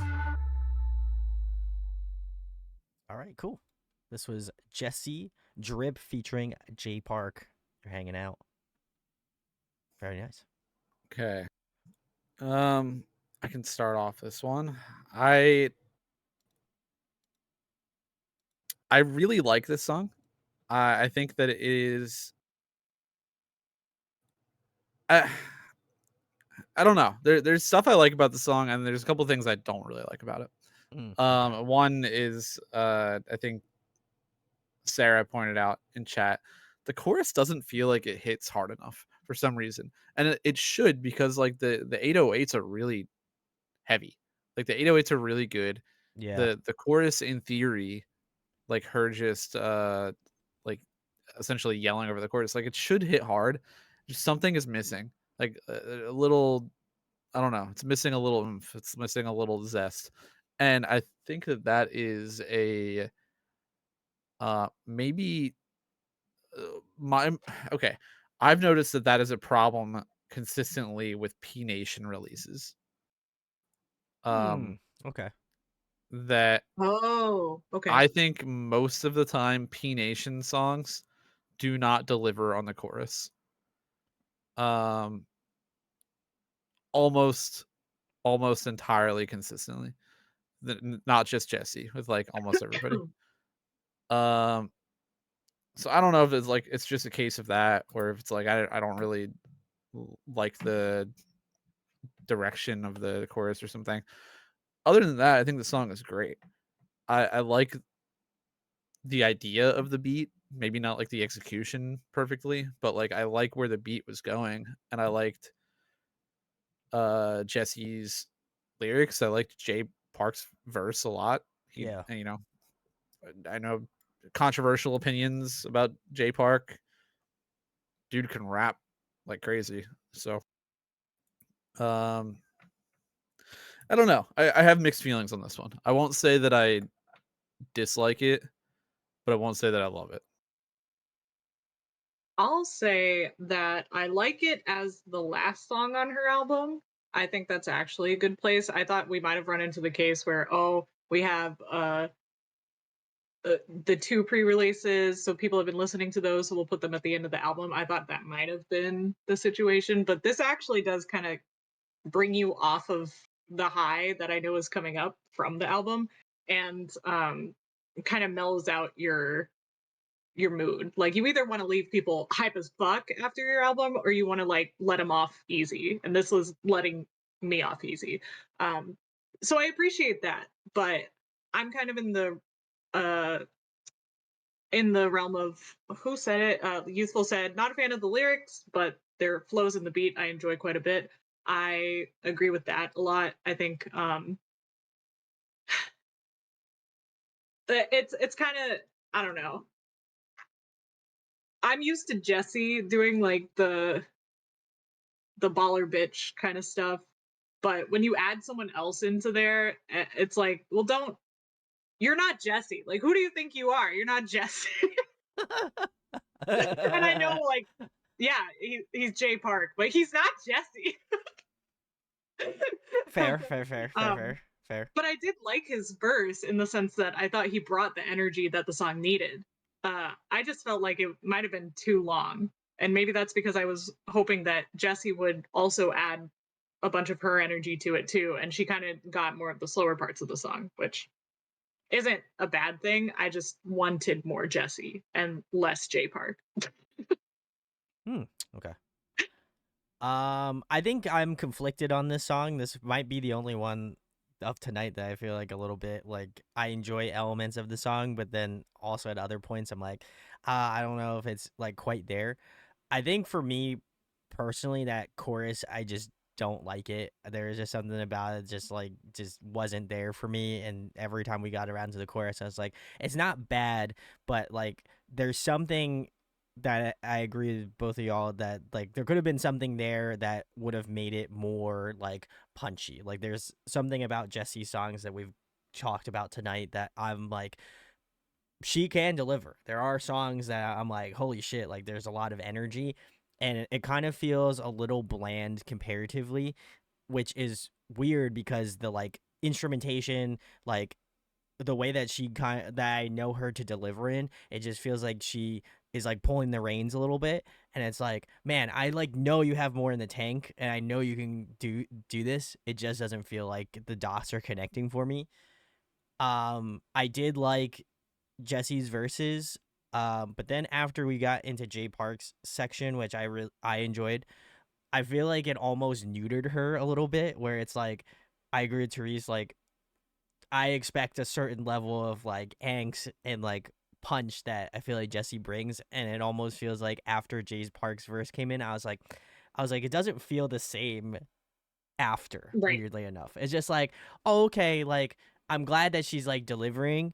All right, cool. This was Jessi Drip featuring J Park. You're hanging out. Very nice. Okay. I can start off this one. I really like this song. I think that it is. I don't know. There's stuff I like about the song, and there's a couple things I don't really like about it. Okay. One is I think Sarah pointed out in chat, the chorus doesn't feel like it hits hard enough for some reason, and it should, because like the 808s are really heavy. Like the 808s are really good. Yeah. The chorus, in theory, like her just like essentially yelling over the chorus, like it should hit hard. Just something is missing. Like a little, I don't know. It's missing a little oomph. It's missing a little zest, and I think that is a maybe my okay. I've noticed that is a problem consistently with P Nation releases. Okay. That Oh, okay. I think most of the time P Nation songs do not deliver on the chorus. Almost entirely consistently. Not just Jessi, with like almost everybody. So I don't know if it's like it's just a case of that, or if it's like I don't really like the direction of the chorus or something. Other than that, I think the song is great. I like the idea of the beat, maybe not like the execution perfectly, but like I like where the beat was going, and I liked Jessi's lyrics. I liked Jay Park's verse a lot. Yeah. You know, I know controversial opinions about Jay Park. Dude can rap like crazy. So I don't know. I have mixed feelings on this one. I won't say that I dislike it, but I won't say that I love it. I'll say that I like it as the last song on her album. I think that's actually a good place. I thought we might have run into the case where, we have the 2 pre-releases, so people have been listening to those, so we'll put them at the end of the album. I thought that might have been the situation, but this actually does kind of bring you off of the high that I know is coming up from the album, and kind of mellows out your mood. Like, you either want to leave people hype as fuck after your album, or you want to like let them off easy, and this was letting me off easy. So I appreciate that, but I'm kind of in the realm of, who said it, Youthful said, not a fan of the lyrics, but their flows in the beat I enjoy quite a bit. I agree with that a lot. I think it's kind of, I don't know. I'm used to Jessi doing like the baller bitch kind of stuff, but when you add someone else into there, it's like, well, you're not Jessi. Like, who do you think you are? You're not Jessi. And I know, like, yeah, he's Jay Park, but he's not Jessi. Fair. But I did like his verse in the sense that I thought he brought the energy that the song needed. I just felt like it might have been too long. And maybe that's because I was hoping that Jessi would also add a bunch of her energy to it too. And she kind of got more of the slower parts of the song, which isn't a bad thing. I just wanted more Jessi and less Jay Park. Okay. I think I'm conflicted on this song. This might be the only one of tonight that I feel like a little bit like I enjoy elements of the song, but then also at other points I'm like, I don't know if it's like quite there. I think for me personally, that chorus, I just don't like it. There's just something about it just wasn't there for me. And every time we got around to the chorus, I was like, it's not bad, but like there's something that I agree with both of y'all that like there could have been something there that would have made it more like punchy. Like there's something about Jessi's songs that we've talked about tonight that I'm like, she can deliver. There are songs that I'm like, holy shit, like there's a lot of energy, and it kind of feels a little bland comparatively, which is weird because the like instrumentation, like the way that that I know her to deliver in, it just feels like she is like pulling the reins a little bit, and it's like, man, I like know you have more in the tank, and I know you can do this. It just doesn't feel like the dots are connecting for me. I did like Jesse's verses, but then after we got into Jay Park's section, which I enjoyed, I feel like it almost neutered her a little bit, where it's like, I agree with Therese, like I expect a certain level of like angst and like punch that I feel like Jessi brings, and it almost feels like after Jay Park's verse came in, I was like, it doesn't feel the same after. Right. Weirdly enough, it's just like, oh, okay, like I'm glad that she's like delivering,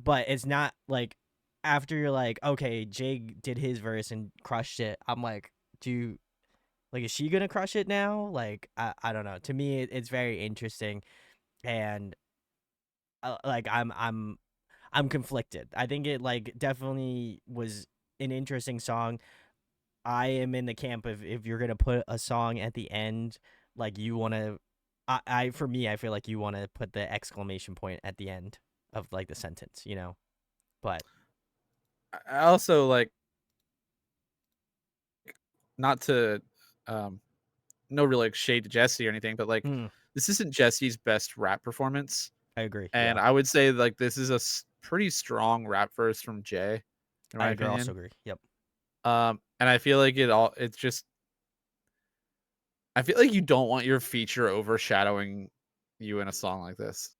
but it's not like after you're like, okay, Jay did his verse and crushed it. I'm like, is she gonna crush it now? Like, I don't know. To me, it's very interesting, and like I'm conflicted. I think it like definitely was an interesting song. I am in the camp of if you're gonna put a song at the end, like you want to. For me, I feel like you want to put the exclamation point at the end of like the sentence, you know. But I also like, not to no real like shade to Jessi or anything, but like this isn't Jessi's best rap performance. I agree. And Yeah. I would say like this is a pretty strong rap verse from Jay, in my I opinion. also agree. Yep. And I feel like it's just, I feel like you don't want your feature overshadowing you in a song like this.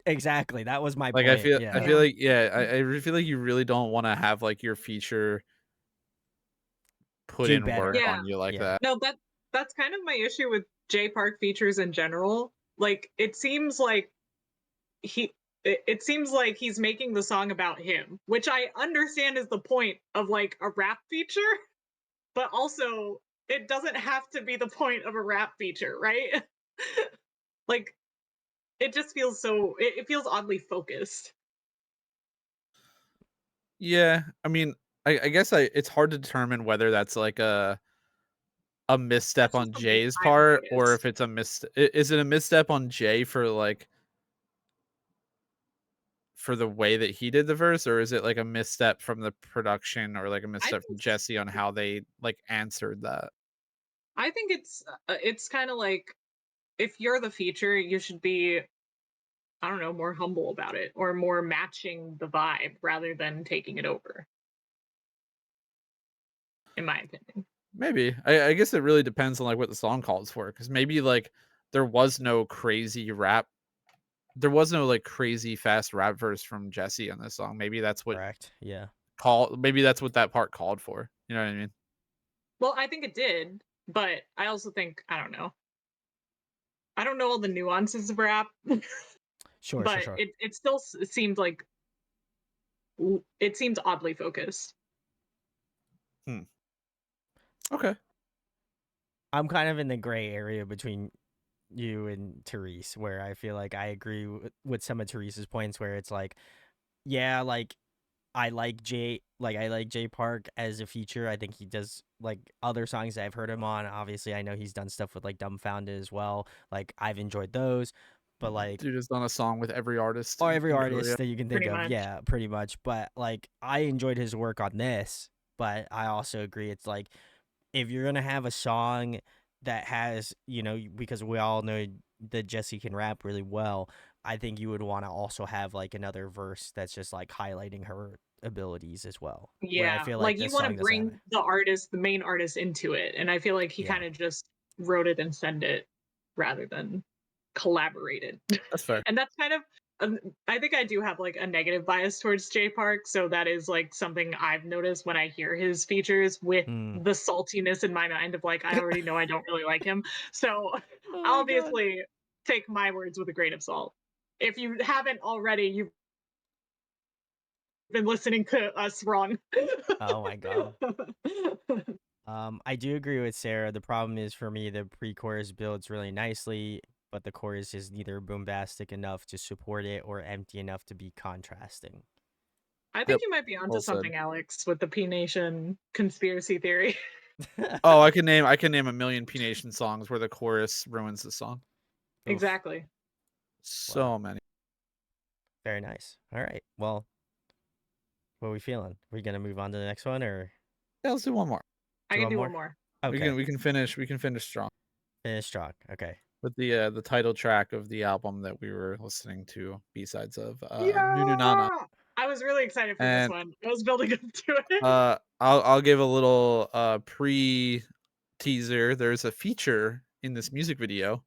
Exactly. That was my Like point. I feel Yeah. like, yeah, I really feel like you really don't want to have like your feature put Do in better. work Yeah. on you like Yeah. that. No, that's kind of my issue with Jay Park features in general. Like it seems like it seems like he's making the song about him, which I understand is the point of like a rap feature, but also it doesn't have to be the point of a rap feature, right? Like it just feels so it feels oddly focused. Yeah, I mean, I guess it's hard to determine whether that's like a misstep That's just on the way Jay's I've part, or noticed. if it's is it a misstep on Jay for like for the way that he did the verse, or is it like a misstep from the production, or like a I misstep think from Jessi on how they like answered that? I think it's kind of like if you're the feature, you should be, I don't know, more humble about it or more matching the vibe rather than taking it over, in my opinion. Maybe. I guess it really depends on like what the song calls for, because maybe like there was no crazy rap, there was no like crazy fast rap verse from Jessi on this song. Maybe that's what Correct. Yeah. maybe that's what that part called for. You know what I mean? Well, I think it did, but I also think, I don't know. I don't know all the nuances of rap, Sure. but Sure. it still seemed like it seems oddly focused. Okay. I'm kind of in the gray area between you and Therese, where I feel like I agree with some of Therese's points, where it's like, yeah, like I like Jay Park as a feature. I think he does like other songs that I've heard him on. Obviously, I know he's done stuff with like Dumbfounded as well. Like I've enjoyed those, but like Dude has done a song with every artist. or every in artist Korea. that you can think Pretty of, much. yeah, pretty much. But like I enjoyed his work on this, but I also agree it's like if you're gonna have a song that has, because we all know that Jessi can rap really well, I think you would want to also have like another verse that's just like highlighting her abilities as well. Where I Yeah, feel like like you this want to song doesn't have bring the main artist into it, and I feel like he Yeah. kind of just wrote it and sent it rather than collaborated. That's fair. And that's kind of I think I do have like a negative bias towards Jay Park, so that is like something I've noticed when I hear his features with the saltiness in my mind of like I already know I don't really like him. So Oh my God. obviously take my words with a grain of salt. If you haven't already, you've been listening to us wrong. Oh my God. I do agree with Sarah. The problem is for me, the pre-chorus builds really nicely, but the chorus is neither bombastic enough to support it or empty enough to be contrasting. I think Yep, you might be onto well said. something, Alex, with the P Nation conspiracy theory. Oh, I can name a million P Nation songs where the chorus ruins the song. Oof. Exactly. So many. Very nice. All right. Well, what are we feeling? We gonna move on to the next one, or Yeah, let's do one more. I Do can one do more? one more. okay? We can finish strong Finish strong. Okay. with the title track of the album that we were listening to, B-sides of Nunu Nana. I was really excited for this And- one. I was building up to it. I'll give a little pre teaser. There's a feature in this music video,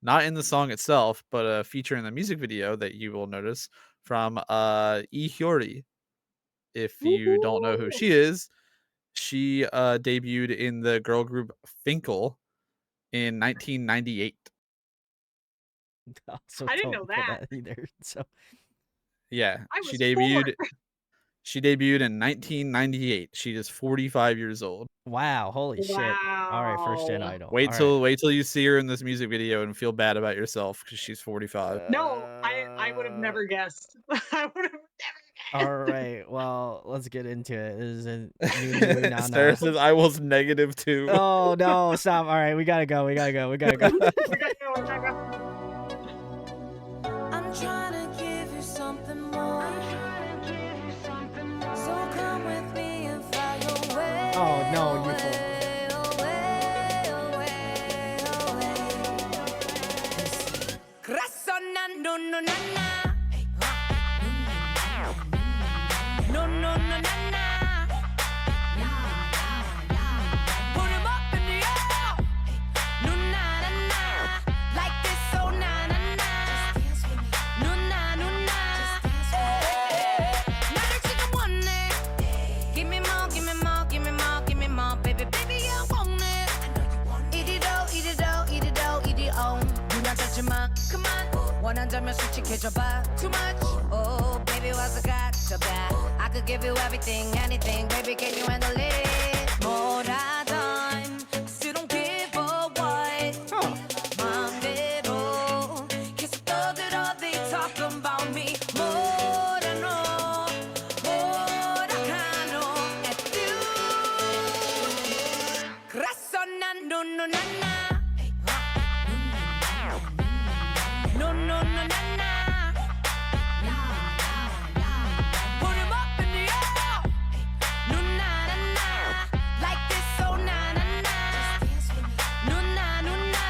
not in the song itself, but a feature in the music video that you will notice from E Hyori. If you don't know who she is, she debuted in the girl group Finkel in 1998. Also I didn't don't know that. either. So Yeah, I she was debuted. 4. She debuted in 1998. She is 45 years old. wow, holy shit! All right, first gen Wow. idol. Wait All right. till you see her in this music video and feel bad about yourself because she's 45. No, I would have never guessed. I would have never guessed. All right. Well, let's get into it. This is a new Nana. Sarah says I was -2. Oh no! Stop. All right, we gotta go. We gotta go. We gotta go, we gotta go. I'm trying to give you something more. So come with me and fly away. Oh no, you fool. No, no, na, na. No, no, no, na, na. Put 'em up in the air. No, na, na, na. Like this, so na, na, na. No, na, no, na. 나를 지금 원해. Give me more, give me more, give me more, give me more, baby, baby, I want it. Eat it all, eat it all, eat it all, eat it all. 누나 찾지 마, come on. 원한다면 솔직해져봐. Too much. Oh, baby, 와서 가져봐. I could give you everything, anything, baby, can you handle it? 뭐라던 still don't give a what. 마음대로 계속 떠들어 they talk about me. 뭐라 너, 뭐라 하노 attitude. 그래서 난 no, no, na, na. No, no, no, na, na. Put 'em up in the air. No, na, na, na. Like this, so na, na, na. No, na, no, na.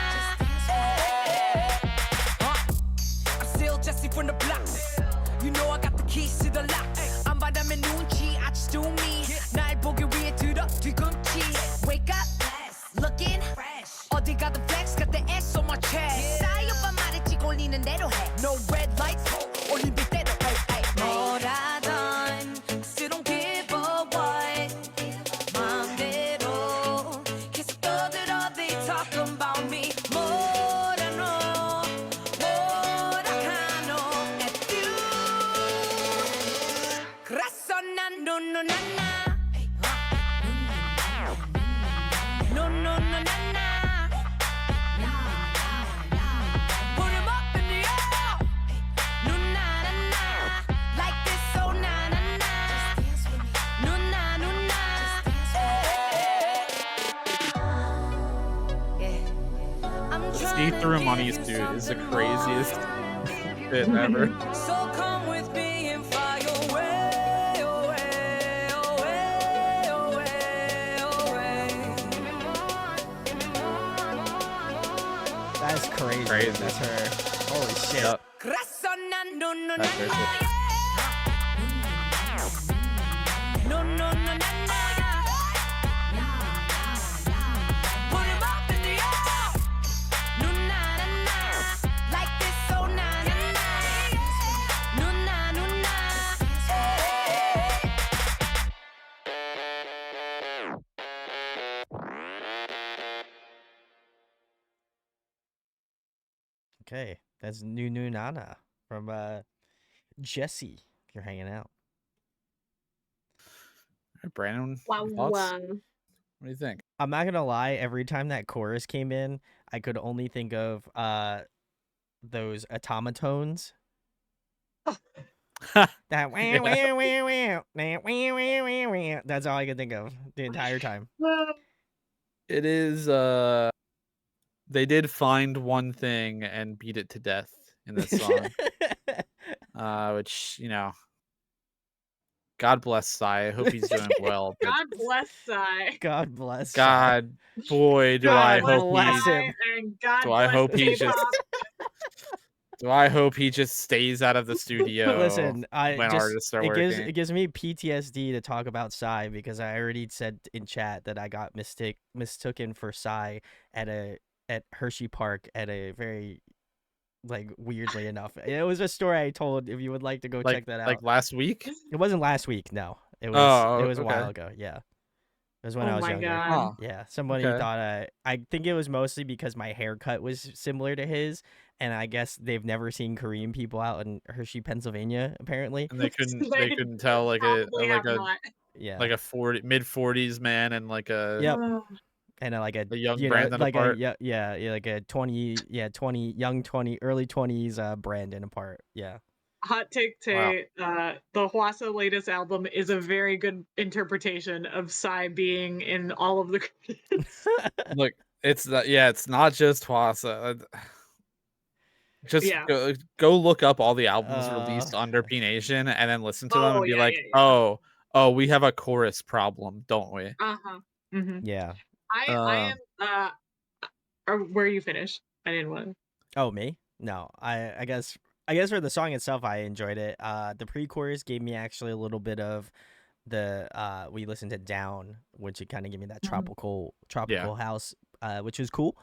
I'm still Jessi from the block. You know I got the keys to the lock. 안 받으면 눈치, I just do me. 날 보기 위해 들어 뒤꿈치. Wake up, looking fresh. 어디 가든 flex, got the S on my chest. 싸이 오빠 말했지 걸리는 대로 해. No red lights, 올림픽 대로. 뭐라던 still don't give a what. 마음대로 계속 떠들어 they talk about me. 뭐라 너, 뭐라 하노 attitude. 그래 see-through money suit is the craziest bit ever. So come with me and fly away, away, away, away, away. That's crazy. Crazy. That's her. Holy shit. Yep. No, no, no, That's crazy. no, no, no, no, no. Put 'em up in the air. No, na, na, na. Like this, so na, na, na. No, na, no, na. Okay, that's New Nana from Jessi. If you're hanging out. All right, Brandon, Wow, your thoughts? wow. What do you think? I'm not gonna lie. Every time that chorus came in, I could only think of those automatones. That wah, Yeah. wah, wah, wah, that wah, wah, wah, wah. That's all I could think of the entire time. It is they did find one thing and beat it to death in this song. Which, God bless Psy. I hope he's doing well. But God bless Psy. God bless. God, boy, do God I bless hope bless he him. And God Do I bless hope he K-pop. do I hope he just stays out of the studio Listen, I when just artists are it working. gives me PTSD to talk about Psy because I already said in chat that I got mistaken for Psy at Hershey Park at a very weirdly enough. It was a story I told. If you would like to go check that out. Like last week? It wasn't last week. No, it was Oh, a okay. while ago. Yeah, it was when I Oh was my younger. god. Huh. Yeah, somebody Okay. thought I think it was mostly because my haircut was similar to his, and I guess they've never seen Korean people out in Hershey, Pennsylvania, apparently. And they couldn't They tell like Probably have a not. Yeah, like a mid-40s man and like a Yep. And like a young you know Brandon like apart. like a 20 early 20s Brandon apart. Yeah. Hot take Wow. the Hwasa latest album is a very good interpretation of Psy being in all of the credits. Look, it's not just Hwasa. Just Yeah. go look up all the albums released under P Nation and then listen to them Oh, and be yeah, like, yeah, oh, we have a chorus problem, don't we? Uh-huh. hmm Yeah. I am or where you finished? I didn't want to. Oh, me? No. I guess for the song itself I enjoyed it. The pre-chorus gave me actually a little bit of the we listened to Down, which it kind of gave me that tropical house, which was cool.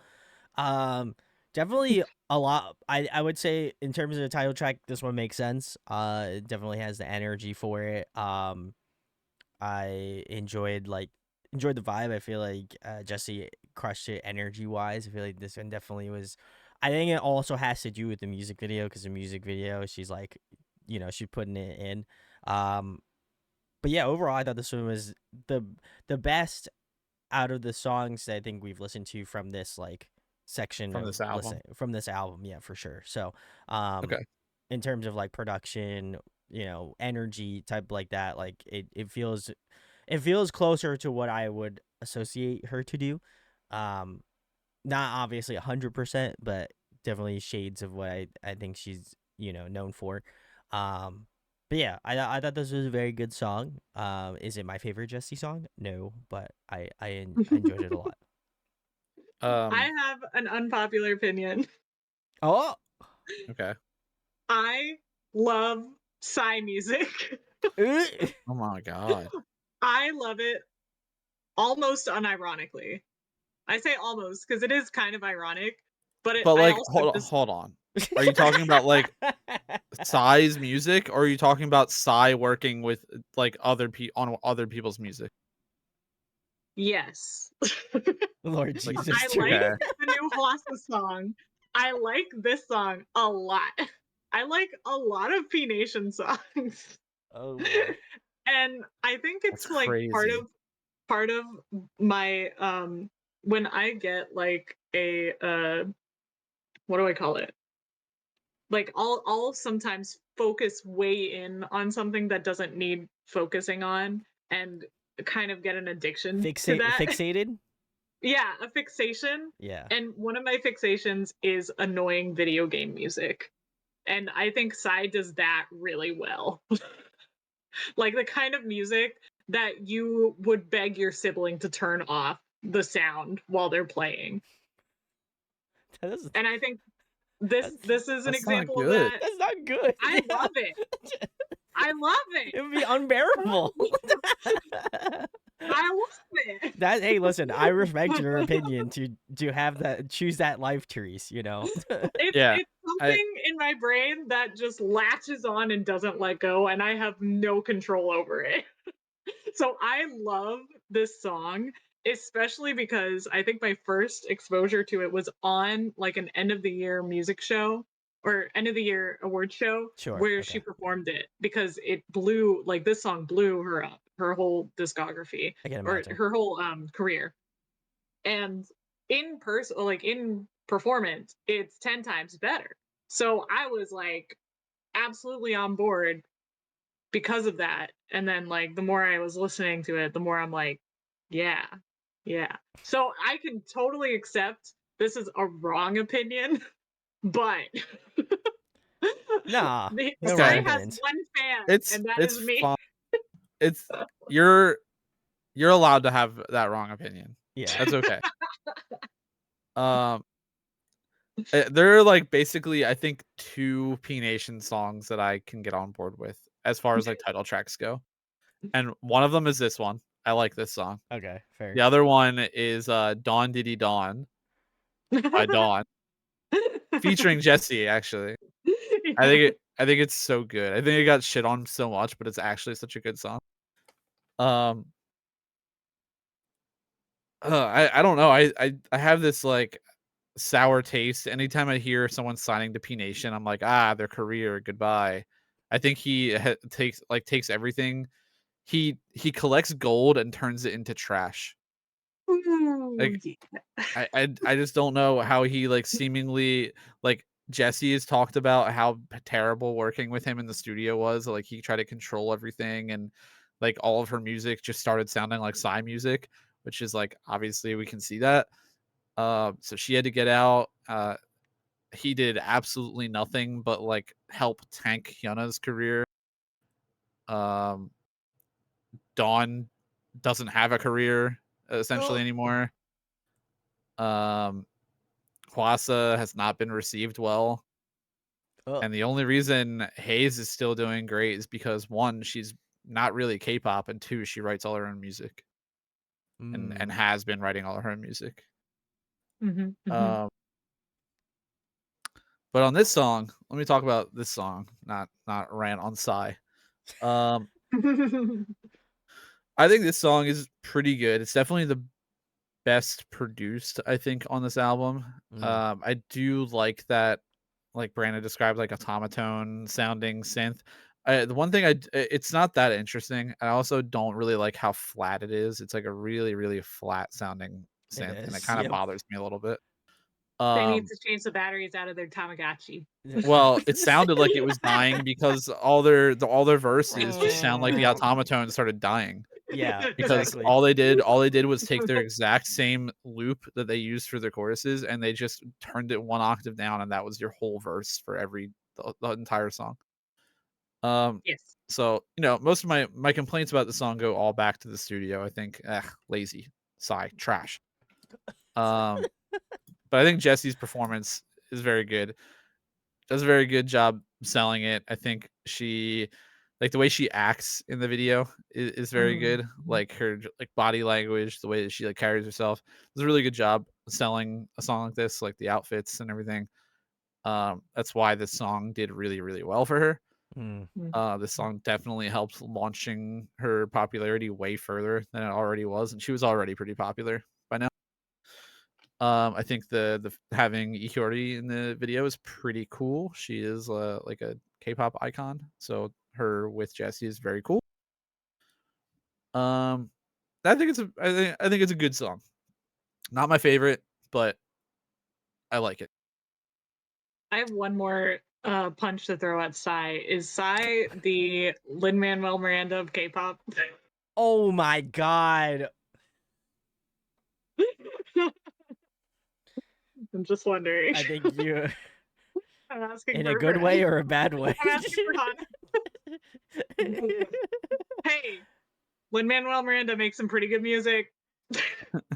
Definitely a lot. I would say in terms of the title track, this one makes sense. It definitely has the energy for it. I enjoyed the vibe. I feel like Jessi crushed it energy wise. I feel like this one definitely was. I think it also has to do with the music video because the music video she's like, she's putting it in. But yeah, overall I thought this one was the best out of the songs that I think we've listened to from this section From this album. From this album, yeah, for sure. So Okay. in terms of production, energy type like that, it feels closer to what I would associate her to do. Not obviously 100%, but definitely shades of what I think she's known for. But yeah, I thought this was a very good song. Is it my favorite Jessi song? No, but I enjoyed it a lot. I have an unpopular opinion. Oh, Okay. I love Psy music. Oh my god. I love it almost unironically. I say almost because it is kind of ironic, but I also hold on. Are you talking about Psy's music, or are you talking about Psy working with on other people's music? Yes. Lord Jesus. I dude. like the new Hwasa song. I like this song a lot. I like a lot of P Nation songs. Oh, And I think it's That's crazy. part of my when I get a what do I call it? I'll sometimes focus way in on something that doesn't need focusing on and kind of get an addiction to that. Fixated? Yeah, a fixation. Yeah. And one of my fixations is annoying video game music. And I think Psy does that really well. Like the kind of music that you would beg your sibling to turn off the sound while they're playing. That is, And I think this is an that's not example of good. that. that's not good. I love it. I love It it. would be unbearable. I love it. That hey, listen, I respect your opinion to have that choose that life, Therese. You know. Yeah, It's something in my brain that just latches on and doesn't let go, and I have no control over it. So I love this song, especially because I think my first exposure to it was on like an end of the year music show or end of the year award show Sure. where Okay. she performed it because it blew like this song blew her up, her whole discography I can or imagine. her whole career. And in person, like in performance, it's 10 times better. So I was like absolutely on board because of that. And then like the more I was listening to it, the more I'm like, yeah. So I can totally accept this is a wrong opinion, but Nah, no Psy wrong has opinions. one fan, it's and that it's is me. fine. It's you're allowed to have that wrong opinion. Yeah. That's okay. There are like basically I think 2 P Nation songs that I can get on board with as far as like title tracks go. And one of them is this one. I like this song. Okay. Fair. The other one is Dawn Diddy Dawn by Dawn featuring Jessi actually. I think it's so good. I think it got shit on so much, but it's actually such a good song. I don't know. I have this like sour taste. Anytime I hear someone signing to P Nation, I'm like, their career, goodbye. I think he takes everything. He collects gold and turns it into trash. Like I just don't know how he like seemingly like Jessi has talked about how terrible working with him in the studio was. Like he tried to control everything and like all of her music just started sounding like Psy music, which is like obviously we can see that. So she had to get out. He did absolutely nothing but like help tank Hyuna's career. Dawn doesn't have a career essentially anymore. Hwasa has not been received well. Oh. And the only reason Hayes is still doing great is because 1, she's not really K-pop, and 2, she writes all her own music and has been writing all her own music. But on this song, let me talk about this song, not rant on Psy. I think this song is pretty good. It's definitely the best produced, I think, on this album. I do like that, like Brandon described, like automaton sounding synth. The one thing it's not that interesting. I also don't really like how flat it is. It's like a really, really flat sounding synth, and it kind of bothers me a little bit. They need to change the batteries out of their Tamagotchi. Well, it sounded like it was dying because all their verses just sound like the automaton started dying. Yeah, Because exactly. all they did was take their exact same loop that they used for their choruses and they just turned it 1 octave down, and that was your whole verse for the entire song. Yes. So most of my complaints about the song go all back to the studio. I think lazy, Psy, trash. But I think Jessi's performance is very good. Does a very good job selling it. I think she, like the way she acts in the video is very good. Like her like body language, the way that she like carries herself, does a really good job selling a song like this, like the outfits and everything. That's why this song did really, really well for her. This song definitely helped launching her popularity way further than it already was, and she was already pretty popular by now. I think the having Ihiori in the video is pretty cool. She is like a K-pop icon, so her with Jessi is very cool. I think it's a good song. Not my favorite, but I like it. I have one more punch to throw at Psy. Is Psy the Lin-Manuel Miranda of K-pop? Oh my god. I'm just wondering. I think you I'm asking in for a good way friend. or a bad way. I'm asking for Hana. Hey, Lin-Manuel Miranda makes some pretty good music,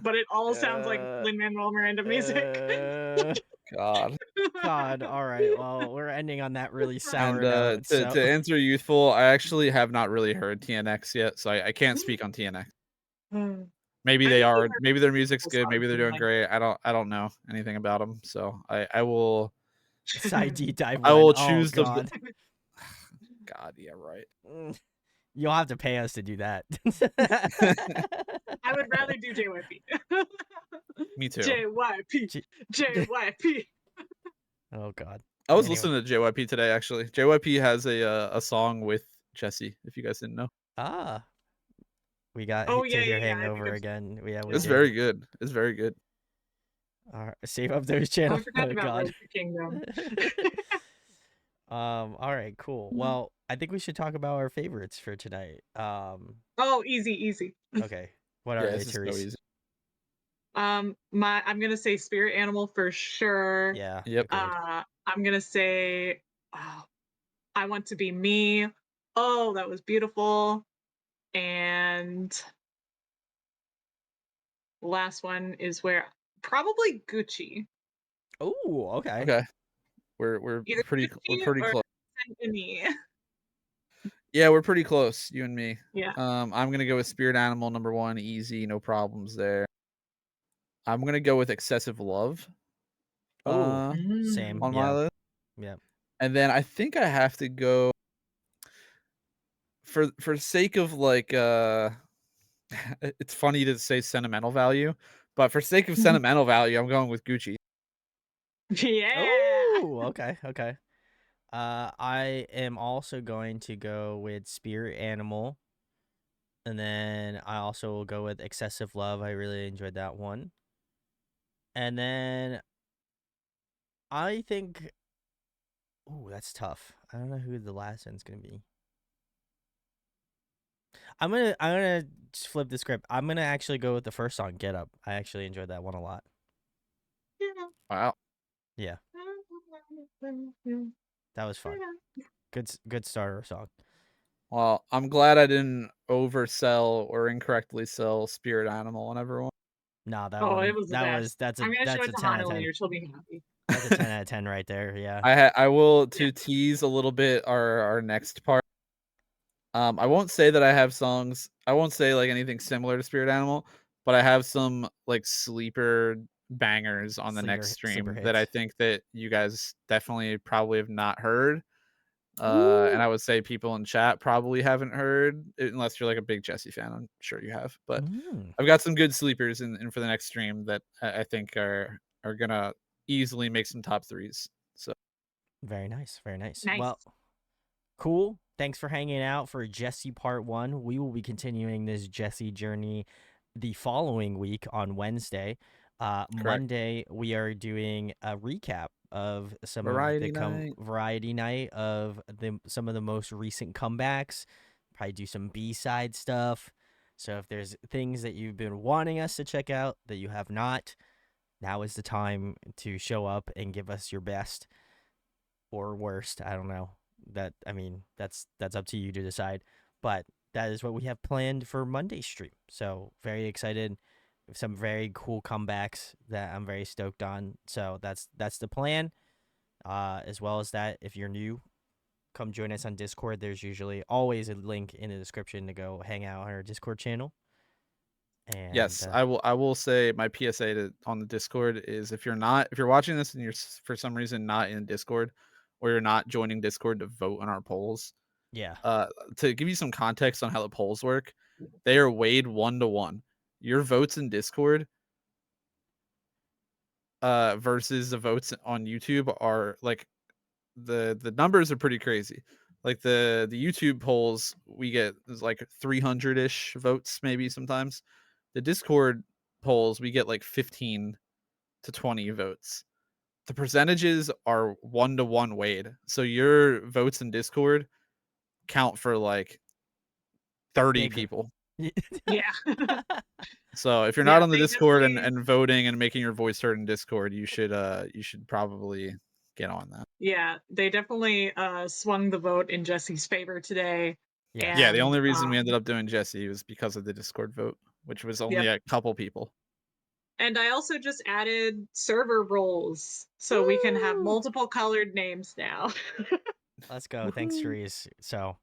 but it all sounds like Lin-Manuel Miranda music. God. God, all right. Well, we're ending on that really sour And note. So to answer youthful, I actually have not really heard TNX yet, so I can't speak on TNX. Maybe I they think are. we've heard Maybe their music's couple good. Maybe songs they're and, doing like- great. I don't know anything about them, so I will side deep dive. I will one. choose oh, to. God. God, yeah, right. You'll have to pay us to do that. I would rather do JYP. Me too. JYP. J- JYP. Oh God. I was Anyway. listening to JYP today. Actually, JYP has a song with Jessi. If you guys didn't know, Ah, we got Oh, to yeah, hear yeah, yeah, I think Hangover I've- again. Yeah, we it's did. very good. It's very good. All right, save up those I channels. forgot Oh about God. Road to Kingdom. All right, cool. Well, I think we should talk about our favorites for tonight. Oh, easy. Okay. What are Yeah, they, this is so Therese? easy. I'm gonna say Spirit Animal for sure. Yeah. Yep. Agreed. I'm gonna say I Want to Be Me. Oh, that was beautiful. And the last one is where probably Gucci. Oh, okay. Okay, we're Either pretty Gucci close. or Ssenunni. Yeah, we're pretty close, you and me. Yeah. I'm gonna go with Spirit Animal number 1, easy, no problems there. I'm gonna go with Excessive Love. Oh, same. On my Yeah. list. Yeah. And then I think I have to go for sake of like it's funny to say sentimental value, but for sake of sentimental value, I'm going with Gucci. Yeah. Oh, okay. I am also going to go with Spirit Animal. And then I also will go with Excessive Love. I really enjoyed that one. And then I think that's tough. I don't know who the last one's gonna be. I'm gonna just flip the script. I'm gonna actually go with the first song, Get Up. I actually enjoyed that one a lot. Wow. Yeah, that was fun. Good starter song. Well, I'm glad I didn't oversell or incorrectly sell Spirit Animal on everyone. No, that Oh, one. it was the best. That's I'm gonna show a it to 10 out Hana of 10. later. She'll be happy. That's a 10 out of 10 right there. Yeah. I will to tease a little bit our next part. I won't say that I have songs. I won't say like anything similar to Spirit Animal, but I have some like sleeper bangers on the next Sleeper stream that I hits. think that you guys definitely probably have not heard. And I would say people in chat probably haven't heard, unless you're like a big Jessi fan. I'm sure you have, but I've got some good sleepers in for the next stream that I think are gonna easily make some top 3s. So Very nice. Very nice. Nice. Well, cool. Thanks for hanging out for Jessi Part 1. We will be continuing this Jessi journey the following week on Wednesday. Monday, we are doing a recap of some Variety of the night. variety night of some of the most recent comebacks. Probably do some B-side stuff. So if there's things that you've been wanting us to check out that you have not, now is the time to show up and give us your best or worst. I don't know. That's up to you to decide. But that is what we have planned for Monday's stream. So very excited. Some very cool comebacks that I'm very stoked on. So that's the plan. As well as that, if you're new, come join us on Discord. There's usually always a link in the description to go hang out on our Discord channel. And yes, I will say my PSA on the Discord is if you're watching this and you're for some reason not in Discord, or you're not joining Discord to vote on our polls. Yeah. To give you some context on how the polls work, they are weighed 1-to-1. Your votes in Discord versus the votes on YouTube are like the numbers are pretty crazy. Like the YouTube polls, we get like 300-ish votes maybe sometimes. The Discord polls, we get like 15 to 20 votes. The percentages are 1-to-1 weighed. So your votes in Discord count for like 30 people. Yeah. So if you're Yeah, not on the they Discord and, definitely- and voting and making your voice heard in Discord, you should probably get on that. Yeah, they definitely swung the vote in Jesse's favor today. Yes. Yeah, the And, only reason we ended up doing Jessi was because of the Discord vote, which was only a couple people. And I also just added server roles so we can have Woo! multiple colored names now. Let's go. Thanks, Woohoo. Therese. So,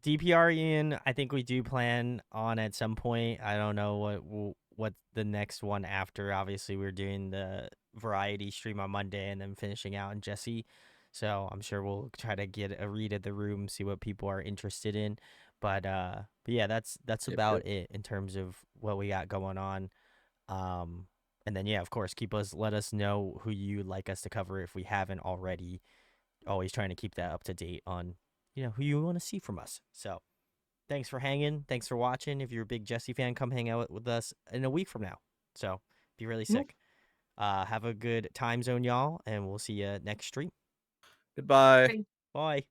DPR Ian, I think we do plan on at some point. I don't know what the next one after. Obviously, we're doing the variety stream on Monday and then finishing out in Jessi. So I'm sure we'll try to get a read of the room, see what people are interested in. But yeah, that's about it in terms of what we got going on. And then yeah, of course, let us know who you'd like us to cover if we haven't already. Always trying to keep that up to date on, who you want to see from us. So thanks for hanging. Thanks for watching. If you're a big Jessi fan, come hang out with us in a week from now. So be really sick. Have a good time zone, y'all, and we'll see you next stream. Goodbye. Bye.